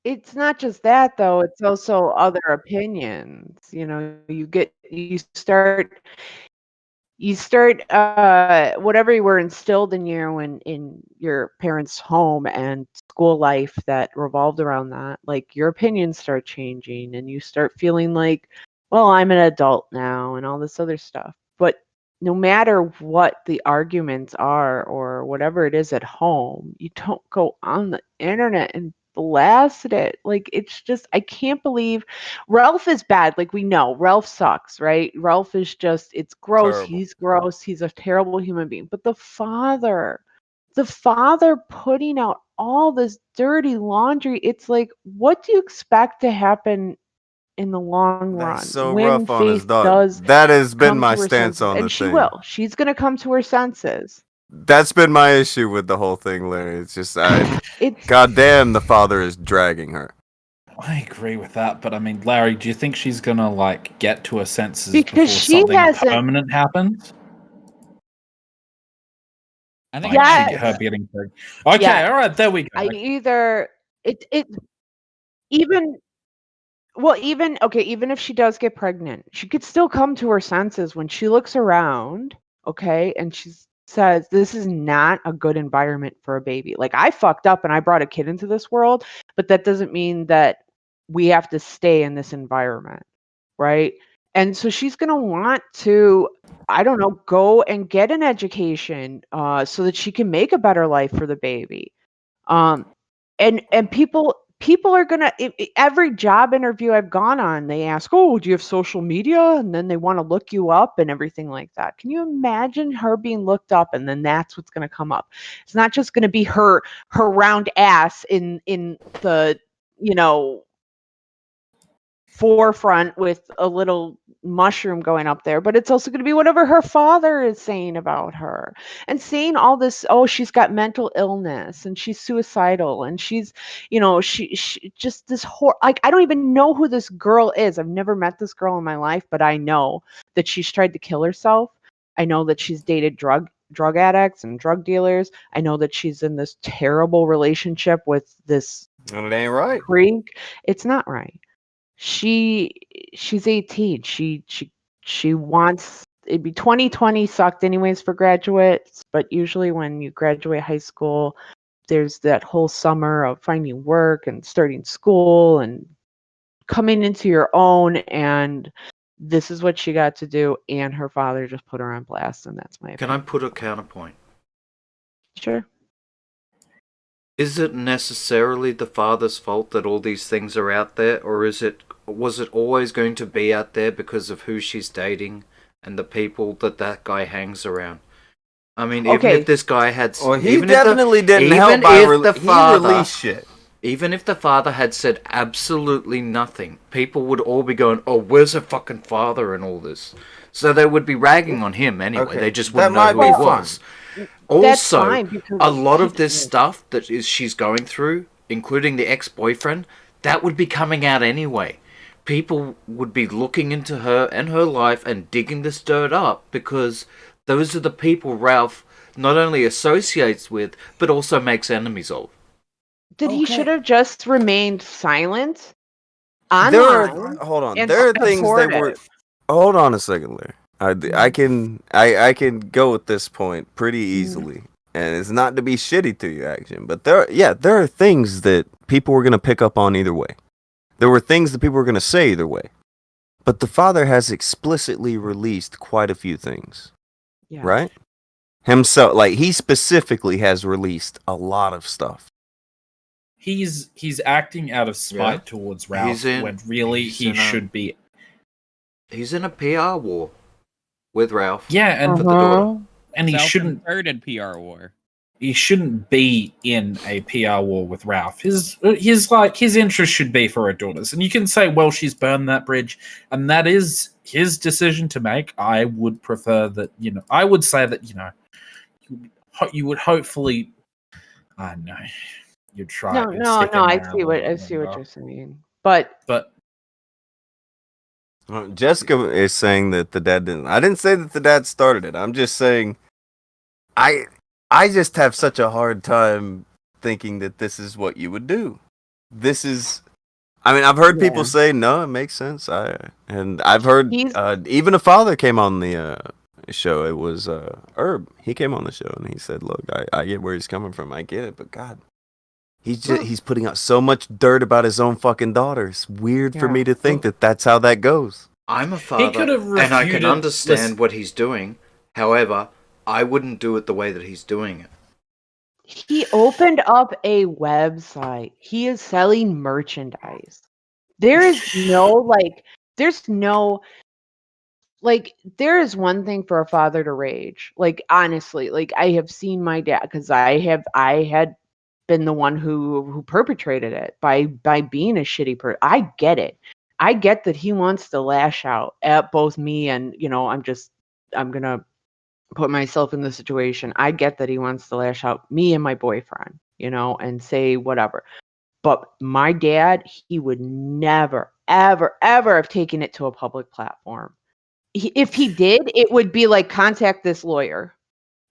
it's not just that though, it's also other opinions. You know, you start whatever you were instilled in you in your parents' home and school life that revolved around that, like your opinions start changing and you start feeling like, well, I'm an adult now and all this other stuff. But no matter what the arguments are or whatever it is at home, you don't go on the internet and blast it. Like it's just, I can't believe Ralph is bad. Like we know Ralph sucks, right? Ralph is just, it's gross. Terrible. He's gross. He's a terrible human being. But the father putting out all this dirty laundry, it's like, what do you expect to happen in the long run? That's so when rough on his Faith dog. does That has been come my to her stance senses, on and the she thing. will. She's gonna come to her senses. That's been my issue with the whole thing, Larry. It's just, goddamn, the father is dragging her. I agree with that, but I mean, Larry, do you think she's gonna like get to her senses Because before she something hasn't- permanent happens? I think Like Yes. her getting pregnant. Okay, Yes. all right, there we go. Even if she does get pregnant, she could still come to her senses when she looks around, okay, and she says, this is not a good environment for a baby. Like I fucked up and I brought a kid into this world, but that doesn't mean that we have to stay in this environment, right? And so she's going to want to, I don't know, go and get an education so that she can make a better life for the baby. And people people are gonna every job interview I've gone on, they ask, "Oh, do you have social media?" And then they want to look you up and everything like that. Can you imagine her being looked up and then that's what's gonna come up? It's not just gonna be her round ass in the forefront with a little mushroom going up there, but it's also going to be whatever her father is saying about her and saying all this. Oh, she's got mental illness and she's suicidal and she's she just this like, I don't even know who this girl is. I've never met this girl in my life, but I know that she's tried to kill herself. I know that she's dated drug addicts and drug dealers. I know that she's in this terrible relationship with this And it ain't right. freak. It's not right. She's 18. She wants it'd be 2020 sucked anyways for graduates, but usually when you graduate high school, there's that whole summer of finding work and starting school and coming into your own, and this is what she got to do, and her father just put her on blast, and that's my Can I opinion. put a counterpoint? Sure. Is it necessarily the father's fault that all these things are out there, or was it always going to be out there because of who she's dating and the people that guy hangs around? I mean, even if this guy had, Well, he definitely didn't help by he released shit. Even if the father had said absolutely nothing, people would all be going, "Oh, where's her fucking father in all this?" So they would be ragging on him anyway. Okay, They just that wouldn't know might who be he fine. was. That's Also, fine because a lot of this stuff that she's going through, including the ex-boyfriend, that would be coming out anyway. People would be looking into her and her life and digging this dirt up because those are the people Ralph not only associates with, but also makes enemies of. Then he should have just remained silent There online. are, hold on. and There are things they were. supportive. Hold on a second, Larry. I can go with this point pretty easily, and it's not to be shitty to you, Action, but there are things that people were gonna pick up on either way. There were things that people were gonna say either way, but the father has explicitly released quite a few things, Yeah. right? Himself, like he specifically has released a lot of stuff. He's acting out of spite Yeah. towards Ralph He's in- when really he's he in a- should be. He's in a PR war with Ralph. Yeah, and for the daughter. and he shouldn't. Self-inserted PR war. He shouldn't be in a PR war with Ralph. His interest should be for her daughters. And you can say, well, she's burned that bridge, and that is his decision to make. I would prefer that, I would say that, you would hopefully, I don't know, you'd try. No, you'd no, stick no. in I there a see what little bit you're longer. saying, but Jessica is saying that the dad didn't. I didn't say that the dad started it. I'm just saying, I just have such a hard time thinking that this is what you would do. This is, I mean, I've heard people say no, it makes sense. I've heard even a father came on the show. It was Herb. He came on the show and he said, "Look, I get where he's coming from. I get it, but God." He's putting out so much dirt about his own fucking daughter. It's weird for me to think that that's how that goes. I'm a father, and I can understand what he's doing. However, I wouldn't do it the way that he's doing it. he opened up a website. He is selling merchandise. There is no there is one thing for a father to rage. Like, honestly, like I have seen my dad, because I had been the one who perpetrated it by being a shitty person. I get it. I get that he wants to lash out at both me and, I'm gonna put myself in the situation. I get that he wants to lash out me and my boyfriend, and say whatever. But my dad, he would never, ever, ever have taken it to a public platform. If he did, it would be like, contact this lawyer,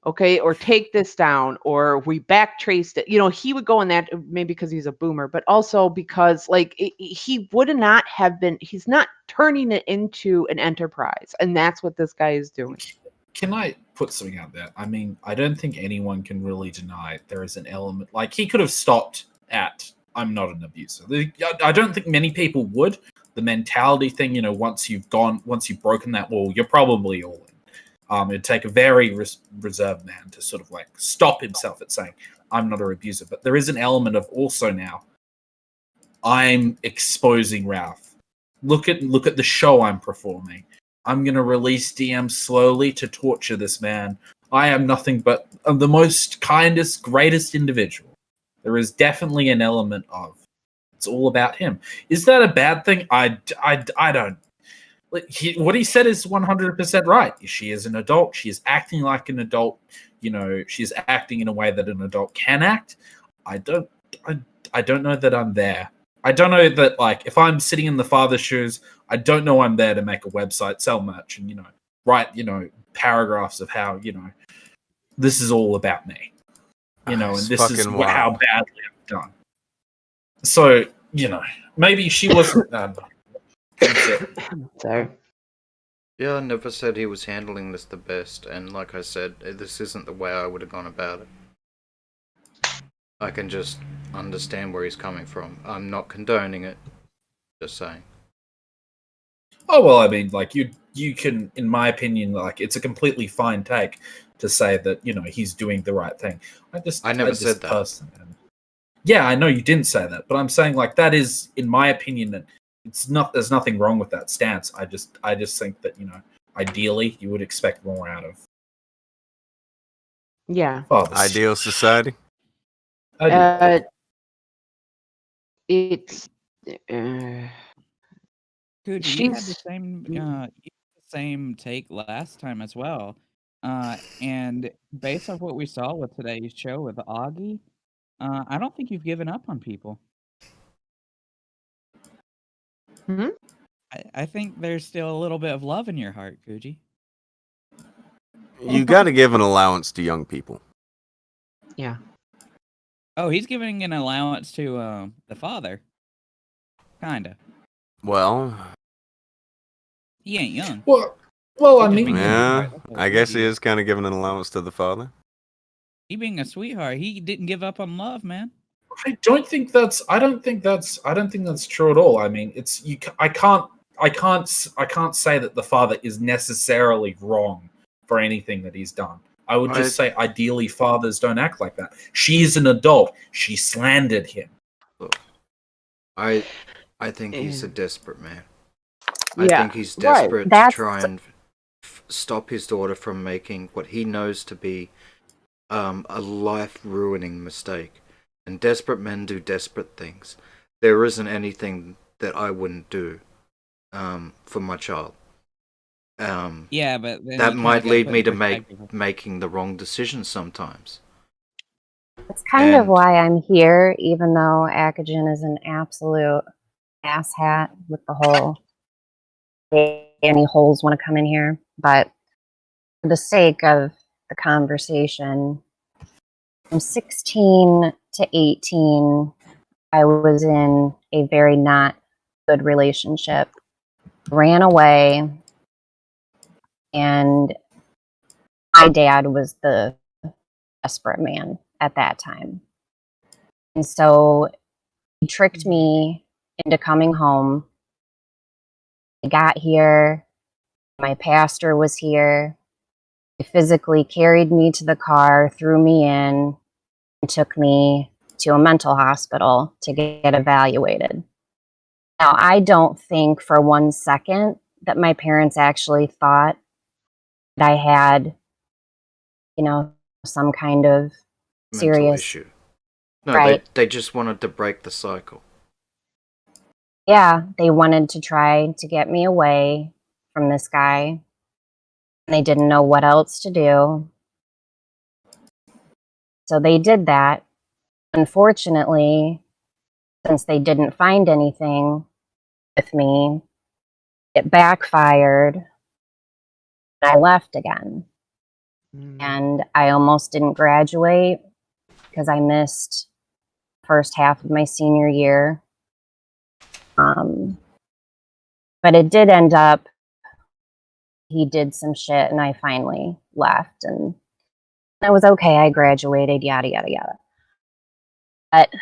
okay, or take this down, or we backtraced it. He would go in that, maybe because he's a boomer, but also because he would not have been. He's not turning it into an enterprise, and that's what this guy is doing. Can I put something out there? I mean, I don't think anyone can really deny there is an element. Like, he could have stopped at, I'm not an abuser. I don't think many people would. The mentality thing, once you've broken that wall, you're probably all in. It'd take a very reserved man to sort of stop himself at saying, I'm not an abuser. But there is an element of also now, I'm exposing Ralph. Look at the show I'm performing. I'm gonna release DMs slowly to torture this man. I am nothing but the most kindest, greatest individual. There is definitely an element of it's all about him. Is that a bad thing? I don't. What he said is 100% right. She is an adult. She is acting like an adult. She's acting in a way that an adult can act. I don't know that I'm there. I don't know that, like, if I'm sitting in the father's shoes, I don't know I'm there to make a website, sell merch, and, write, paragraphs of how, this is all about me. And this is fucking how wild. badly I've done. So, maybe she wasn't. Yeah, I never said he was handling this the best, and like I said, this isn't the way I would have gone about it. I can just understand where he's coming from. I'm not condoning it. Just saying. Oh, well, I mean, like, you can, in my opinion, like, it's a completely fine take to say that, he's doing the right thing. I never said that. Yeah, I know you didn't say that, but I'm saying, like, that is, in my opinion, that there's nothing wrong with that stance. I just think that, ideally you would expect more out of Yeah. fathers. Ideal society. It's Dude, you had the same take last time as well. And based off what we saw with today's show with Augie, I don't think you've given up on people. I think there's still a little bit of love in your heart, Kuji. You got to give an allowance to young people. Yeah. Oh, he's giving an allowance to the father. Kinda. Well, He ain't young. Well, I mean, yeah, I guess he is kind of giving an allowance to the father. He being a sweetheart, he didn't give up on love, man. I don't think that's true at all. I mean, I can't say that the father is necessarily wrong for anything that he's done. I would just say ideally fathers don't act like that. She's an adult. She slandered him. I think he's a desperate man. I Yeah, think he's right. desperate to That's- try and stop his daughter from making what he knows to be a life-ruining mistake. And desperate men do desperate things. There isn't anything that I wouldn't do for my child. Yeah, but then that you might kinda lead gotta me put to in perspective. making the wrong decisions sometimes. That's kind of And- why I'm here, even though Akujin is an absolute asshat with the whole any holes want to come in here. But for the sake of the conversation, from 16 to 18, I was in a very not good relationship. Ran away, and my dad was the desperate man at that time. And so he tricked me into coming home. I got here, my pastor was here. He physically carried me to the car, threw me in, and took me to a mental hospital to get evaluated. Now, I don't think for 1 second that my parents actually thought that I had, some kind of Mental serious issue. No, Right. they just wanted to break the cycle. Yeah, they wanted to try to get me away from this guy. They didn't know what else to do. So they did that. Unfortunately, since they didn't find anything with me, it backfired. I left again. And I almost didn't graduate because I missed the first half of my senior year. But it did end up, he did some shit and I finally left, and it was okay. I graduated, yada, yada, yada. But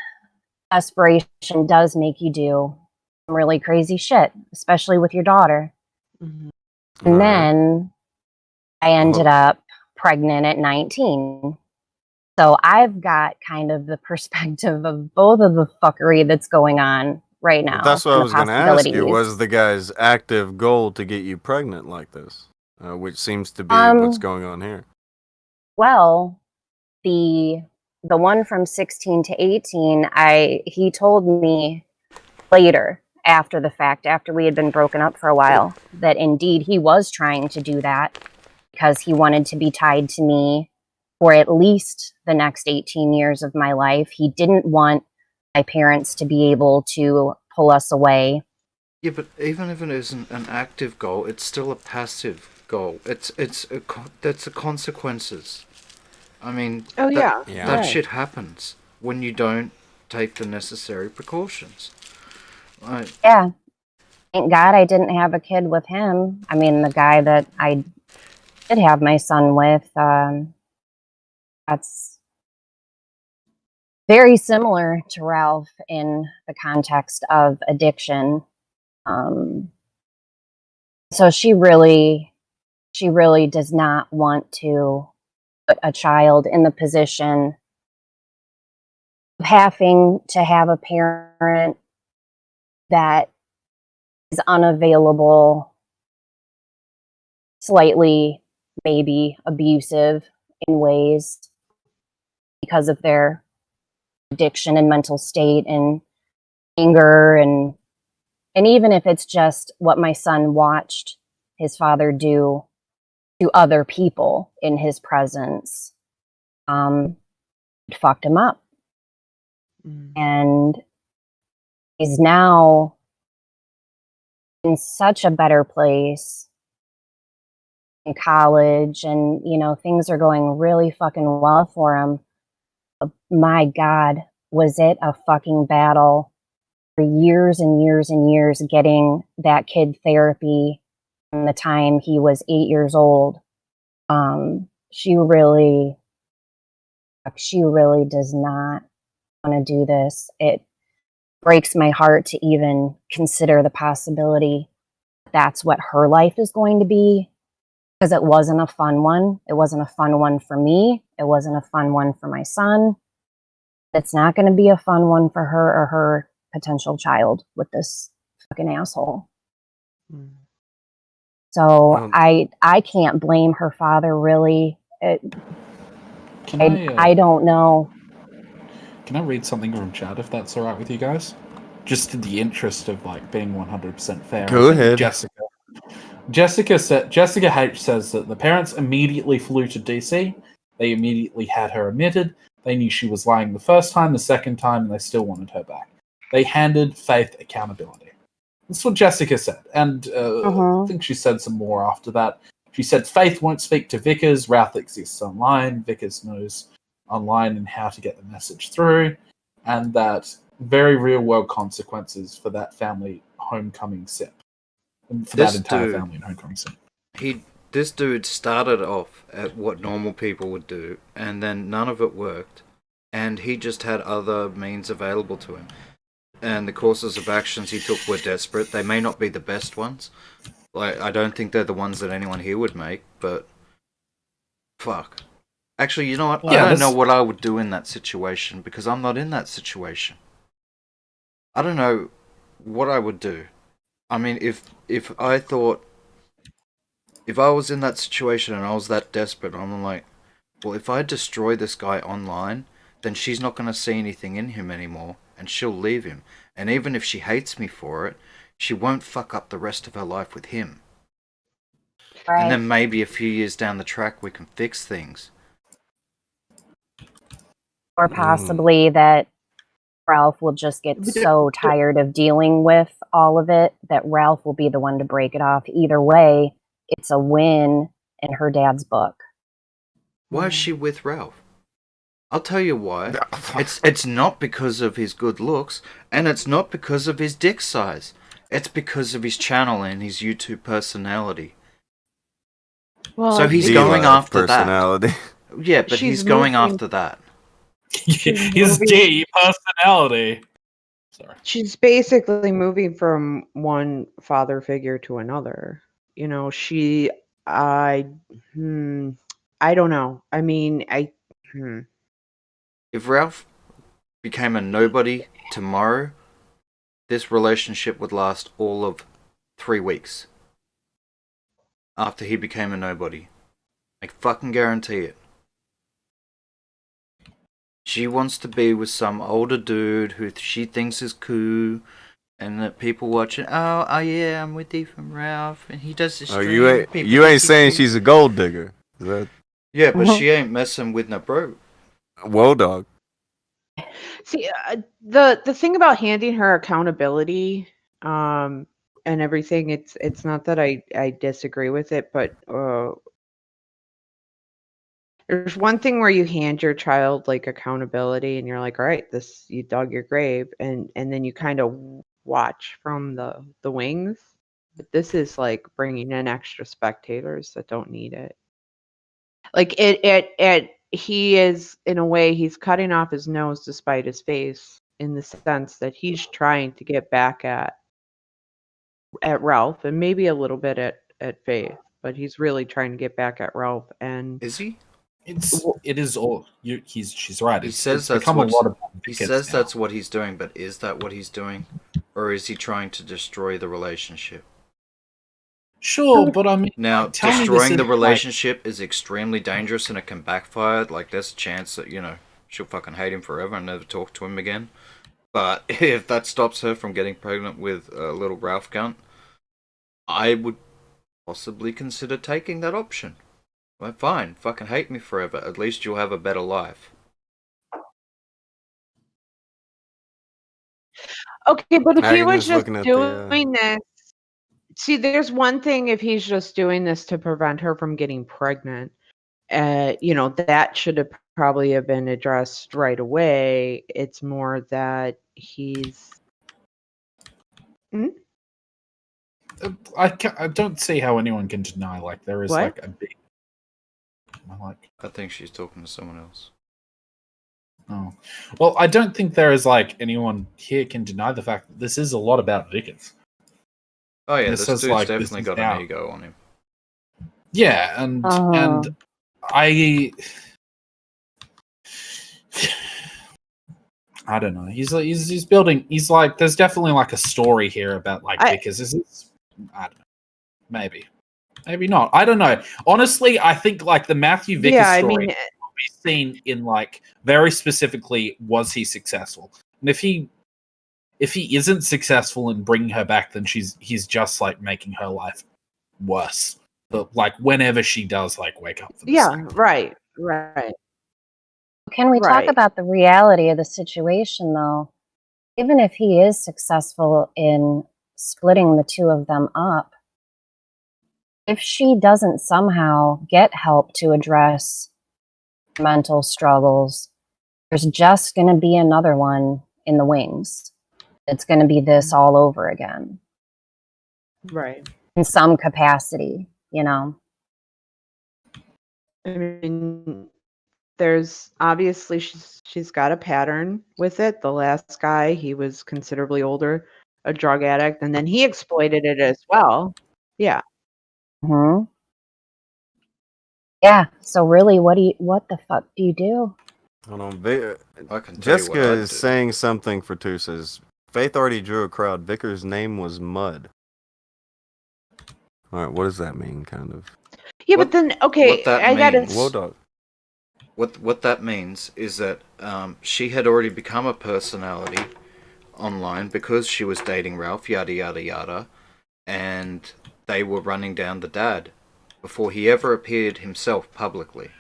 desperation does make you do some really crazy shit, especially with your daughter. And then I ended up pregnant at 19. So I've got kind of the perspective of both of the fuckery that's going on right Well, now. that's what I And the was going to ask you. possibilities. Was the guy's active goal to get you pregnant like this? Which seems to be what's going on here. Well, the one from 16 to 18, he told me later, after the fact, after we had been broken up for a while, that indeed he was trying to do that because he wanted to be tied to me for at least the next 18 years of my life. He didn't want my parents to be able to pull us away. Yeah, but even if it isn't an active goal, it's still a passive goal. That's the consequences. I mean, Oh, that yeah. that Right. shit happens when you don't take the necessary precautions. Right. Yeah. Thank God I didn't have a kid with him. I mean, the guy that I did have my son with, that's very similar to Ralph in the context of addiction. So she really does not want to put a child in the position of having to have a parent that is unavailable, slightly maybe abusive in ways because of their addiction and mental state and anger, and even if it's just what my son watched his father do to other people in his presence, it fucked him up. And he's now in such a better place in college, and things are going really fucking well for him. My God, was it a fucking battle for years and years and years getting that kid therapy from the time he was 8 years old. She really does not want to do this. It breaks my heart to even consider the possibility that's what her life is going to be, because it wasn't a fun one. It wasn't a fun one for me. It wasn't a fun one for my son. It's not going to be a fun one for her or her potential child with this fucking asshole. So I can't blame her father, really. I don't know. Can I read something from chat if that's all right with you guys? Just in the interest of being 100% fair. Go I think ahead. Jessica H says that the parents immediately flew to DC. They immediately had her admitted. They knew she was lying the first time, the second time, and they still wanted her back. They handed Faith accountability. That's what Jessica said. And I think she said some more after that. She said Faith won't speak to Vickers. Ralph exists online. Vickers knows online and how to get the message through. And that very real world consequences for that family homecoming sip. For that entire family in homecoming sip. This dude started off at what normal people would do, and then none of it worked, and he just had other means available to him. And the courses of actions he took were desperate. They may not be the best ones. I don't think they're the ones that anyone here would make, but fuck. Actually, you know what? I don't know what I would do in that situation, because I'm not in that situation. I don't know what I would do. I mean, if I thought, if I was in that situation and I was that desperate, I'm like, well, if I destroy this guy online, then she's not going to see anything in him anymore, and she'll leave him. And even if she hates me for it, she won't fuck up the rest of her life with him. Right. And then maybe a few years down the track we can fix things. Or possibly that Ralph will just get so tired of dealing with all of it that Ralph will be the one to break it off. Either way, it's a win in her dad's book. Why is she with Ralph? I'll tell you why. It's not because of his good looks, and it's not because of his dick size. It's because of his channel and his YouTube personality. Well, so he's going after that. Yeah, but he's going after that. His gay personality. Sorry. She's basically moving from one father figure to another. I don't know. I mean, If Ralph became a nobody tomorrow, this relationship would last all of 3 weeks after he became a nobody. I fucking guarantee it. She wants to be with some older dude who she thinks is cool, and that people watching. Oh yeah, I'm with Ethan Ralph, and he does this. Oh, you ain't saying she's a gold digger. Is that? Yeah, but she ain't messing with no bro. Whoa, dog. See, the thing about handing her accountability, and everything, it's not that I disagree with it, but there's one thing where you hand your child like accountability, and you're like, all right, this you dug your grave, and then you kind of watch from the wings. But this is like bringing in extra spectators that don't need it. Like he is, in a way, he's cutting off his nose to spite his face, in the sense that he's trying to get back at Ralph, and maybe a little bit at Faith, but he's really trying to get back at Ralph. And is he? It is all she's right. He It's, says it's that's become a what lot of he says that's what he's doing, but is that what he's doing, or is he trying to destroy the relationship? Sure, but I mean, now like, tell me this destroying the is, like- relationship is extremely dangerous, and it can backfire. Like there's a chance that she'll fucking hate him forever and never talk to him again. But if that stops her from getting pregnant with a little Ralph cunt, I would possibly consider taking that option. Well, fine, fucking hate me forever. At least you'll have a better life. okay, but if he was Agnes just looking at doing this, see, there's one thing if he's just doing this to prevent her from getting pregnant. That should have probably have been addressed right away. It's more that he's. I don't see how anyone can deny like there is What? like a big. I think she's talking to someone else. Oh, well, I don't think there is like anyone here can deny the fact that this is a lot about Vickers. Oh yeah, This this is dude's like- this definitely is got now- an ego on him. Yeah, and I don't know. He's building. He's like there's definitely like a story here about like Vickers. Is it? I don't know. Maybe not. I don't know. Honestly, I think like the Matthew Vickers Yeah, I story mean, will be seen in like very specifically, was he successful? And if he isn't successful in bringing her back, then he's just like making her life worse. But like whenever she does like wake up. Yeah, right. Can we talk Right. about the reality of the situation, though? Even if he is successful in splitting the two of them up, if she doesn't somehow get help to address mental struggles, there's just going to be another one in the wings. It's going to be this all over again Right. in some capacity, you know? I mean, there's obviously she's got a pattern with it. The last guy, he was considerably older, a drug addict, and then he exploited it as well. Yeah. Hmm. Yeah. So really, what the fuck do you do? Hold on, I can tell you Jessica what I'd is do. saying something for two. Says Faith already drew a crowd. Vickers' name was Mud. All right, what does that mean? Kind of. Yeah, but then okay, I gotta. Whoa, dog. What that means is that she had already become a personality online because she was dating Ralph, yada yada yada, and they were running down the dad before he ever appeared himself publicly.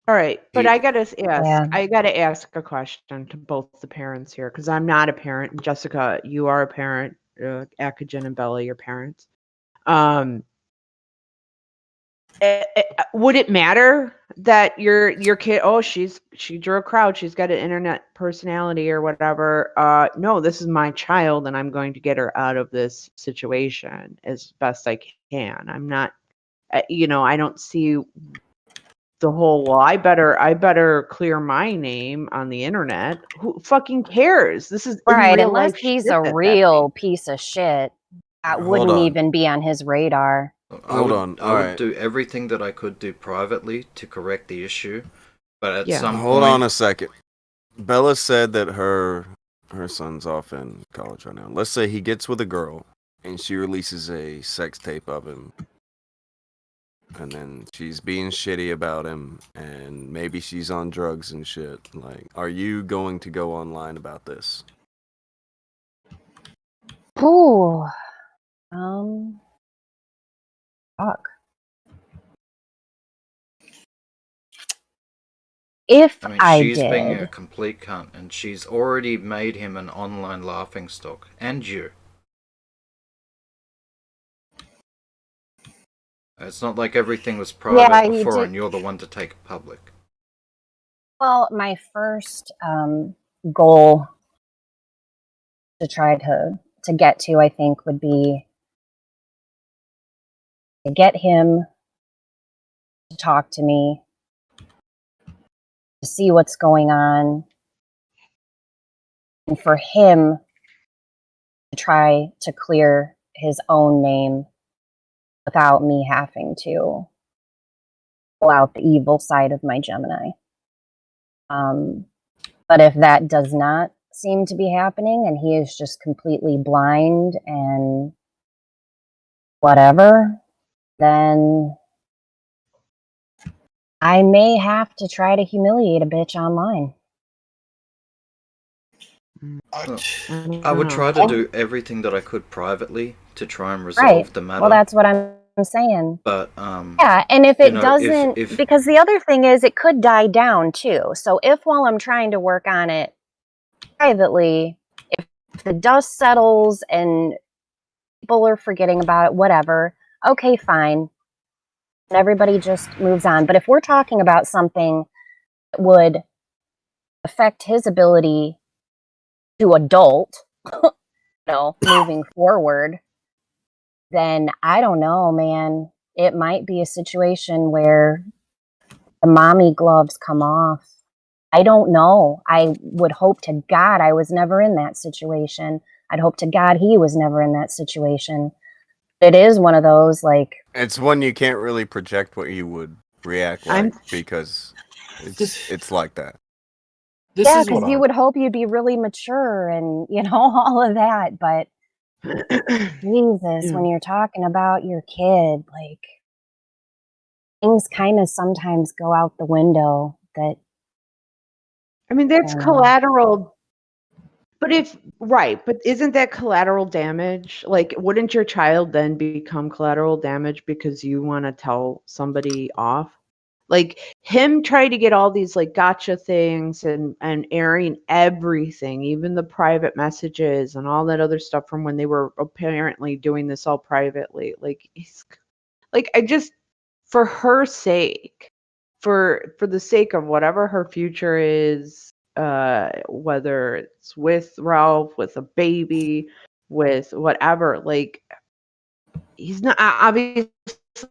All right, but He- I gotta ask. Yeah. I gotta ask a question to both the parents here because I'm not a parent. Jessica, you are a parent. Akujin and Bella, your parents. Would it matter that your kid? Oh, she drew a crowd. She's got an internet personality or whatever. No, this is my child, and I'm going to get her out of this situation as best I can. I'm not. I don't see the whole. Well, I better clear my name on the internet. Who fucking cares? This is in Right, real unless life he's shit a that real piece of shit, that Hold wouldn't on. even be on his radar. I would on, I would alright. do everything that I could do privately to correct the issue, but at some Hold point, on a second. Bella said that her Her son's off in college right now. Let's say he gets with a girl and she releases a sex tape of him. And then she's being shitty about him and maybe she's on drugs and shit. Like, are you going to go online about this? Ooh. Fuck. If I mean, I she's being a did, complete cunt, and she's already made him an online laughingstock, and you. It's not like everything was private yeah, he before, did. and you're the one to take it public. Well, my first goal to try to get to, I think, would be to get him to talk to me, to see what's going on, and for him to try to clear his own name without me having to pull out the evil side of my Gemini. But if that does not seem to be happening and he is just completely blind and whatever, then I may have to try to humiliate a bitch online. Well, I would try to do everything that I could privately to try and resolve Right. the matter. Well, that's what I'm saying. But Yeah, and if you it know, doesn't, if because the other thing is it could die down too. So if while I'm trying to work on it privately, if the dust settles and people are forgetting about it, whatever, okay, fine. And everybody just moves on. But if we're talking about something that would affect his ability to adult, moving forward, then I don't know, man. It might be a situation where the mommy gloves come off. I don't know. I would hope to God I was never in that situation. I'd hope to God he was never in that situation. It is one of those, like, It's one you can't really project what you would react like because it's like that. yeah, because you would hope you'd be really mature and, all of that. But Jesus, when you're talking about your kid, like, things kind of sometimes go out the window that. I mean, that's I don't know. collateral. But isn't that collateral damage? Like, wouldn't your child then become collateral damage because you want to tell somebody off? Like, him trying to get all these like gotcha things and airing everything, even the private messages and all that other stuff from when they were apparently doing this all privately. Like, I just, for her sake, for the sake of whatever her future is, whether it's with Ralph, with a baby, with whatever, like, he's not obviously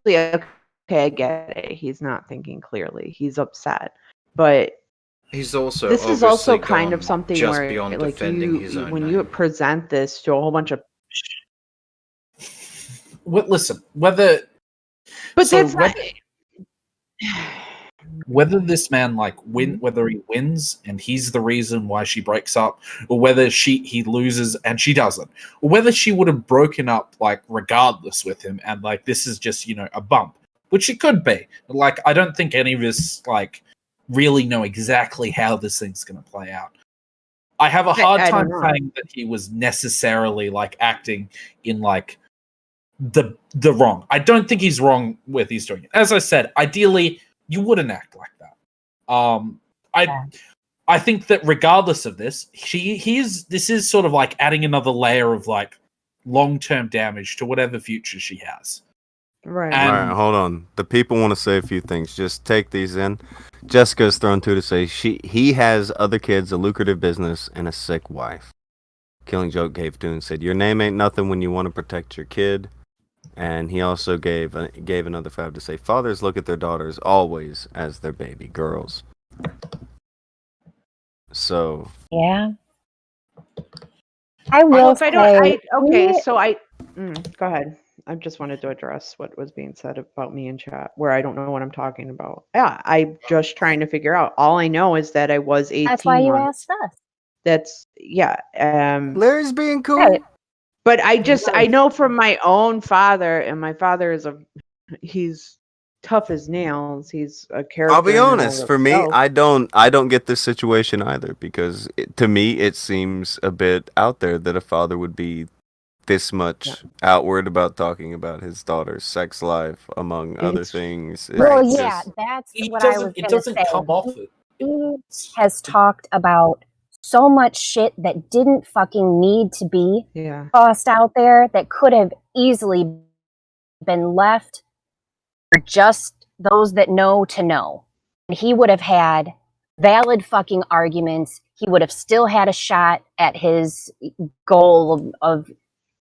okay. I get it. He's not thinking clearly. He's upset, but he's also this is also obviously kind gone of something just where, beyond like, defending his own when name. you present this to a whole bunch of Listen, whether but so that's whether, not whether this man whether he wins and he's the reason why she breaks up, or whether he loses and she doesn't, or whether she would have broken up like regardless with him and like this is just a bump, which it could be. Like, I don't think any of us like really know exactly how this thing's going to play out. I have a hard I time don't know. saying that he was necessarily like acting in like the wrong. I don't think he's wrong with he's doing it. As I said, ideally you wouldn't act like that. I think that regardless of this, this is sort of like adding another layer of like long-term damage to whatever future she has. Right. All right, hold on. The people want to say a few things. Just take these in. Jessica's thrown two to say he has other kids, a lucrative business, and a sick wife. Killing Joke gave two and said, "Your name ain't nothing when you want to protect your kid." And he also gave another 5 to say, "Fathers look at their daughters always as their baby girls." So Yeah. I Well, will if I say, don't, okay, so go ahead. I just wanted to address what was being said about me in chat, where I don't know what I'm talking about. Yeah, I'm just trying to figure out. All I know is that I was 18 that's why you months. asked us. That's yeah. Larry's being cool. Right. But I know from my own father, and my father is he's tough as nails. He's a character. I'll be in and honest. of For me, himself. I don't get this situation either because to me it seems a bit out there that a father would be this much outward about talking about his daughter's sex life, among other things. Well, It's yeah, just- that's It what I was doesn't. It going to doesn't say. come off. He has talked about so much shit that didn't fucking need to be tossed out there that could have easily been left for just those that know to know. And he would have had valid fucking arguments. He would have still had a shot at his goal of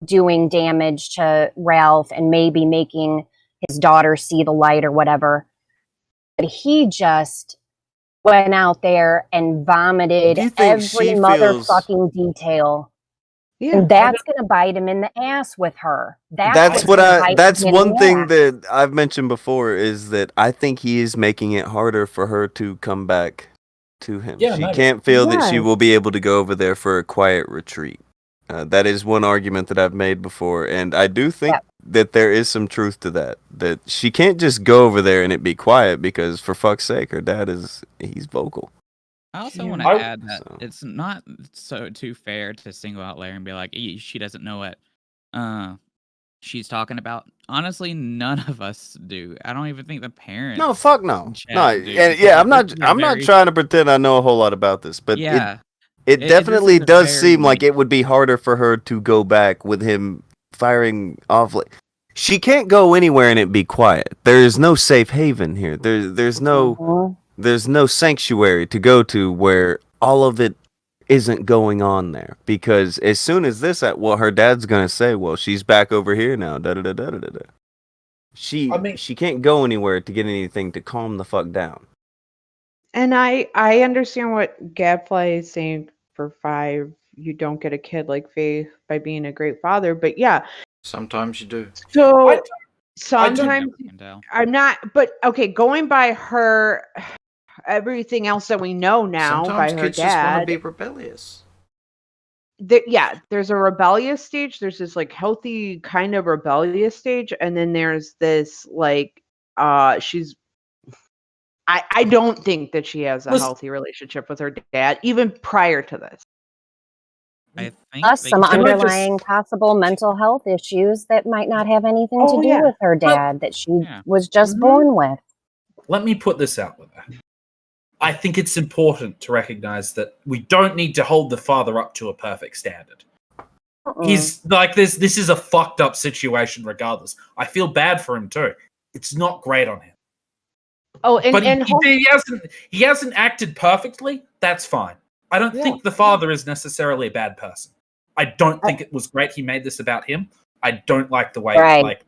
doing damage to Ralph and maybe making his daughter see the light or whatever. But he just went out there and vomited Do you think every she feels- motherfucking detail. Yeah. And that's going to bite him in the ass with her. That's what's gonna bite that's him in one the thing ass. that I've mentioned before is that I think he is making it harder for her to come back to him. Yeah, She maybe. can't feel that she Yes. will be able to go over there for a quiet retreat. That is one argument that I've made before, and I do think that there is some truth to that. That she can't just go over there and it be quiet because, for fuck's sake, her dad he's vocal. I also want to add that it's not so too fair to single out Larry and be like, she doesn't know what she's talking about. Honestly, none of us do. I don't even think the parents. No, fuck no. chat No, do, and because yeah, I'm this is a not very- trying to pretend I know a whole lot about this, but Yeah. it This definitely is a does very seem like it would be harder for her to go back with him firing off. Like, she can't go anywhere and it be quiet. There's no safe haven here. There's no sanctuary to go to where all of it isn't going on there. Because as soon as this, well, her dad's gonna say, well, she's back over here now. Da da da da da da. She can't go anywhere to get anything to calm the fuck down. And I understand what Gadfly is saying for 5. You don't get a kid like Faith by being a great father, but yeah. Sometimes you do. So sometimes I'm not, but okay, going by her, everything else that we know now Sometimes by her kids just want to dad. be rebellious. There's a rebellious stage. There's this like healthy kind of rebellious stage, and then there's this like she's. I don't think that she has a healthy relationship with her dad, even prior to this. I think Plus some they- underlying possible mental health issues that might not have anything to Oh, do yeah. with her Well, dad that she was just born with. Let me put this out there. I think it's important to recognize that we don't need to hold the father up to a perfect standard. He's like this is a fucked up situation regardless. I feel bad for him too. It's not great on him. Oh, and But and he hasn't acted perfectly. That's fine. I don't think the father is necessarily a bad person. I don't think it was great he made this about him. I don't like the way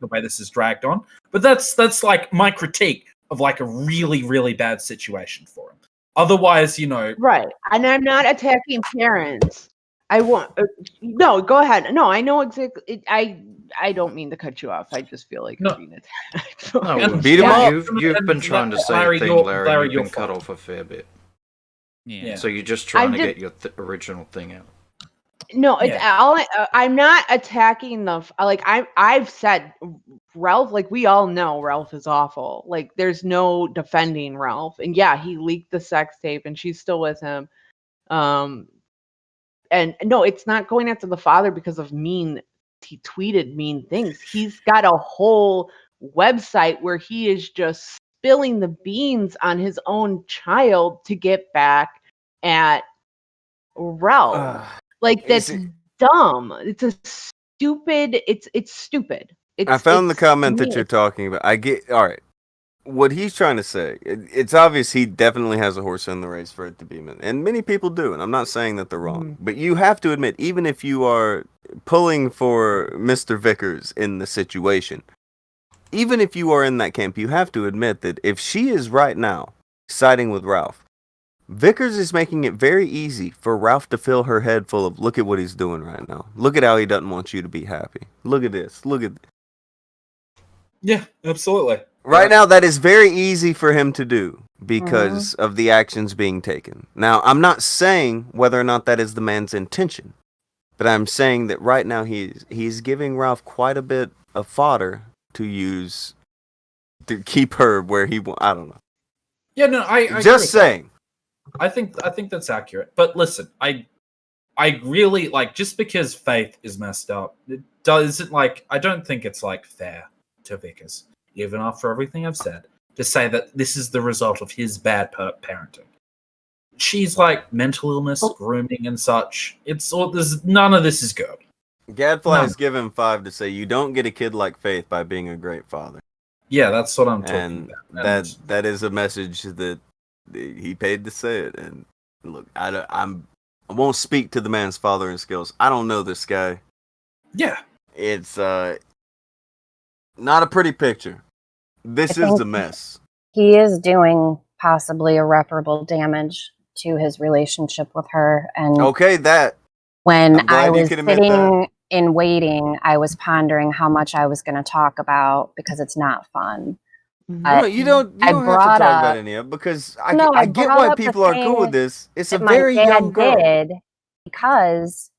the way this is dragged on. But that's like my critique of like a really, really bad situation for him. Otherwise, right. And I'm not attacking parents. I want no. Go ahead. No, I know exactly. I don't mean to cut you off. I just feel like I'm being attacked. No, beat him up. You've been trying to say a Larry, thing, you're- Larry. Larry, You've you're been cut off a fair bit. Yeah. So you're just trying I'm to just- get your original thing out. No, it's I'm not attacking the like I've said Ralph, like we all know Ralph is awful. Like there's no defending Ralph. And yeah, he leaked the sex tape and she's still with him. And no, it's not going after the father because of he tweeted mean things. He's got a whole website where he is just spilling the beans on his own child to get back at Ralph. Like that's dumb. It's a stupid. It's stupid. I found the it's comment to that me, you're talking about. I get all right. What he's trying to say, it's obvious he definitely has a horse in the race for it to be, and many people do. And I'm not saying that they're wrong, but you have to admit, even if you are pulling for Mr. Vickers in the situation, even if you are in that camp, you have to admit that if she is right now siding with Ralph, Vickers is making it very easy for Ralph to fill her head full of, look at what he's doing right now. Look at how he doesn't want you to be happy. Look at this. Look at. Yeah, absolutely. Right now, that is very easy for him to do. because of the actions being taken. Now, I'm not saying whether or not that is the man's intention, but I'm saying that right now he's giving Ralph quite a bit of fodder to use to keep her where he I don't know. Yeah, no, I agree just with saying. that. I think that's accurate. But listen, I really like, just because Faith is messed up, it doesn't, like, I don't think it's like fair to Vickers, even after everything I've said, to say that this is the result of his bad parenting. She's like mental illness, grooming, and such. It's all there's none of this is good. Gadfly has given 5 to say you don't get a kid like Faith by being a great father. Yeah, that's what I'm talking about. And That is a message that he paid to say it. And look, I won't speak to the man's fathering skills. I don't know this guy. Yeah, it's not a pretty picture. This I is think the mess. He is doing possibly irreparable damage to his relationship with her. And Okay, that. when I'm glad I you was can admit sitting in waiting, I was pondering how much I was going to talk about, because it's not fun. No, you don't I have to brought talk about up- any of it because No, I get brought why up the people are cool with thing this. It's a that my very dad young girl. did because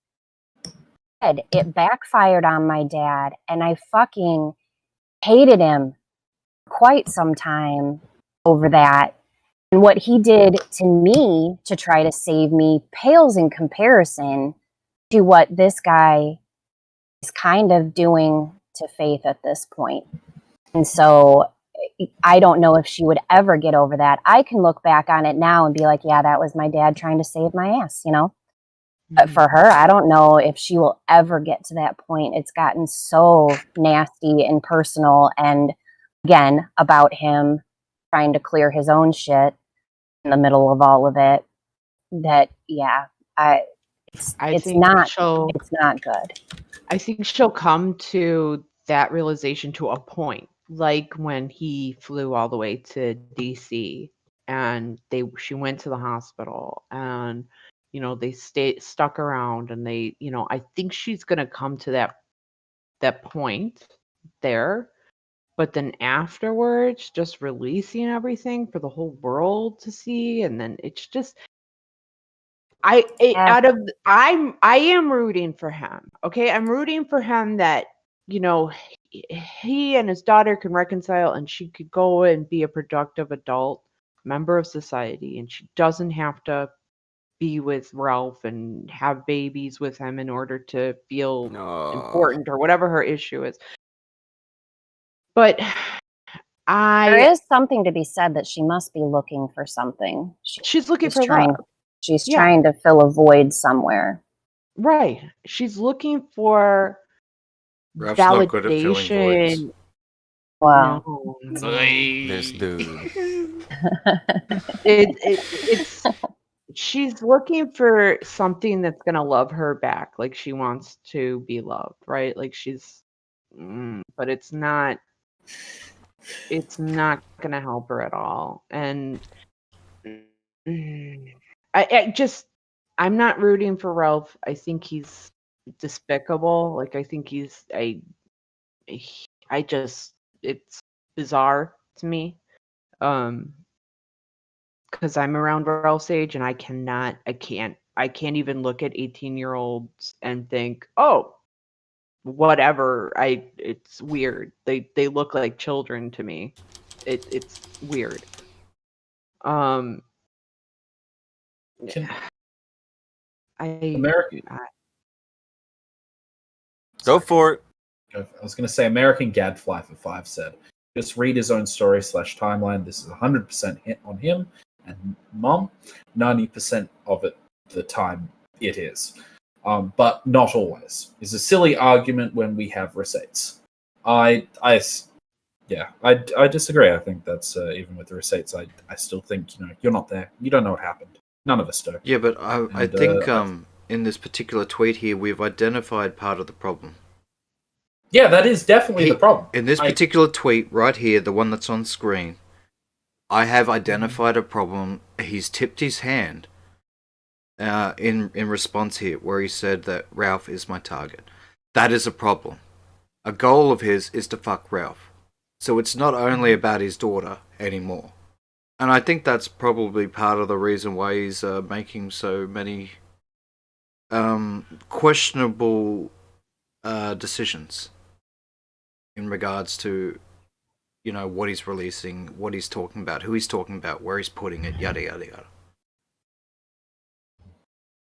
it backfired on my dad, and I fucking hated him quite some time over that. And what he did to me to try to save me pales in comparison to what this guy is kind of doing to Faith at this point. And so I don't know if she would ever get over that. I can look back on it now and be like, yeah, that was my dad trying to save my ass, you know? But for her, I don't know if she will ever get to that point. It's gotten so nasty and personal, and again, about him trying to clear his own shit in the middle of all of it, that it's think not good. I think she'll come to that realization to a point, like when he flew all the way to DC and she went to the hospital, and they stuck around, and I think she's gonna come to that point there. But then afterwards, just releasing everything for the whole world to see, and then it's just I am rooting for him. Okay, I'm rooting for him that he and his daughter can reconcile, and she could go and be a productive adult member of society, and she doesn't have to be with Ralph and have babies with him in order to feel important, or whatever her issue is. But There is something to be said that she must be looking for something. She's looking for trying. love. She's Yeah. trying to fill a void somewhere. Right. She's looking for Ralph's not good at filling voids. validation. Wow. No. This dude. It's she's looking for something that's gonna love her back. Like, she wants to be loved, right? Like, but it's not gonna help her at all. And I'm not rooting for Ralph. I think he's despicable. Like, I think it's bizarre to me. Because I'm around Ralph's age, and I can't even look at 18-year-olds and think, oh, whatever. It's weird. They look like children to me. It's weird. Go for it. I was going to say American Gadfly for 5 said, just read his own story /timeline. This is 100% hit on him and Mom. 90% of it, the time it is. But not always. It's a silly argument when we have receipts. I disagree. I think that's even with the receipts, I still think you're not there. You don't know what happened. None of us do. Yeah, but I think in this particular tweet here, we've identified part of the problem. Yeah, that is definitely the problem. In this particular tweet right here, the one that's on screen, I have identified a problem. He's tipped his hand in response here, where he said that Ralph is my target. That is a problem. A goal of his is to fuck Ralph. So it's not only about his daughter anymore. And I think that's probably part of the reason why he's making so many questionable decisions in regards to, you know, what he's releasing, what he's talking about, who he's talking about, where he's putting it, yada yada yada.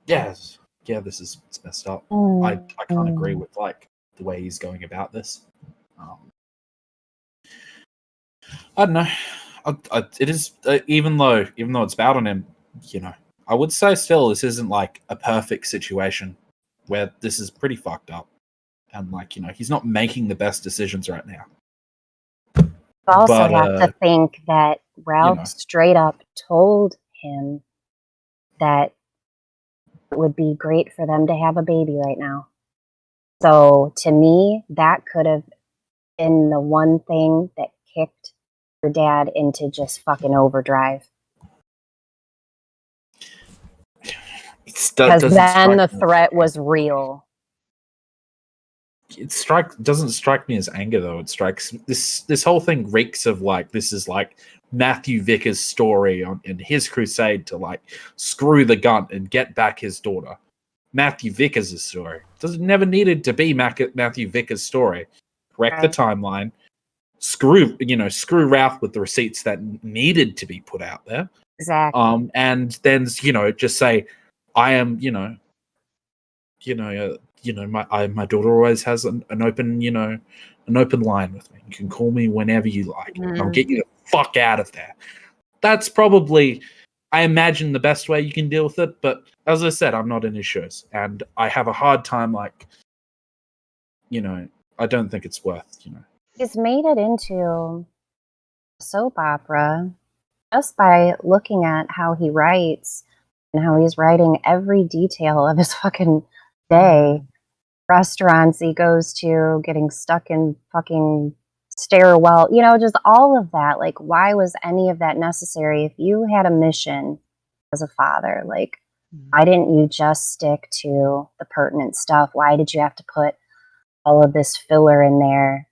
Yes. Yeah, this is it's messed up. I can't agree with like the way he's going about this. I don't know. It is even though it's bad on him, you know, I would say still this isn't like a perfect situation where this is pretty fucked up, and like, you know, he's not making the best decisions right now. You also But, have to think that Ralph know. straight up told him that it would be great for them to have a baby right now. So to me, that could have been the one thing that kicked your dad into just fucking overdrive. Because then the threat was real. It doesn't strike me as anger though. It strikes this whole thing reeks of like this is like Matthew Vickers' story in his crusade to like screw the gun and get back his daughter. Matthew Vickers' story never needed to be Matthew Vickers' story. Correct the timeline. Screw Ralph with the receipts that needed to be put out there. Exactly. And then just say, I am my daughter always has an open line with me. You can call me whenever you like. And I'll get you the fuck out of there. That's probably, I imagine, the best way you can deal with it. But as I said, I'm not in his shoes, and I have a hard time. Like, I don't think it's worth. He's made it into a soap opera just by looking at how he writes and how he's writing every detail of his fucking day. Restaurants he goes to, getting stuck in fucking stairwell, just all of that. Like, why was any of that necessary? If you had a mission as a father, like, why didn't you just stick to the pertinent stuff? Why did you have to put all of this filler in there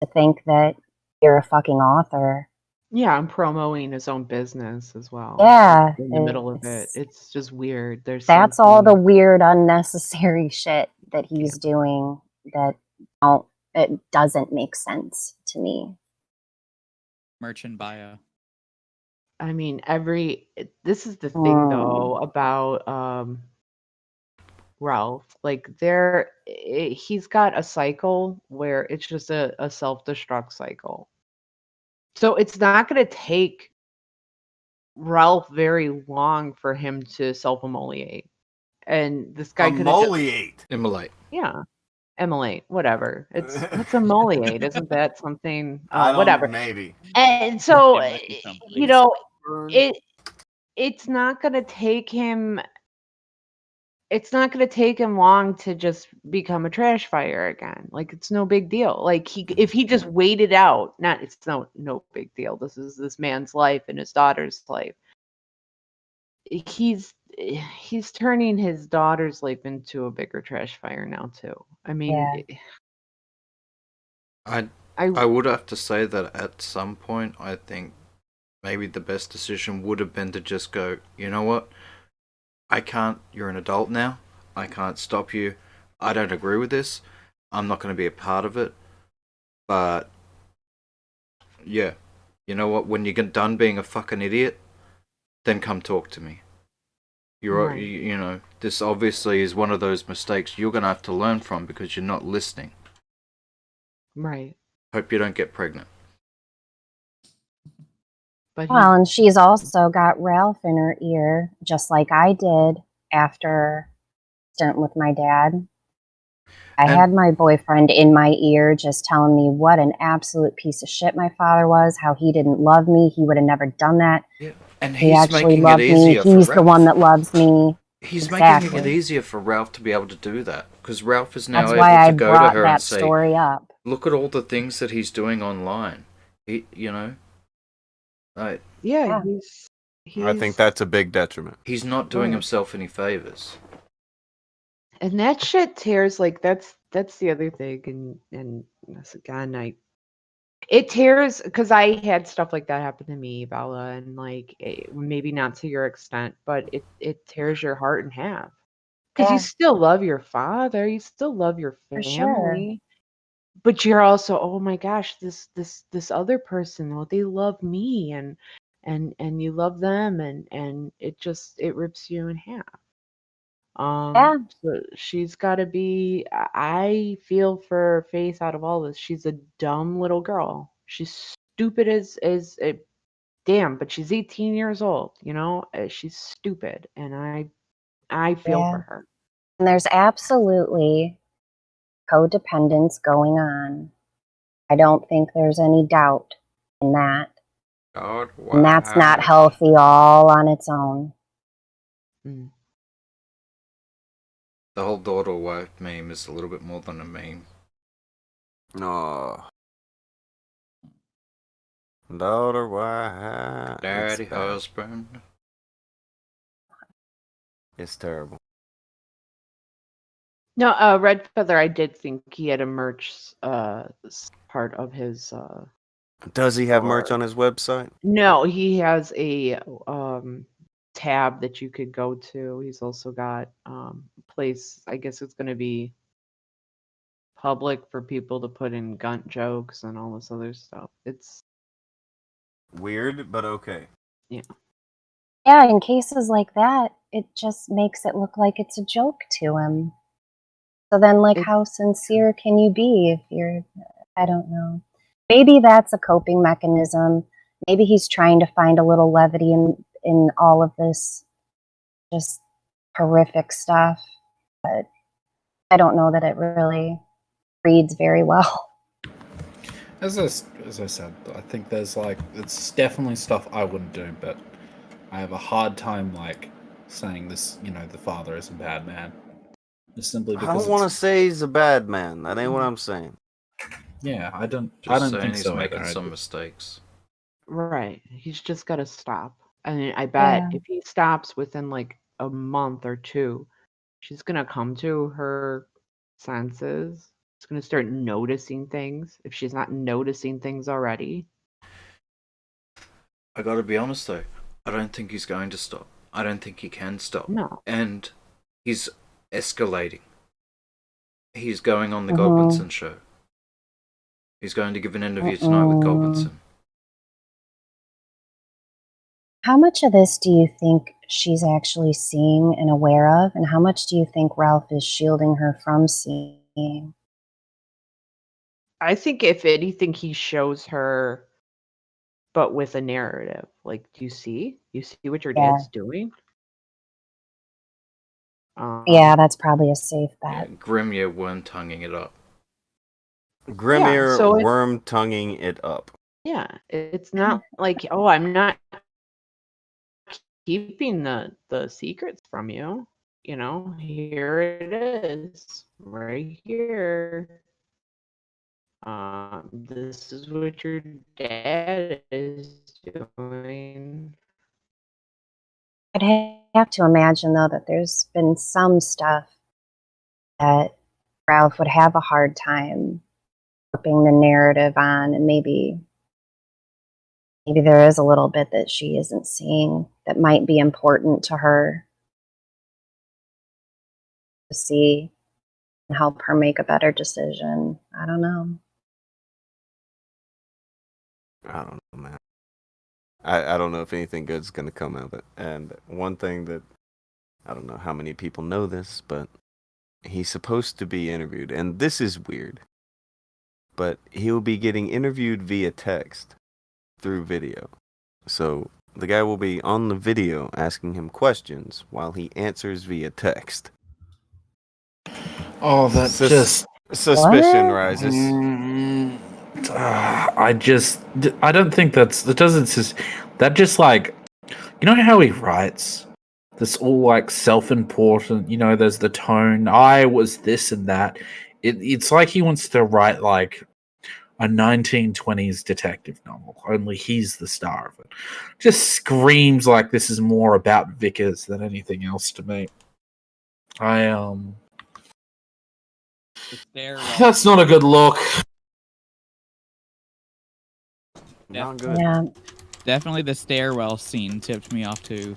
to think that you're a fucking author? Yeah, I'm promoting his own business as well. Yeah, in the middle of it, it's just weird. That's all the weird, unnecessary shit that he's doing that it doesn't make sense to me. Merchant bio. I mean, this is the thing though about Ralph. Like, he's got a cycle where it's just a self-destruct cycle. So it's not going to take Ralph very long for him to self-immolate. And this guy could Immolate. Yeah. Immolate, whatever. What's immolate? Isn't that something? I don't Whatever. maybe. And so, it's not going to take him. It's not going to take him long to just become a trash fire again. Like, it's no big deal. Like, if he just waited out, it's no big deal. This is this man's life and his daughter's life. He's turning his daughter's life into a bigger trash fire now too. I mean, I would have to say that at some point, I think maybe the best decision would have been to just go, you know what? I can't, you're an adult now. I can't stop you. I don't agree with this. I'm not going to be a part of it. But, yeah. You know what? When you get done being a fucking idiot, then come talk to me. Right. This obviously is one of those mistakes you're going to have to learn from because you're not listening. Right. Hope you don't get pregnant. Well, and she's also got Ralph in her ear, just like I did after stint with my dad. I had my boyfriend in my ear just telling me what an absolute piece of shit my father was, how he didn't love me, he would have never done that. Yeah. And he he's actually making loved it easier me. He's for the Ralph. one that loves me. He's Exactly. making it easier for Ralph to be able to do that because Ralph is now That's able why I to go to brought her that and say, story up. "Look at all the things that he's doing online." Right? Yeah, I think that's a big detriment. He's not doing Mm. himself any favors. And that shit tears. Like, that's the other thing. And again, It tears because I had stuff like that happen to me, Bella, and like maybe not to your extent, but it tears your heart in half because you Yeah, still love your father, you still love your for sure. family, but you're also, oh my gosh, this other person, well, they love me, and you love them, and it rips you in half. Yeah. So she's got to be. I feel for Faith out of all this. She's a dumb little girl. She's stupid as damn, but she's 18 years old. She's stupid, and I feel Yeah. for her. And there's absolutely codependence going on. I don't think there's any doubt in that. God, And that's not why? healthy all on its own. Mm. The whole daughter wife meme is a little bit more than a meme. No. Daughter, why? Daddy It's bad. husband. It's terrible. No, Red Feather. I did think he had a merch part of his. Does he have merch store. on his website? No, he has a tab that you could go to. He's also got place. I guess it's going to be public for people to put in gun jokes and all this other stuff. It's Weird, but okay. yeah. Yeah, in cases like that, it just makes it look like it's a joke to him. So then, like, how sincere can you be if you're, I don't know. Maybe that's a coping mechanism. Maybe he's trying to find a little levity in all of this just horrific stuff. But I don't know that it really reads very well. As I said, I think there's it's definitely stuff I wouldn't do, but I have a hard time saying this. The father is a bad man, just simply I because don't want to say he's a bad man. That ain't what I'm saying. Yeah, I don't Saying think he's so making either. some mistakes. Right. He's just got to stop. I mean, I bet Yeah. if he stops within like a month or two, she's going to come to her senses. She's going to start noticing things if she's not noticing things already. I gotta be honest though, I don't think he's going to stop. I don't think he can stop. No. And he's escalating. He's going on the Mhm. Godwinson show. He's going to give an interview tonight with Godwinson. How much of this do you think she's actually seeing and aware of? And how much do you think Ralph is shielding her from seeing? I think if anything, he shows her, but with a narrative. Like, do you see? You see what your Yeah. dad's doing? Yeah, that's probably a safe bet. Grimir worm-tonguing it up. Grimir so it's- worm tonguing it up. Yeah, it's not like, oh, I'm not keeping the secrets from you. Here it is, right here. This is what your dad is doing. I'd have to imagine, though, that there's been some stuff that Ralph would have a hard time flipping the narrative on, and maybe there is a little bit that she isn't seeing that might be important to her to see and help her make a better decision. I don't know. I don't know, man. I don't know if anything good's gonna come of it. And one thing that I don't know how many people know this, but he's supposed to be interviewed, and this is weird. But he'll be getting interviewed via text through video. So the guy will be on the video asking him questions while he answers via text. Oh, that just suspicion rises. I don't think that doesn't just that just you know how he writes this all self-important, there's the tone, I was this and that. It's like he wants to write a 1920s detective novel, only he's the star of it. Just screams like this is more about Vickers than anything else to me. That's not a good look. Not good. Yeah. Definitely the stairwell scene tipped me off to,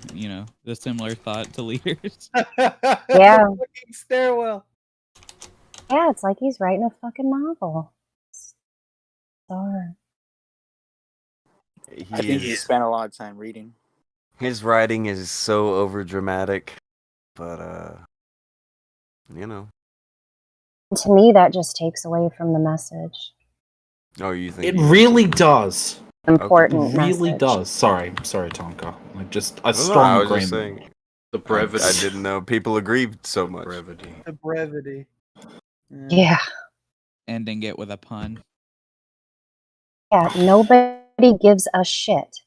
the similar thought to leaders. Yeah. Fucking stairwell. Yeah, it's like he's writing a fucking novel. Bizarre. I think he spent a lot of time reading. His writing is so over dramatic, but To me, that just takes away from the message. Oh, you think It really does. Important It really message. does. Sorry, Tonka. Like just a I strong was just agreement. saying. The brevity. I didn't know people agreed so much. Brevity. The brevity. Yeah. Ending it with a pun. Yeah, nobody gives a shit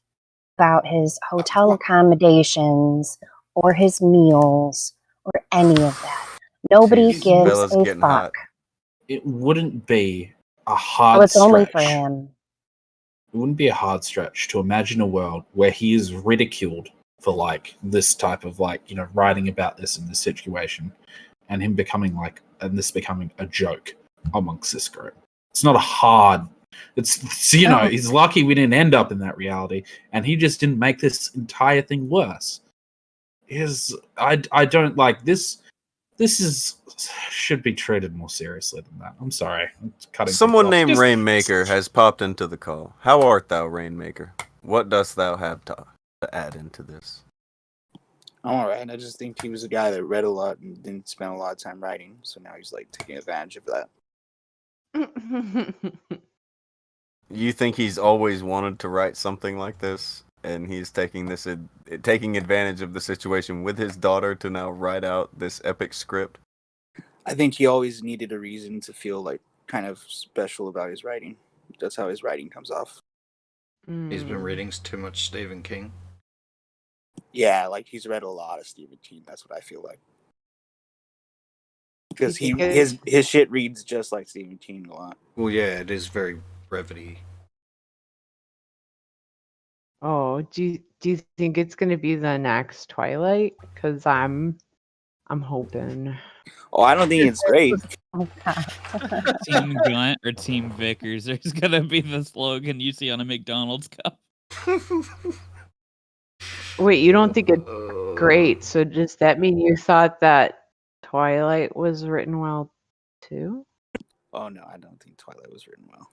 about his hotel accommodations or his meals or any of that. Nobody Jeez, gives Bella's a getting fuck. hot. It wouldn't be a hard Oh, it's stretch. only for him. It wouldn't be a hard stretch to imagine a world where he is ridiculed for like this type of writing about this in this situation, and him becoming this becoming a joke amongst this group. It's not a hard. It's he's lucky we didn't end up in that reality, and he just didn't make this entire thing worse. I don't like this. This should be treated more seriously than that. I'm sorry. I'm cutting Someone people off. named Rainmaker has popped into the call. How art thou, Rainmaker? What dost thou have to add into this? I'm alright. I just think he was a guy that read a lot and didn't spend a lot of time writing, so now he's like taking advantage of that. You think he's always wanted to write something like this, and he's taking advantage of the situation with his daughter to now write out this epic script? I think he always needed a reason to feel like kind of special about his writing. That's how his writing comes off. He's been reading too much Stephen King. Yeah, like he's read a lot of Stephen King. That's what I feel like. Because his shit reads just like Stephen King a lot. Well, yeah, it is very brevity. Oh, do you think it's gonna be the next Twilight? Because I'm hoping. Oh, I don't think it's great. Oh God. Team Gunt or Team Vickers. There's gonna be the slogan you see on a McDonald's cup. Wait, you don't think it's great? So does that mean you thought that Twilight was written well too? Oh no, I don't think Twilight was written well.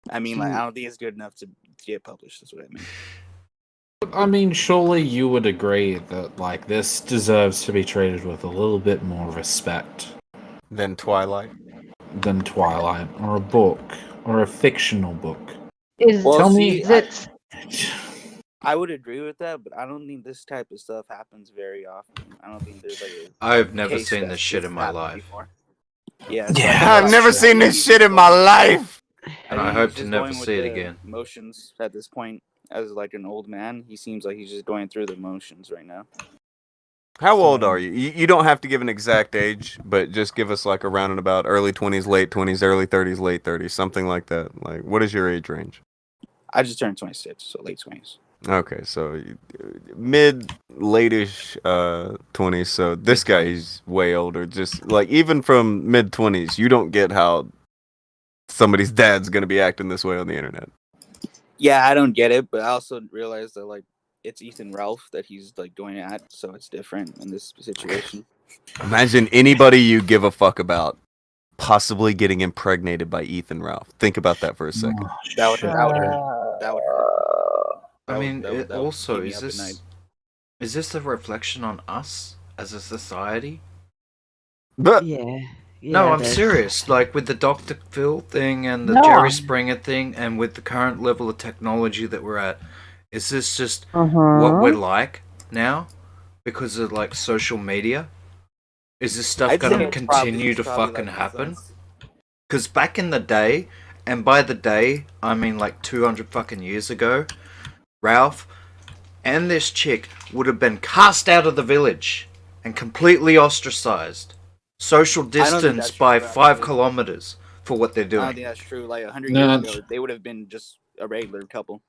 I mean, I don't think it's good enough to get published. That's what I mean. I mean, surely you would agree that this deserves to be treated with a little bit more respect than Twilight, or a book, or a fictional book. I would agree with that, but I don't think this type of stuff happens very often. I don't think there's I've never seen this shit in my life. Before. Yeah, I've never seen this shit in my life. And I hope to never see it again. Motions at this point, as like an old man, he seems like he's just going through the motions right now. How old are you? You don't have to give an exact age, but just give us like a roundabout early 20s, late 20s, early 30s, late 30s, something like that. Like, what is your age range? I just turned 26, so late 20s. Okay, so late-ish 20s. So this guy is way older. Just like even from mid 20s, you don't get how somebody's dad's gonna be acting this way on the internet. Yeah, I don't get it, but I also realize that it's Ethan Ralph that he's going at, so it's different in this situation. Imagine anybody you give a fuck about possibly getting impregnated by Ethan Ralph. Think about that for a second. That would hurt. I mean, that would also, keep me up at night. is this a reflection on us as a society? But yeah. No, I'm it is. serious. Like with the Dr. Phil thing and the No. Jerry Springer thing, and with the current level of technology that we're at, is this just what we're like now because of social media? Is this stuff I'd going say to it's continue to probably fucking like happen? this. Because back in the day, and by the day I mean 200 fucking years ago, Ralph and this chick would have been cast out of the village and completely ostracized. Social distance by 5 kilometers for what they're I doing. don't think that's true. 100 years ago, they would have been just a regular couple.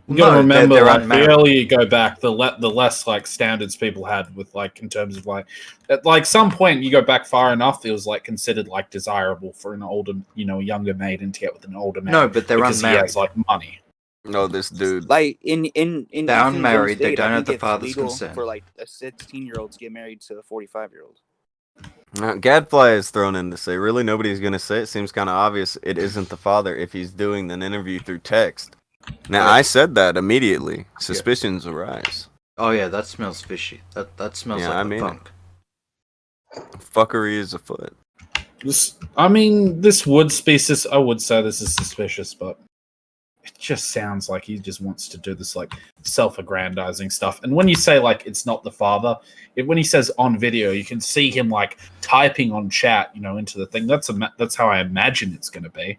You gotta No, remember, they're like, unmarried. the earlier you go back, the less like standards people had with like in terms of like, at like some point you go back far enough, it was like considered like desirable for an older, a younger maiden to get with an older man. No, but they're because he unmarried. has like money. No, this dude. Like in They're Anthony's own unmarried, they state, don't I have think the it's father's legal consent. for like a 16-year-old to get married to a 45-year-old. Gadfly is thrown in to say, really, nobody's going to say it. Seems kind of obvious it isn't the father if he's doing an interview through text. Now, Yeah. I said that immediately. Suspicions arise. Oh yeah, that smells fishy. That smells Yeah, like I the mean funk. Fuckery is afoot. This would species. I would say this is suspicious, but it just sounds like he just wants to do this like self-aggrandizing stuff. And when you say like it's not the father, when he says on video, you can see him like typing on chat, into the thing. That's how I imagine it's going to be.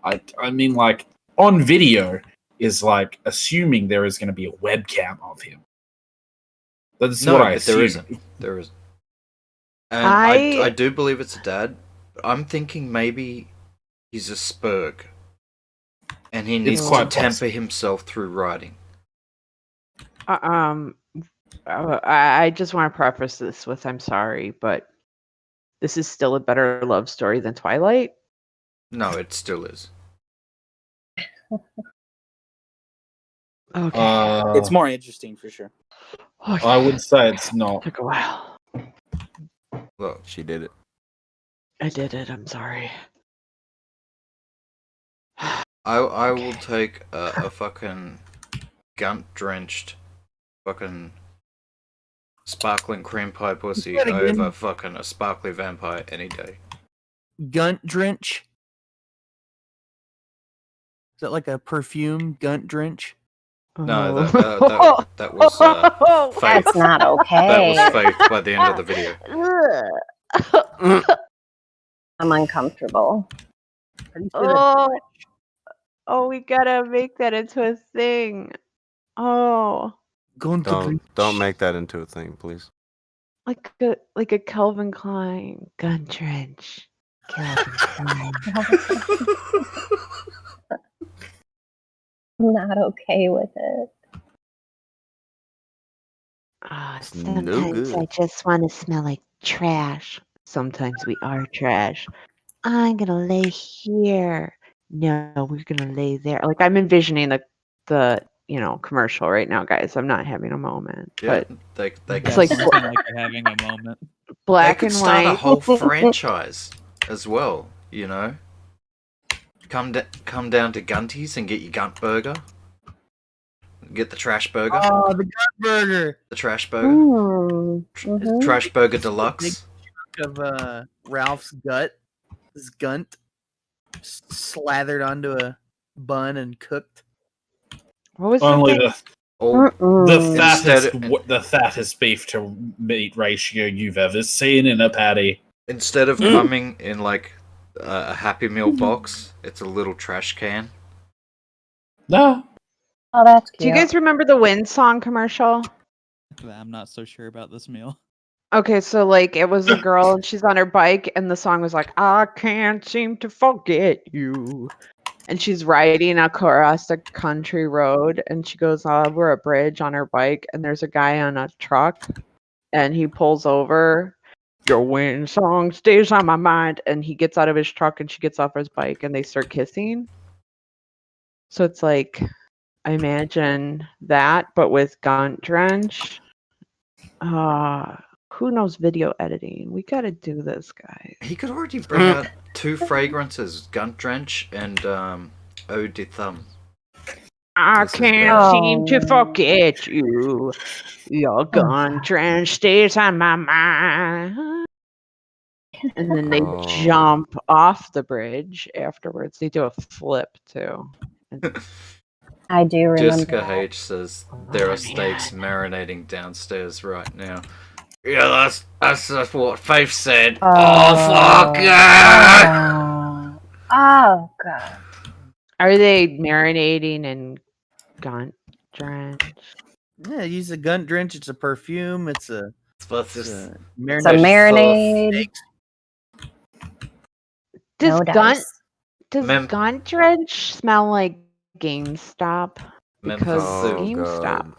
I mean, like on video is like assuming there is going to be a webcam of him. That's what I assume. There isn't. There isn't. And I do believe it's a dad. But I'm thinking maybe he's a spurg. And he needs to temper himself through writing. I just want to preface this with I'm sorry, but this is still a better love story than Twilight. No, it still is. Okay. It's more interesting for sure. I would say it's not. Took a while. Look, she did it. I did it. I'm sorry. I will take a fucking gunt-drenched fucking sparkling cream pie pussy that again? over fucking a sparkly vampire any day. Gunt drench. Is that like a perfume gunt drench? No, that was Faith. That's not okay. That was Faith by the end of the video. I'm uncomfortable. Oh, we gotta make that into a thing. Oh, Don't make that into a thing, please. like a Calvin Klein gun trench. Calvin Klein. I'm not okay with it. Sometimes I just want to smell like trash. Sometimes we are trash. I'm gonna lay here. No, we're gonna lay there. Like I'm envisioning the commercial right now, guys. I'm not having a moment. Yeah, But they it's like Something like you're having a moment. black they could and start white. a whole franchise as well. Come down to Gunties and get your Gunt Burger. Get the Trash Burger. Oh, the gut burger. The Trash Burger. Mm-hmm. Trash Burger Deluxe. Of Ralph's gut, his gunt, slathered onto a bun and cooked. What was Only Instead- the fattest beef to meat ratio you've ever seen in a patty. Instead of coming in like a Happy Meal box, it's a little trash can. No. Oh, that's cute. Do you guys remember the Wind Song commercial? I'm not so sure about this meal. Okay, so like it was a girl and she's on her bike and the song was like, I can't seem to forget you. And she's riding across a country road and she goes over a bridge on her bike and there's a guy on a truck and he pulls over. Your wind song stays on my mind. And he gets out of his truck and she gets off his bike and they start kissing. So it's like, I imagine that, but with Gunt Drench. Who knows video editing? We gotta do this, guys. He could already bring out two fragrances, Gunt Drench and Eau de Thumb. I This is can't bad. seem to forget you. Your gun trench stays on my mind. And then they jump off the bridge afterwards. They do a flip too. I do remember. Jessica H says there are steaks marinating downstairs right now. Yeah, that's what Faith said. Oh fuck yeah! Oh god. Are they marinating in Gunt Drench? Yeah, use a gunt drench. It's a perfume. It's a marinade. Does No Gunt dice. Gunt Drench smell like GameStop? Because Menthol. GameStop.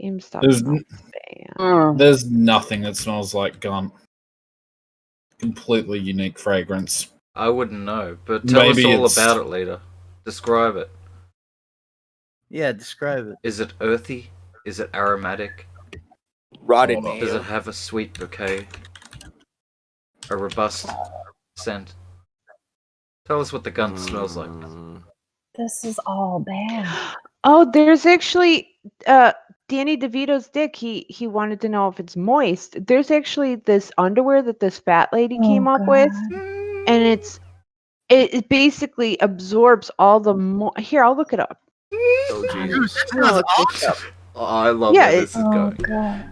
GameStop There's, smells bad. there's nothing that smells like Gunt. Completely unique fragrance. I wouldn't know, but tell us all about it later. Describe it. Yeah, describe it. Is it earthy? Is it aromatic? Rotted Does mayo. it have a sweet bouquet? A robust scent? Tell us what the gun smells like. This is all bad. Oh, there's actually Danny DeVito's dick. He wanted to know if it's moist. There's actually this underwear that this fat lady came up with, and it basically absorbs all the here. I'll look it up. Oh Jesus! I'm gonna look this up. Oh, I love Yeah, where this is Oh going. god.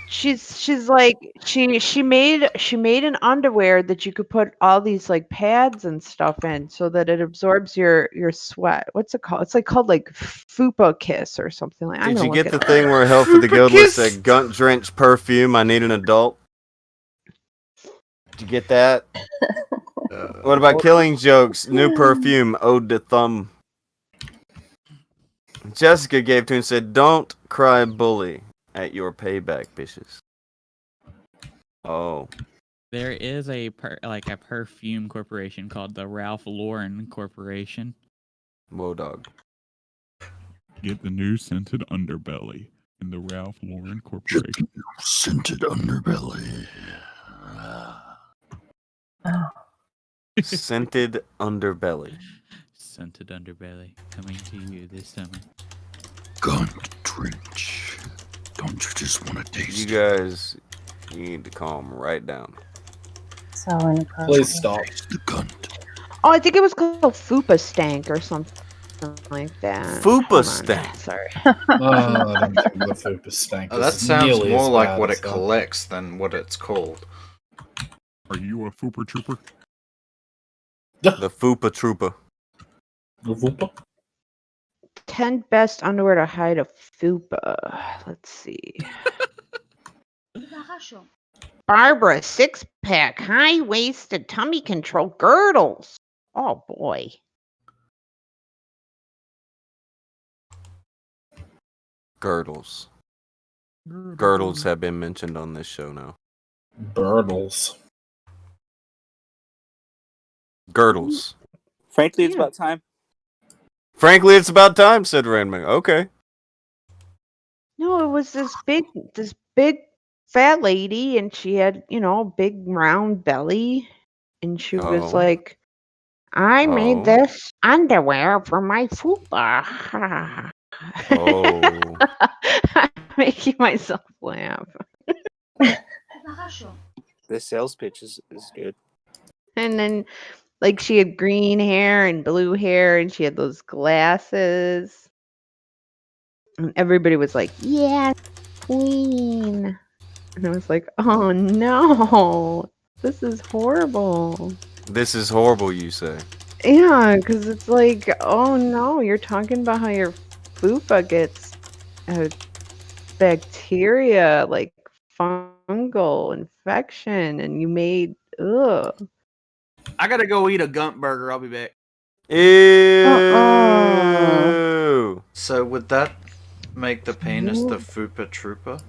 She's like she made an underwear that you could put all these like pads and stuff in so that it absorbs your sweat. What's it called? It's like called like Fupa Kiss or something like. Did you get the thing where Hell for the Guiltless said Gunt drenched perfume? I need an adult. Did you get that? What about Killing Jokes? New perfume, Ode to Thumb. Jessica gave to and said, "Don't cry, bully, at your payback, bitches." Oh. There is a perfume corporation called the Ralph Lauren Corporation. Whoa, dog. Get the new scented underbelly in the Ralph Lauren Corporation. Scented underbelly. Scented underbelly. Scented underbelly coming to you this summer. Gunt drench. Don't you just want to taste You guys, you need to calm right down. So inappropriate. Please stop. the gunt? Oh, I think it was called Fupa Stank or something like that. Fupa Hold on. Stank. Sorry. I don't think the Fupa Stank. Oh, that is sounds nearly more as like bad what as it that. collects than what it's called. Are you a Fooper Trooper? The Fupa Trooper. The Fupa? 10 best underwear to hide a fupa. Let's see. Barbara, 6-pack, high-waisted, tummy control girdles. Oh boy. Girdles. Girdles have been mentioned on this show now. Girdles. Girdles. Frankly, it's about time. Frankly, it's about time, said Randman. Okay. No, it was this big fat lady, and she had, a big round belly, and she was Oh. like, I Oh. made this underwear for my fupa. Oh. I'm making myself laugh. The sales pitch is good. And then, like, she had green hair and blue hair, and she had those glasses. And everybody was like, yeah, queen. And I was like, oh no, this is horrible. This is horrible, you say. Yeah, because it's like, oh no, you're talking about how your fupa gets bacteria, like fungal infection, and you made, ugh. I gotta go eat a Gunt burger. I'll be back. Ew. So would that make the penis the Fupa Trooper?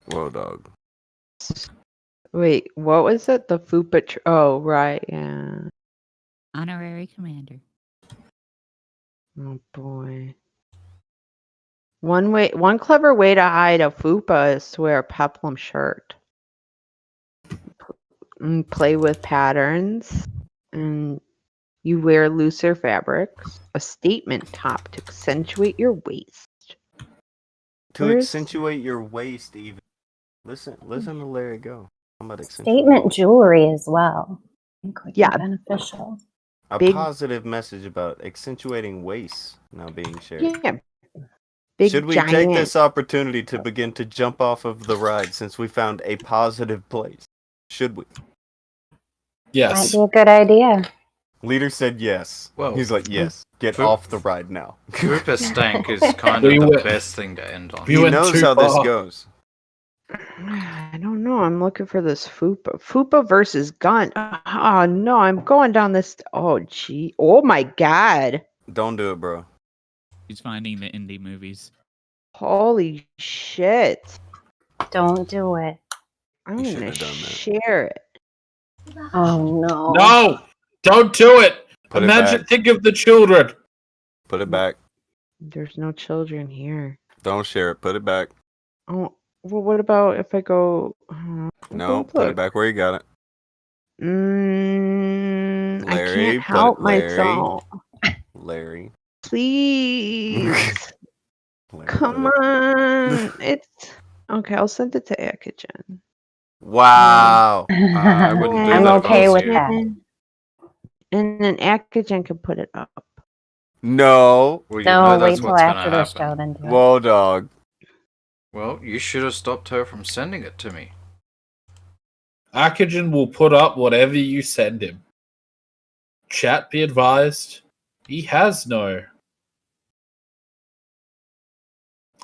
Whoa, dog. Wait, what was it? The fupa? Oh, right, yeah. Honorary commander. Oh boy. One clever way to hide a fupa is to wear a peplum shirt. And play with patterns, and you wear looser fabrics. A statement top to accentuate your waist. To accentuate your waist, even. Listen to Larry go. I'm about to accentuate. Statement jewelry as well. I think would be Yeah. beneficial. A Big- positive message about accentuating waist now being shared. Yeah. Big Should we giant. take this opportunity to begin to jump off of the ride since we found a positive place? Should we? Yes. Might be a good idea. Leader said yes. Well, he's like, yes. Get Fupa- off the ride now. Fupa Stank is kind We of the went- best thing to end on. we He went knows too how this far. goes. I don't know. I'm looking for this fupa. Fupa versus Gunt. Oh no, I'm going down this. Oh gee. Oh my god. Don't do it, bro. He's finding the indie movies. Holy shit. Don't do it. I'm You gonna shouldn't have done that. share it. Oh no. No! Don't do it! Put it Imagine, back. think of the children. Put it back. There's no children here. Don't share it. Put it back. Oh, well, what about if I go? No, don't put it look. back where you got it. I Larry, can't put help it. Larry. myself. Larry. Please. Larry, Come put it. on. It's okay. I'll send it to Akujin. Wow. I wouldn't do I'm that if I okay was with you. that. And then Akujin can put it up. No. Well, you No, know wait that's till what's after gonna the show happen. then do it. Whoa, dog. Well, you should have stopped her from sending it to me. Akujin will put up whatever you send him. Chat, be advised, he has no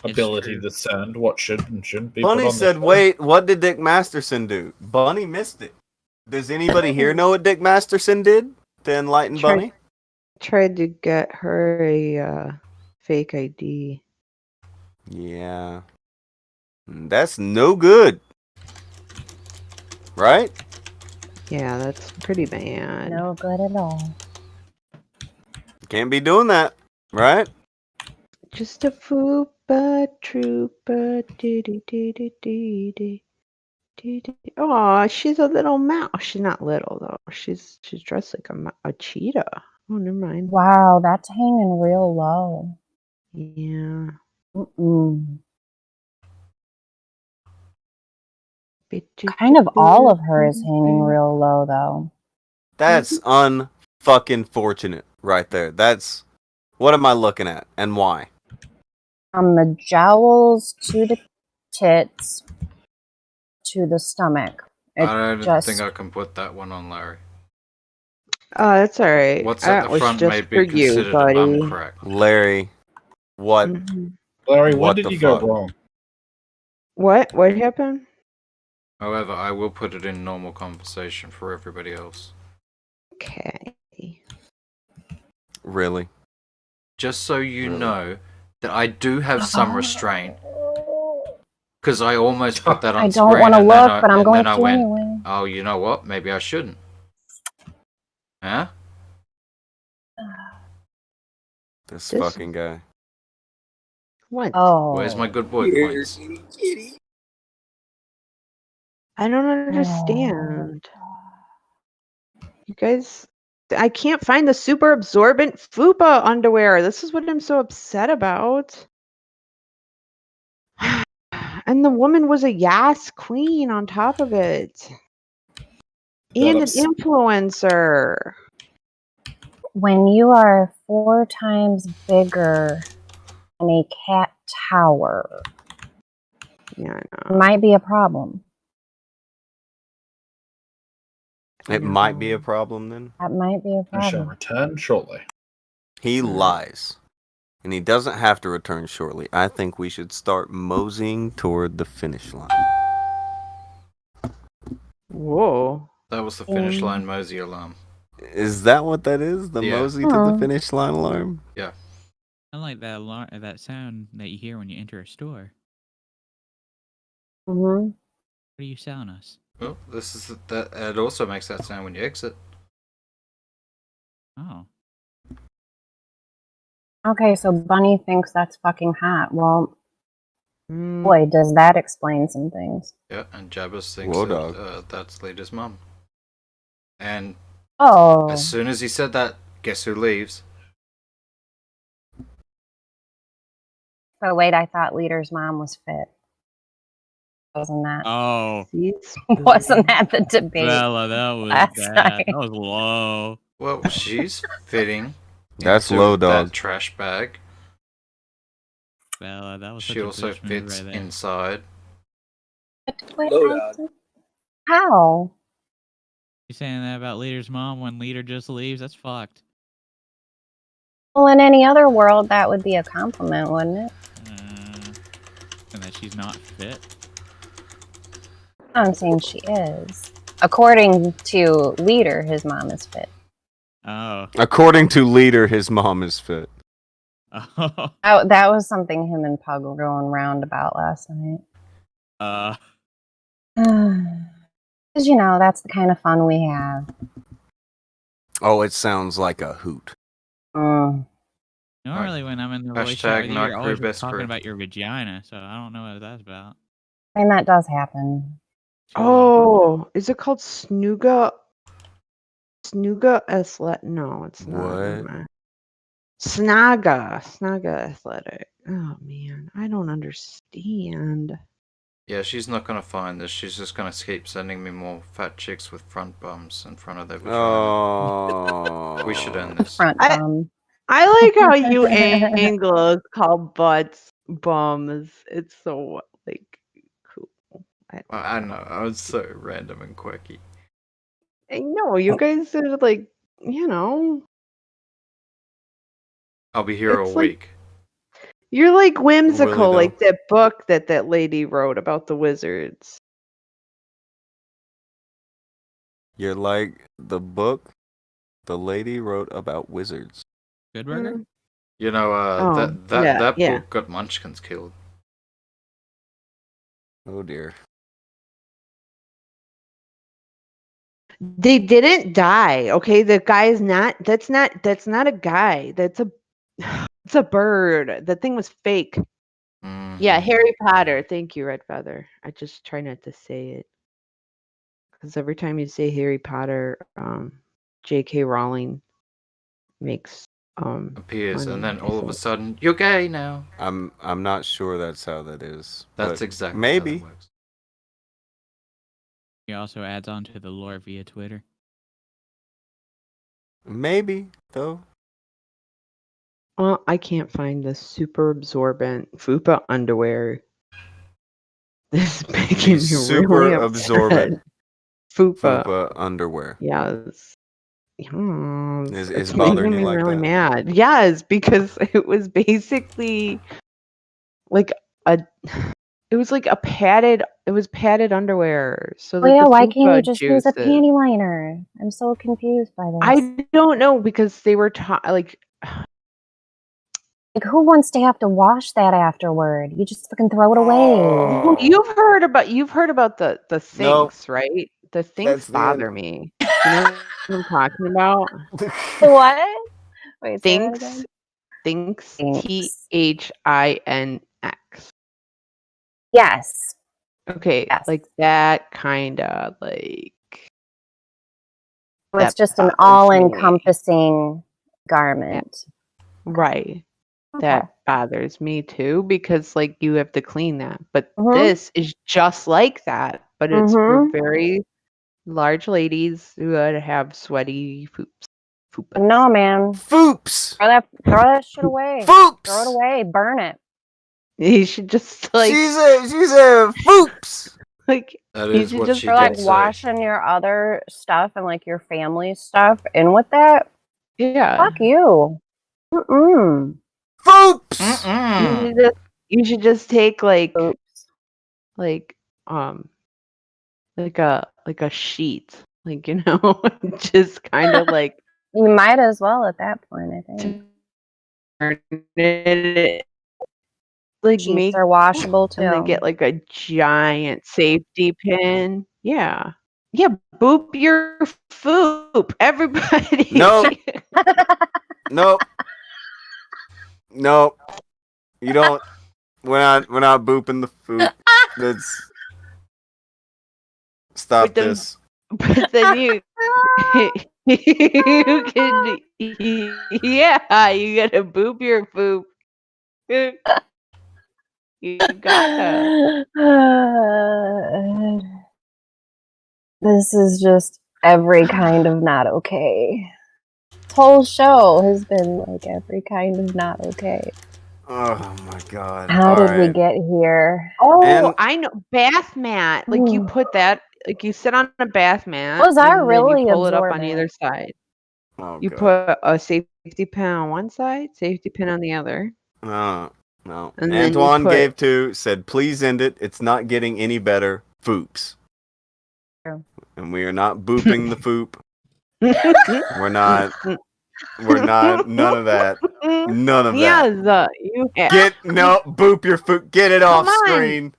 ability to send what should and shouldn't be put Bunny on said, the show. wait, what did Dick Masterson do? Bunny missed it. Does anybody here know what Dick Masterson did to enlighten Bunny? Tried to get her a fake ID. Yeah. That's no good. Right? Yeah, that's pretty bad. No good at all. Can't be doing that. Right? Just a foopa trooper. Oh, she's a little mouse. She's not little though. She's dressed like a cheetah. Oh, never mind. Wow, that's hanging real low. Yeah. Mm-mm. Kind of all of her is hanging real low, though. That's unfucking fortunate right there. That's what am I looking at and why? From the jowls to the tits to the stomach. It I don't just think I can put that one on Larry. Oh, that's all right. What's That at the was front just may for be you, considered a bum buddy. crack. Larry, what? Larry, what when did the you go fuck? wrong? What? What happened? However, I will put it in normal conversation for everybody else. Okay. Really? Just so you know that I do have some restraint. Because I almost put that on I screen. don't want to and then look, but I'm and going then I to went, anyway. oh, you know what? Maybe I shouldn't. Huh? This fucking guy. What? Oh. Where's my good boy points? I don't understand. You guys, I can't find the super absorbent fupa underwear. This is what I'm so upset about. And the woman was a Yas queen on top of it. And an influencer. When you are 4 times bigger than a cat tower, yeah, I it might be a problem. It might be a problem then. That might be a I shall problem. return shortly. He lies. And he doesn't have to return shortly. I think we should start moseying toward the finish line. Whoa. That was the finish line Mosey alarm. Is that what that is? The Yeah. mosey to the finish line alarm? Yeah. I like that alarm, that sound that you hear when you enter a store. Mm-hmm. What are you selling us? Well, this is that. It also makes that sound when you exit. Oh. Okay, so Bunny thinks that's fucking hot. Well, Mm. boy, does that explain some things. Yeah, and Jabba's thinks Whoa, that, that's Leader's mum. And Oh. as soon as he said that, guess who leaves? But wait, I thought Leader's mom was fit. Wasn't that? Oh. Wasn't that the debate? Bella, that was last bad. night? That was low. Well, she's fitting. That's into low, dog. That trash bag. Bella, that was such She a also bitch move fits right there. inside. Wait, Low dog. how? You saying that about Leader's mom when Leader just leaves? That's fucked. Well, in any other world, that would be a compliment, wouldn't it? And that she's not fit. I'm saying she is. According to Leader, his mom is fit. Oh. According to leader, his mom is fit. Oh. Oh, that was something him and Pug were going round about last night. Because, you know, that's the kind of fun we have. Oh, it sounds like a hoot. Normally, when I'm in the voice chat Hashtag with you, not you're always crew, best talking crew. about your vagina, so I don't know what that's about. And that does happen. Oh, is it called Snooga? Snooga Athletic? No, it's not. Never What? mind. Snaga Athletic. Oh man, I don't understand. Yeah, she's not gonna find this. She's just gonna keep sending me more fat chicks with front bums in front of their vagina. Oh. We should end this. Front bum. I like how you Anglos call butts bums. It's so like cool. I know. I was so random and quirky. I know you guys are like, you know, I'll be here all it's like week. you're like whimsical, Really, though? like that book that lady wrote about the wizards. You're like the book the lady wrote about wizards. Good burger? You know, Oh, that yeah. book got Munchkins killed. Oh dear. They didn't die. Okay, the guy is not. That's not a guy. That's a. It's a bird. The thing was fake. Yeah, Harry Potter. Thank you, Red Feather. I just try not to say it because every time you say Harry Potter, J.K. Rowling makes Appears, funny and then all of a faces. sudden, you're gay now. I'm not sure that's how that is. That's but exactly maybe. how that works. He also adds on to the lore via Twitter. Maybe though. Well, I can't find the super absorbent Fupa underwear. This is making me Super really absorbent upset. Fupa. Fupa underwear. Yes. Yes. Is It's bothering making you me like really that? mad. Yes, because it was basically like a it was like a padded underwear. So Well, that yeah, the why can't you fupa just use a juices. panty liner? I'm so confused by this. I don't know because they were like Like, who wants to have to wash that afterward? You just fucking throw it away. well, you've heard about the No. thinks, right? The That's thinks the bother end. me. You know what I'm talking about? What? Wait, say that Thinks again. Thinks Thinks. THINX. Yes. Okay, Yes. like that kind of like. So it's that just an bothers me. all-encompassing garment. Right. Okay. That bothers me too because like you have to clean that. But Mhm. this is just like that, but it's for very large ladies who have sweaty fupas. No, man. Foops. Throw that shit away. Foops. Throw it away. Burn it. You should just like She's a foops. like That you is should what just she For like did say. washing your other stuff and like your family stuff in with that. yeah. Fuck you. Mm-mm. Foops. You should just take like Oops. like like a sheet, like you know, just kind of like You might as well at that point, I think. turn it like Sheets make are washable and then too. get like a giant safety pin. Yeah. Yeah, boop your foop, everybody. Nope. Nope. Nope. You don't. We're not booping the foop. That's. Stop But then- this. But then you can yeah, you gotta boop your poop. You gotta. This is just every kind of not okay. This whole show has been like every kind of not okay. Oh my god. How All did we right. get here? Oh, And- I know. Bath mat. Like you put that, like you sit on a bath mat. Those are and then really you pull it up on absorbent. either side. Oh, You God. put a safety pin on one side, safety pin on the other. No. And then you Antoine put- gave two, said, please end it. It's not getting any better. Foops. True. And we are not booping the foop. We're not. We're not. None of that. None of that. Yes, you Boop your foop. Get it off Come on. screen.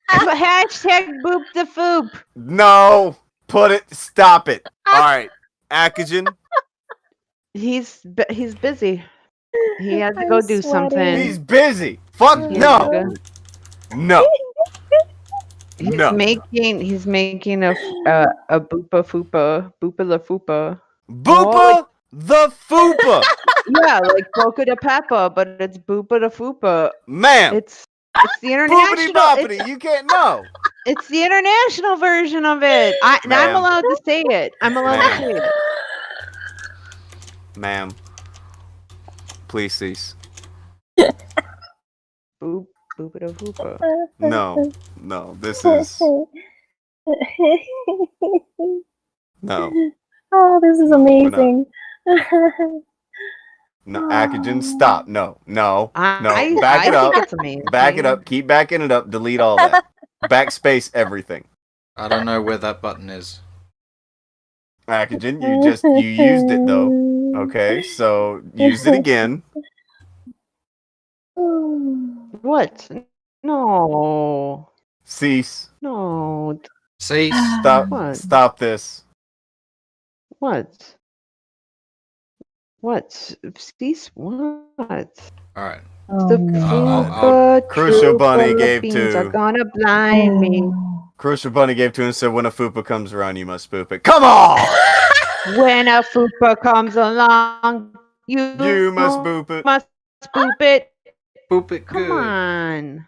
Hashtag boop the foop. No. Put it. Stop it. All right. Akujin. He's busy. He had to go do something. He's busy. Fuck no. No. He's No. making a boopa fupa la fupa. Boopa the fupa. Yeah, like Boca de Peppa, but it's boopa the fupa. Ma'am. It's the international. Boopity boppity. You can't know. It's the international version of it. I'm Ma'am. allowed to say it. I'm allowed to say it. Ma'am. Please cease. Boop boopa da fupa. No. No. This is. No. Oh, this is amazing. No, Akujin, stop. No. No. I Back it up. think it's amazing. Back it up. Keep backing it up. Delete all that. Backspace everything. I don't know where that button is. Akujin, you used it though. Okay, so use it again. What? No. Cease. No. Cease. Stop. What? Stop this. What? What? Cease what? Alright. The Crucial Bunny gave beans are to. gonna blind me. Crucial Bunny gave to and said, "When a fupa comes around, you must spoop it." Come on. When a fupa comes along, you must boop it. Must boop it. Boop it Come good. on.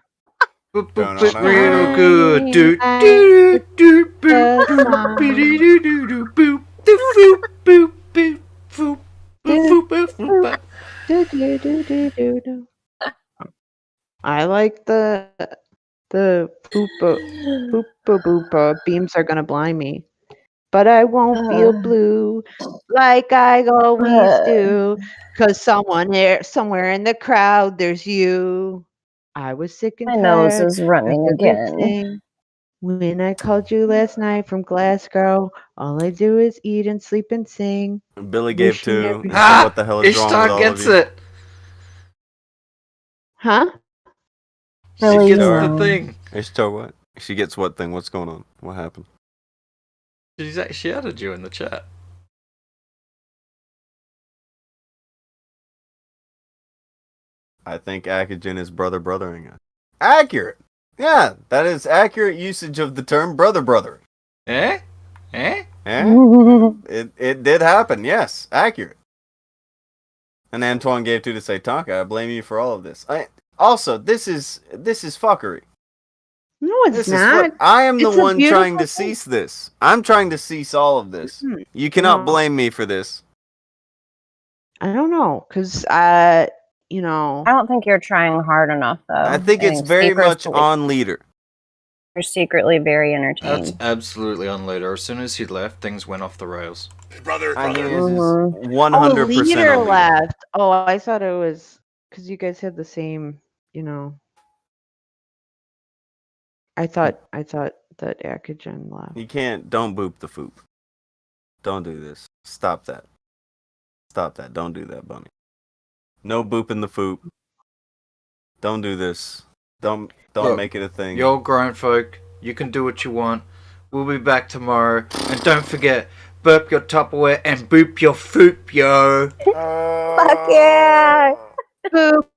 Boop boop it real good. Do do do boop boop doo doo doo doo boop do boop boop boop boop boop boop boop. I like the poopa boopa. Beams are gonna blind me, but I won't feel blue like I always do. 'Cause somewhere in the crowd, there's you. I was sick and My tired. nose is running of again. everything. When I called you last night from Glasgow, all I do is eat and sleep and sing. Billy gave Wishing to. every- He said, "What the hell is wrong with all gets of you?" it. Huh? She gets the thing. Ishtar what? She gets what thing? What's going on? What happened? She's actually added you in the chat. I think Akujin is brothering us. Accurate. Yeah, that is accurate usage of the term brothering. Eh? Eh? It did happen. Yes, accurate. And Antoine gave to say, "Tonka, I blame you for all of this." Also, this is fuckery. No, it's This is not. I am the It's a one trying to beautiful thing. cease this. I'm trying to cease all of this. You cannot No. blame me for this. I don't know, cause you know. I don't think you're trying hard enough, though. I think it's very much on leader. You're secretly very entertained. That's absolutely on leader. As soon as he left, things went off the rails. Brother. I think Oh, this is the 100% leader on leader. left. Oh, I thought it was because you guys had the same. You know. I thought that Akujin left. You can't. Don't boop the foop. Don't do this. Stop that. Stop that. Don't do that, Bunny. No booping the foop. Don't do this. Don't Look, make it a thing. You're grown folk. You can do what you want. We'll be back tomorrow. And don't forget, burp your Tupperware and boop your foop, yo. Fuck yeah! Boop